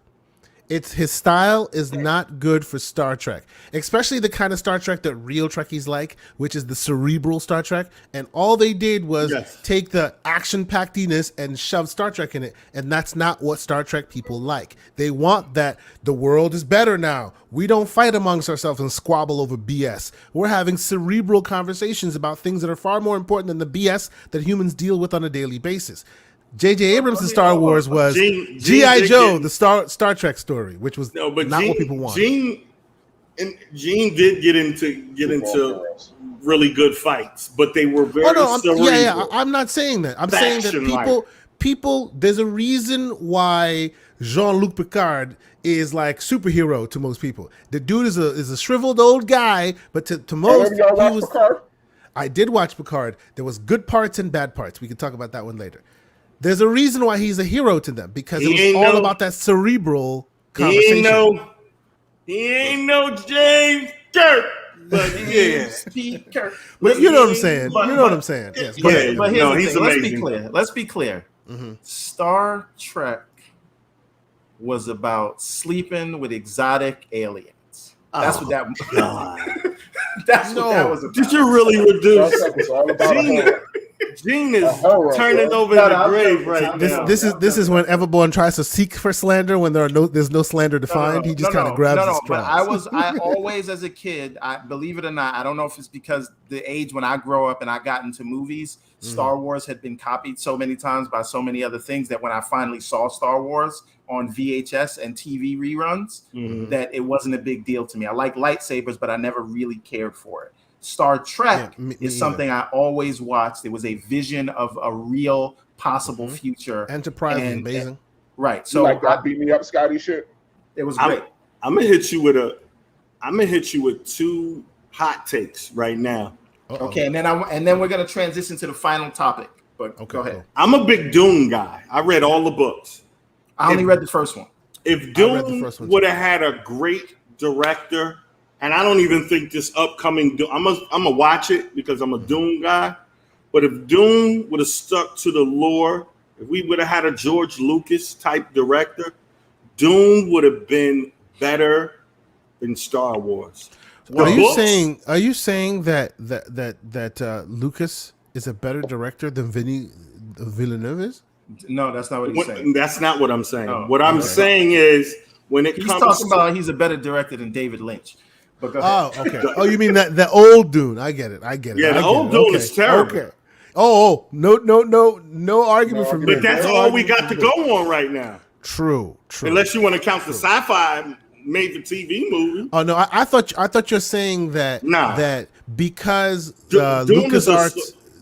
It's his style is not good for Star Trek, especially the kind of Star Trek that real Trekkies like, which is the cerebral Star Trek. And all they did was Yes. take the action-packedness and shove Star Trek in it, and that's not what Star Trek people like. They want that the world is better now. We don't fight amongst ourselves and squabble over BS. We're having cerebral conversations about things that are far more important than the BS that humans deal with on a daily basis. J.J. Abrams' Star Wars was G.I. Joe, the Star Trek story, which was No, but not Gene, what people wanted. Gene did get into really good fights, but they were very cerebral. I'm not saying that. I'm saying that people. There's a reason why Jean-Luc Picard is like superhero to most people. The dude is a shriveled old guy, but to most, Y'all watch Picard? I did watch Picard. There was good parts and bad parts. We can talk about that one later. There's a reason why he's a hero to them, because it was all about that cerebral conversation. He ain't no James Kirk, but yeah. But you know what I'm saying. You know what I'm saying. Yes. But Yeah, here's no, the he's thing. amazing. Let's be clear. Star Trek was about sleeping with exotic aliens. That's what that was. That's what that was about. Did you really reduce Star Trek was all about a horror. Gene is horror, turning bro. over in the grave right This now. this is when Everborn tries to seek for slander when there's no slander to find. He just kind of grabs the straws. But I always, as a kid, I believe it or not, I don't know if it's because the age when I grow up and I got into movies, Star Wars had been copied so many times by so many other things that when I finally saw Star Wars on VHS and TV reruns, that it wasn't a big deal to me. I like lightsabers, but I never really cared for it. Star Trek is something I always watched. It was a vision of a real possible future. Enterprise is amazing. Right. So like that beat me up, Scotty shit. It was great. I'm gonna hit you with two hot takes right now. Okay, and then we're gonna transition to the final topic. But go ahead. I'm a big Dune guy. I read all the books. I only read the first one. If Dune would have had a great director, and I don't even think this upcoming Dune, I'm gonna watch it because I'm a Dune guy. But if Dune would have stuck to the lore, if we would have had a George Lucas type director, Dune would have been better than Star Wars. Are you saying that Lucas is a better director than Villeneuve is? No, that's not what he's saying. That's not what I'm saying. What I'm saying is when he's talking about he's a better director than David Lynch. But go ahead. Oh, okay. Oh, you mean the old Dune? I get it. Yeah, the old Dune is terrible. Okay. Oh, no argument from me. But that's all we got to go on right now. True. Unless you want to count the sci-fi made for TV movie. Oh no, I thought you're saying that that because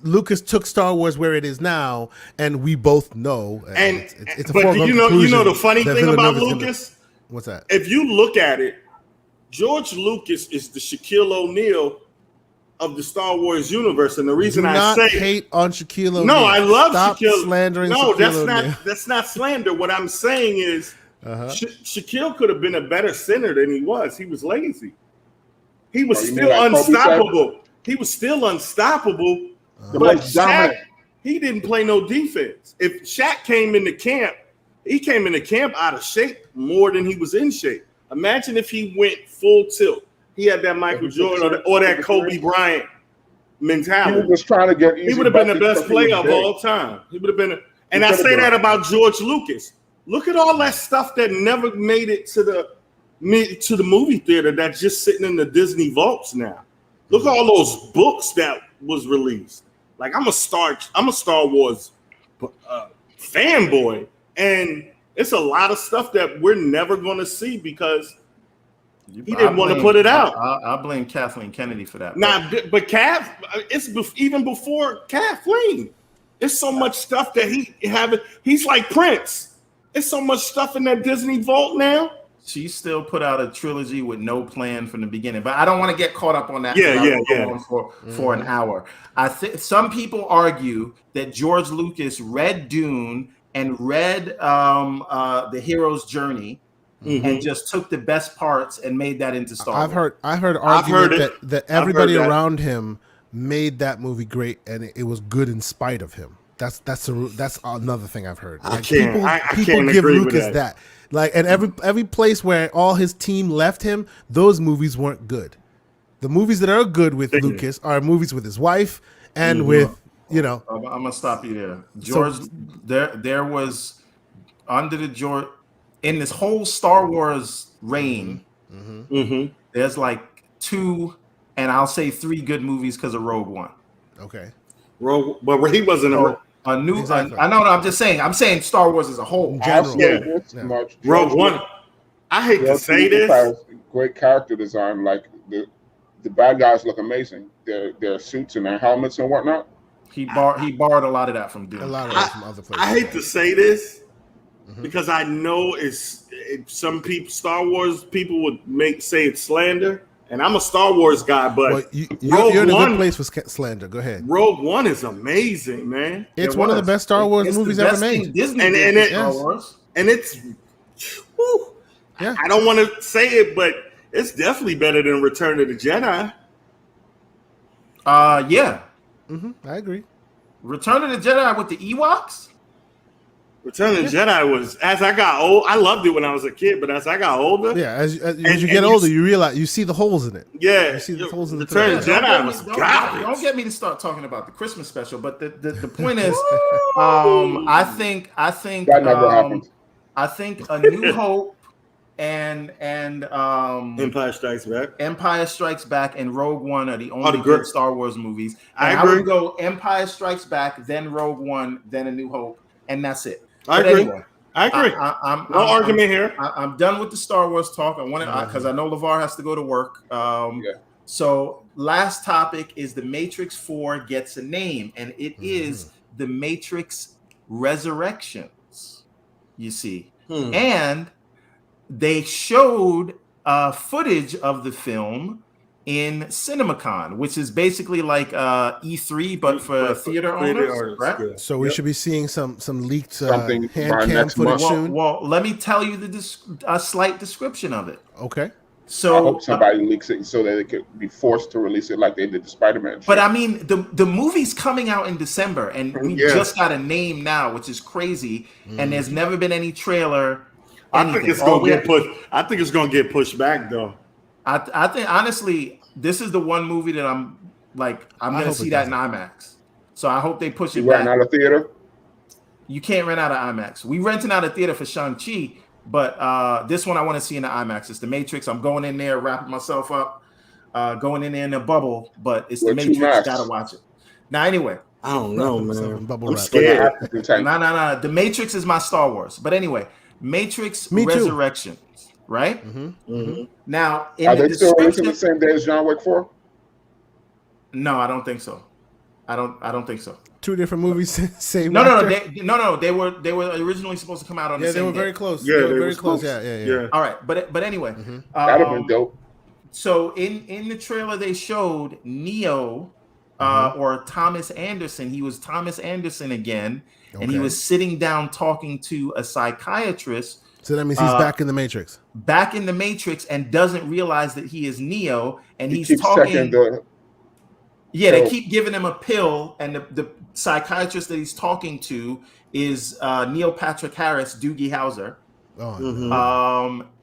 Lucas took Star Wars where it is now, and we both know. And it's a but you know the funny thing about Lucas? What's that? If you look at it, George Lucas is the Shaquille O'Neal of the Star Wars universe, and the reason I say hate on Shaquille O'Neal. No, I love Shaquille. Slandering. No, Shaquille that's not slander. What I'm saying is Shaquille could have been a better center than he was. He was lazy. He was still unstoppable. He was still unstoppable. But Shaq, he didn't play no defense. If Shaq came into camp, he came into camp out of shape more than he was in shape. Imagine if he went full tilt. He had that Michael Jordan or that Kobe Bryant mentality. He was trying to get easy. He would have been the best player of all time. He would have been. And I say that about George Lucas. Look at all that stuff that never made it to the movie theater that's just sitting in the Disney vaults now. Look at all those books that was released. Like I'm a Star Wars fanboy, and it's a lot of stuff that we're never going to see because he didn't want to put it out. I blame Kathleen Kennedy for that. But it's even before Kathleen. It's so much stuff that he's like Prince. It's so much stuff in that Disney vault now. She still put out a trilogy with no plan from the beginning, but I don't want to get caught up on that. For an hour. I think some people argue that George Lucas read Dune and read The Hero's Journey and just took the best parts and made that into Star Wars. I heard argument that everybody around him made that movie great, and it was good in spite of him. That's another thing I've heard. I can't give agree with Lucas that. Like, and every place where all his team left him, those movies weren't good. The movies that are good with Lucas are movies with his wife and with, you know. I'm gonna stop you there, George. There was under the George in this whole Star Wars reign. There's like 2, and I'll say 3 good movies because of Rogue One. Okay. But he wasn't a new. Exactly. I know. I'm just saying. I'm saying Star Wars as a whole. Rogue One. I hate to say this. Great character design. Like the bad guys look amazing. Their suits and their helmets and whatnot. He borrowed a lot of that from Doom. A lot of that from other places. I hate to say this because I know some people, Star Wars people would say it's slander, and I'm a Star Wars guy, but you're in a good place for slander. Go ahead. Rogue One is amazing, man. It's one of the best Star Wars movies ever made. Disney Star Wars, and it's. Whew, yeah. I don't want to say it, but it's definitely better than Return of the Jedi. Yeah. I agree. Return of the Jedi with the Ewoks? Return of the Jedi was, as I got old, I loved it when I was a kid, but as I got older. Yeah, as you get older, you realize, you see the holes in it. Yeah. You see the holes in the Return of the Jedi was garbage. Don't get me to start talking about the Christmas special, but the point is, I think that never happened. I think A New Hope and Empire Strikes Back and Rogue One are the only good Star Wars movies. And I would go Empire Strikes Back, then Rogue One, then A New Hope, and that's it. I agree. Anyway, I agree. No argument here. I'm done with the Star Wars talk. I want to because I know LeVar has to go to work. So last topic is The Matrix 4 gets a name, and it is The Matrix Resurrections. You see, and they showed footage of the film in CinemaCon, which is basically like E3 but for theater owners, right? Yeah. So we should be seeing some leaked hand cam footage soon. Well, let me tell you a slight description of it. Okay. So I hope somebody leaks it so that it could be forced to release it like they did the Spider-Man. But I mean, the movie's coming out in December, and we just got a name now, which is crazy. And there's never been any trailer. I think it's gonna get pushed. I think it's gonna get pushed back, though. I think honestly, this is the one movie that I'm gonna see that in IMAX. So I hope they push it back. Out of theater? You can't rent out of IMAX. We renting out a theater for Shang-Chi, but this one I want to see in the IMAX. It's The Matrix. I'm going in there, wrapping myself up, going in there in a bubble, but it's The Matrix. Gotta watch it. Now, anyway. I don't know, man. I'm scared. No. The Matrix is my Star Wars. But anyway, Matrix Resurrections, right? Now, in are the they still releasing description, the same day as John Wick 4? No, I don't think so. I don't think so. Two different movies, same. No. They were originally supposed to come out on the same day. Yeah, they were very close. Yeah, they were very close. Yeah. All right, but anyway, that'd have been dope. So in the trailer they showed Neo or Thomas Anderson. He was Thomas Anderson again, and he was sitting down talking to a psychiatrist. So that means he's back in the Matrix. Back in the Matrix, and doesn't realize that he is Neo, and he's talking. They keep giving him a pill, and the psychiatrist that he's talking to is Neil Patrick Harris, Doogie Howser.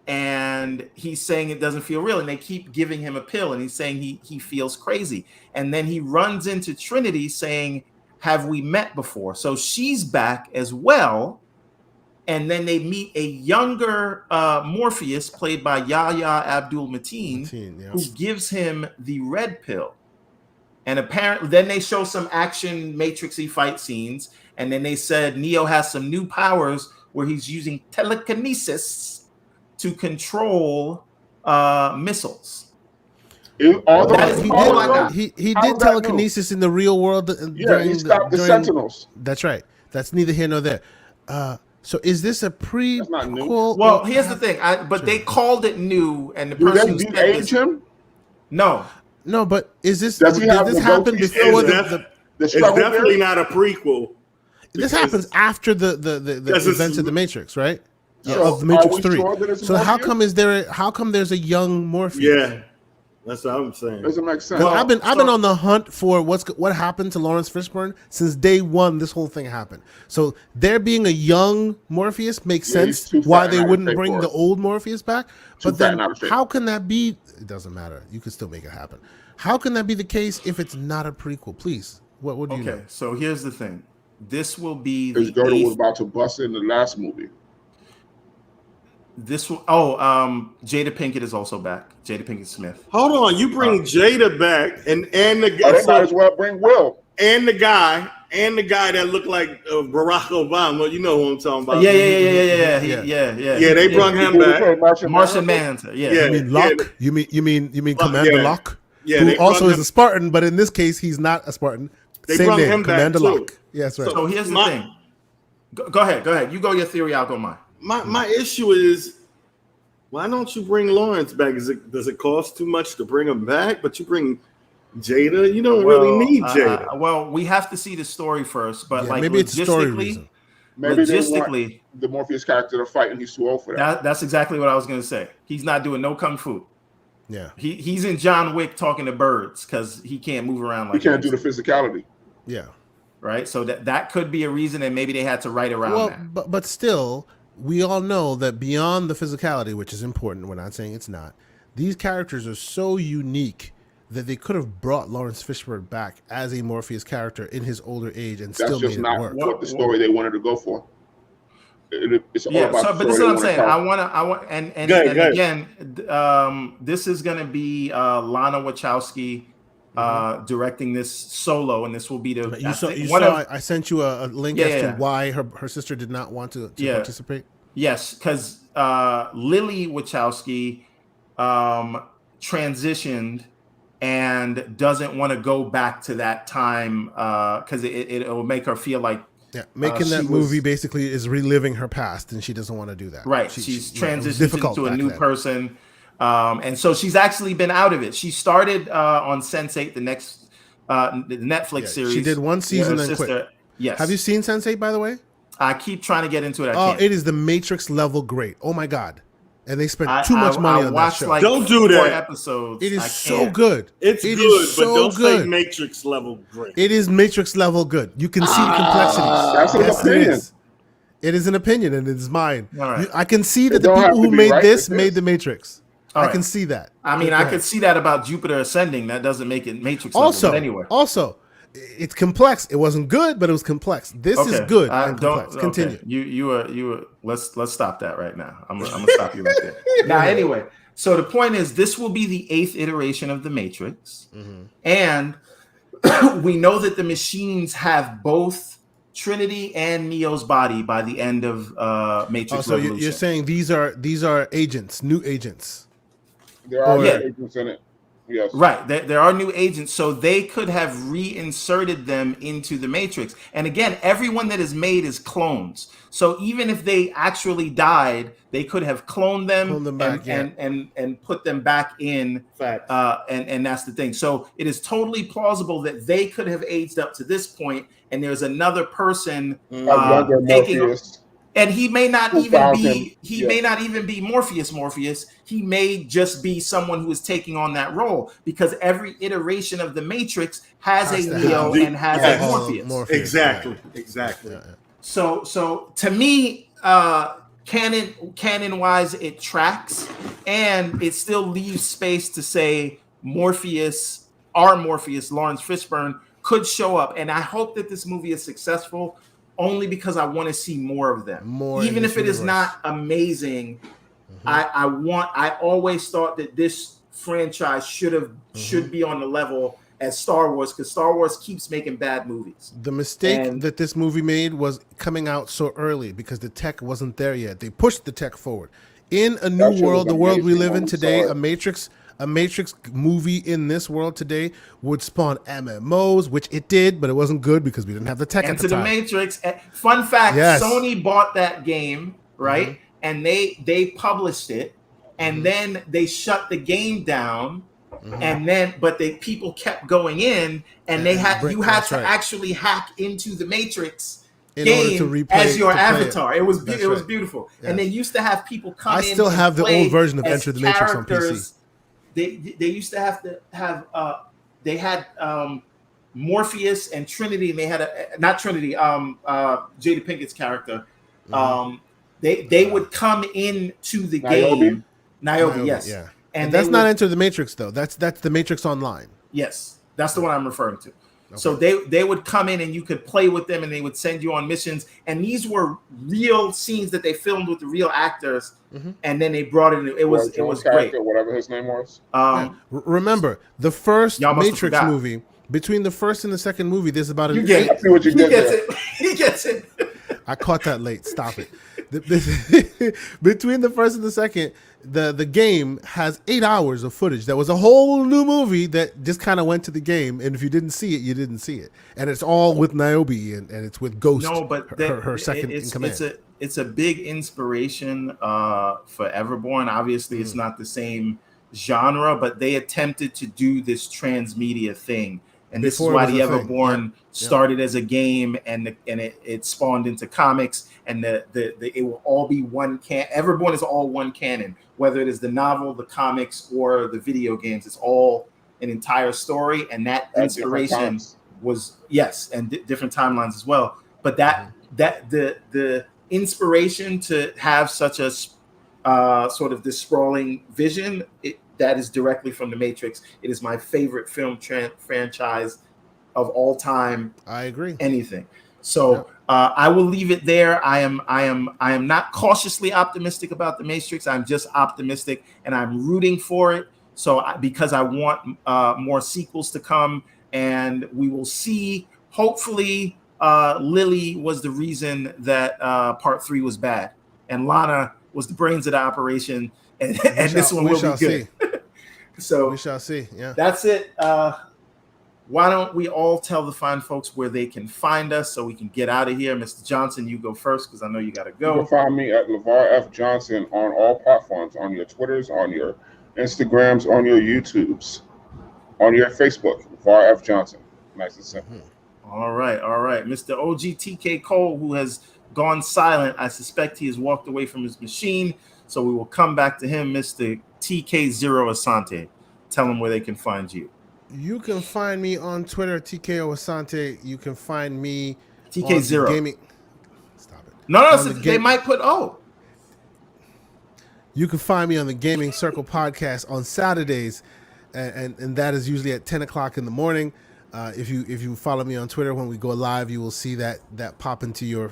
And he's saying it doesn't feel real, and they keep giving him a pill, and he's saying he feels crazy. And then he runs into Trinity saying, "Have we met before?" So she's back as well. And then they meet a younger Morpheus, played by Yahya Abdul-Mateen, who gives him the red pill. And apparently, then they show some action Matrixy fight scenes, and then they said Neo has some new powers where he's using telekinesis to control missiles. He did telekinesis in the real world. He stopped the Sentinels. That's right. That's neither here nor there. So is this a prequel? Well, here's the thing. But they called it new, and the person who said age him? No, but is this? Does he have this happen before the it's definitely not a prequel. This happens after the events of the Matrix, right? So of the Matrix 3. Sure so how come there's a young Morpheus? Yeah. That's what I'm saying. Doesn't make sense. Well, I've been on the hunt for what happened to Lawrence Fishburne since day one. This whole thing happened. So there being a young Morpheus makes sense. Why they wouldn't bring the old Morpheus back? But then how can that be? It doesn't matter. You can still make it happen. How can that be the case if it's not a prequel? Please, what do you know? Okay, so here's the thing. This will be His daughter was about to bust in the last movie. This will. Jada Pinkett is also back. Jada Pinkett Smith. Hold on, you bring Jada back, and the guy. They might as well bring Will and the guy that looked like Barack Obama. You know who I'm talking about? Yeah. They brought him back. Martian Manhunter. Yeah. You mean Locke? You mean Commander Locke? Yeah. Who also is a Spartan, but in this case, he's not a Spartan. They Same brought name, him Commander back Locke. Yes, right. So here's the thing. Go ahead. You go your theory. I'll go mine. My issue is, why don't you bring Lawrence back? Does it cost too much to bring him back? But you bring Jada, you don't really need Jada. Well, we have to see the story first, but maybe it's a story reason. Maybe logistically, the Morpheus character to fight, and he's too old for that. That's exactly what I was going to say. He's not doing no kung fu. Yeah, he's in John Wick talking to birds because he can't move around like he can't do the physicality. Yeah, right. So that could be a reason, and maybe they had to write around that. But still. We all know that beyond the physicality, which is important, we're not saying it's not, these characters are so unique that they could have brought Lawrence Fishburne back as a Morpheus character in his older age and still made it work. That's just not what the story they wanted to go for. It's all about but this is what I'm saying. I want, and again, this is going to be Lana Wachowski directing this solo, and this will be the. I sent you a link as to why her sister did not want to participate. Yes, because Lily Wachowski transitioned and doesn't want to go back to that time because it will make her feel like making that movie basically is reliving her past, and she doesn't want to do that. Right, she's transitioned into a new person. And so she's actually been out of it. She started on Sense8, the Netflix series. She did one season and quit. Yes. Have you seen Sense8, by the way? I keep trying to get into it. It is the Matrix level great. Oh my God. And they spent too much money on that show. Like don't do that. Episodes. It is so good. It is so good, but don't say Matrix level great. It is Matrix level good. You can see the complexities. That's an opinion. It is an opinion, and it is mine. Right. I can see that the people who made this made the Matrix. I can see that. I mean, I could see that about Jupiter Ascending. That doesn't make it Matrix also, level, but anyway. Also, it's complex. It wasn't good, but it was complex. This is good and complex. Continue. You were. Let's stop that right now. I'm gonna stop you right there. Now, anyway, so the point is, this will be the 8th iteration of the Matrix, and we know that the machines have both Trinity and Neo's body by the end of Matrix Revolution. So you're saying these are agents, new agents. There are agents in it. Yes. Right. There are new agents, so they could have reinserted them into the Matrix. And again, everyone that is made is clones. So even if they actually died, they could have cloned them back, and put them back in. Fact. And that's the thing. So it is totally plausible that they could have aged up to this point, and there's another person taking. And he may not even be may not even be Morpheus. He may just be someone who is taking on that role, because every iteration of the Matrix has a Neo and has a Morpheus. Exactly. So to me, canon wise, it tracks, and it still leaves space to say Morpheus, Lawrence Fishburne, could show up. And I hope that this movie is successful, only because I want to see more of them. Even if it is not amazing, I always thought that this franchise should be on the level as Star Wars, because Star Wars keeps making bad movies. The mistake that this movie made was coming out so early because the tech wasn't there yet. They pushed the tech forward. In a new world, the world we live in today, a Matrix movie in this world today would spawn MMOs, which it did, but it wasn't good because we didn't have the tech at the time. Into the Matrix. Fun fact, Sony bought that game, right? And they published it, and then they shut the game down, and then people kept going in, and you had to actually hack into the Matrix in order to replay as your avatar. It was beautiful. Yes. And they used to have people come in. I still have the old version of Enter the Matrix on PC. they used to have they had Morpheus and Trinity, and they had not Trinity, Jada Pinkett's character. They would come into the game. Niobe, yes. Yeah. And that's not Enter the Matrix though. That's the Matrix Online. Yes, that's the one I'm referring to. Okay. So they would come in and you could play with them, and they would send you on missions. And these were real scenes that they filmed with the real actors, and then they brought in. It was great. Whatever his name was. Remember the first Matrix movie. Between the first and the second movie, there's about he gets it. He gets it. I caught that late. Stop it. Between the first and the second, the game has 8 hours of footage. That was a whole new movie that just kind of went to the game. And if you didn't see it, you didn't see it. And it's all with Niobe and it's with Ghost. No, but her second in command. It's a big inspiration for Everborn. Obviously, it's not the same genre, but they attempted to do this transmedia thing. And this is why the Everborn started as a game, and it spawned into comics, and it will all be one Everborn is all one canon, whether it is the novel, the comics, or the video games. It's all an entire story, and that inspiration was and different timelines as well. But that the inspiration to have such a sort of this sprawling vision, that is directly from the Matrix. It is my favorite film franchise of all time. I agree. Anything. So I will leave it there. I am not cautiously optimistic about the Matrix. I'm just optimistic, and I'm rooting for it. So because I want more sequels to come, and we will see. Hopefully, Lily was the reason that Part 3 was bad, and Lana was the brains of the operation. And this one will be good. So we shall see. Yeah, that's it. Why don't we all tell the fine folks where they can find us so we can get out of here? Mr. Johnson, you go first because I know you got to go. You can find me at LeVar F. Johnson on all platforms, on your Twitters, on your Instagrams, on your YouTubes, on your Facebook. LeVar F. Johnson. Nice and simple. All right. Mr. OGTK Cole, who has gone silent. I suspect he has walked away from his machine. So we will come back to him, Mr. TK0 Asante. Tell them where they can find you. You can find me on Twitter, TKO Asante. You can find me TK0 Gaming. Stop it. No, they might put You can find me on the Gaming Circle podcast on Saturdays, and that is usually at 10 o'clock in the morning. If you follow me on Twitter, when we go live, you will see that pop into your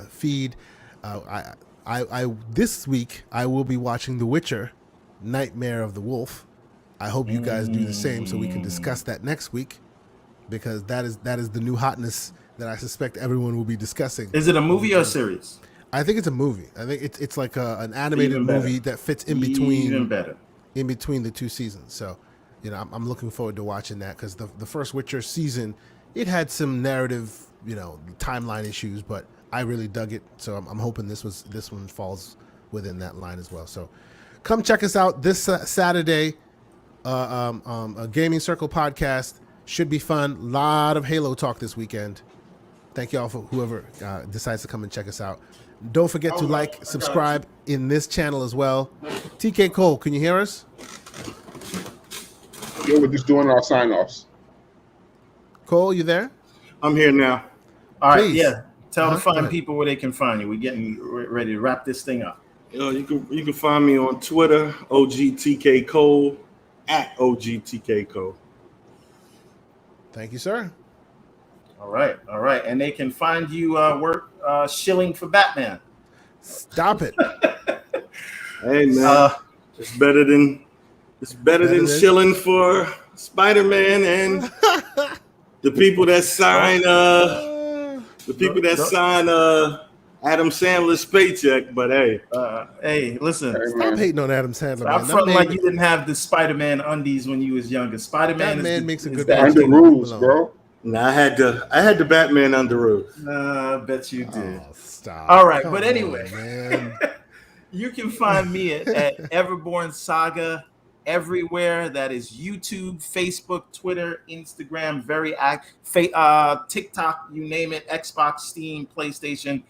feed. I this week I will be watching The Witcher, Nightmare of the Wolf. I hope you guys do the same so we can discuss that next week, because that is the new hotness that I suspect everyone will be discussing. Is it a movie or a series? I think it's a movie. I think it's like an animated movie that fits in between the two seasons. So, I'm looking forward to watching that, because the first Witcher season, it had some narrative, timeline issues, but I really dug it. So I'm hoping this one falls within that line as well. So come check us out this Saturday. A Gaming Circle podcast should be fun. A lot of Halo talk this weekend. Thank y'all for whoever decides to come and check us out. Don't forget to subscribe in this channel as well. TK Cole, can you hear us? Yeah, we're just doing our sign-offs. Cole, you there? I'm here now. All right, yeah. Tell the fine people where they can find you. We're getting ready to wrap this thing up. You can find me on Twitter, OGTK Cole, at OGTK Cole. Thank you, sir. All right. And they can find you shilling for Batman. Stop it. Hey man, it's better than shilling for Spider-Man and the people that sign Adam Sandler's paycheck. But hey, listen. Stop hating on Adam Sandler. Stop fronting like you didn't have the Spider-Man undies when you was younger. Spider-Man makes a good under rules, bro. No, I had the Batman under rules. I bet you did. Oh, stop. All right, Come but anyway, man. You can find me at Everborn Saga everywhere. That is YouTube, Facebook, Twitter, Instagram, TikTok, you name it, Xbox, Steam, PlayStation.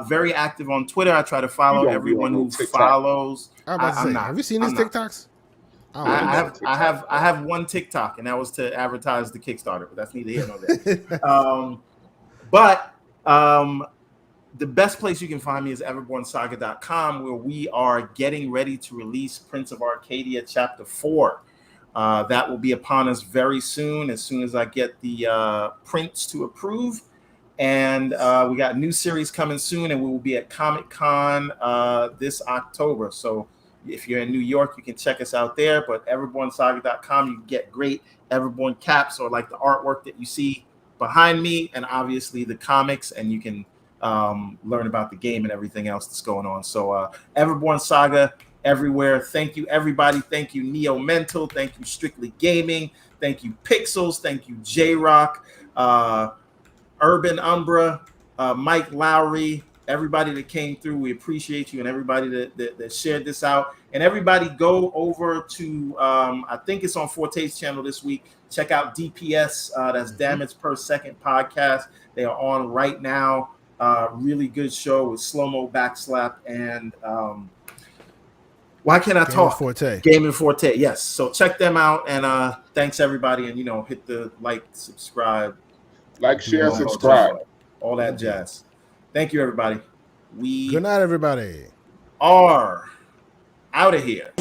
Very active on Twitter. I try to follow everyone who follows. Have you seen his TikToks? I have one TikTok, and that was to advertise the Kickstarter, but that's neither here nor there. But the best place you can find me is everbornsaga.com, where we are getting ready to release Prince of Arcadia Chapter 4. That will be upon us very soon as I get the prints to approve. And we got new series coming soon, and we will be at Comic-Con this October. So if you're in New York, you can check us out there. But everbornsaga.com, you can get great Everborn caps, or like the artwork that you see behind me, and obviously the comics, and you can learn about the game and everything else that's going on. So Everborn Saga everywhere. Thank you, everybody. Thank you, Neo Mental. Thank you, Strictly Gaming. Thank you, Pixels. Thank you, J-Rock, Urban Umbra, Mike Lowry, everybody that came through. We appreciate you, and everybody that shared this out. And everybody go over to, I think it's on Forte's channel this week. Check out DPS, that's Damage Per Second podcast. They are on right now. Really good show with slow-mo backslap and why can't I talk? Forte. Game and Forte, yes. So check them out, and thanks everybody, and hit the like, subscribe, like, share, subscribe, all that jazz. Thank you, everybody. Good night, everybody. Are out of here.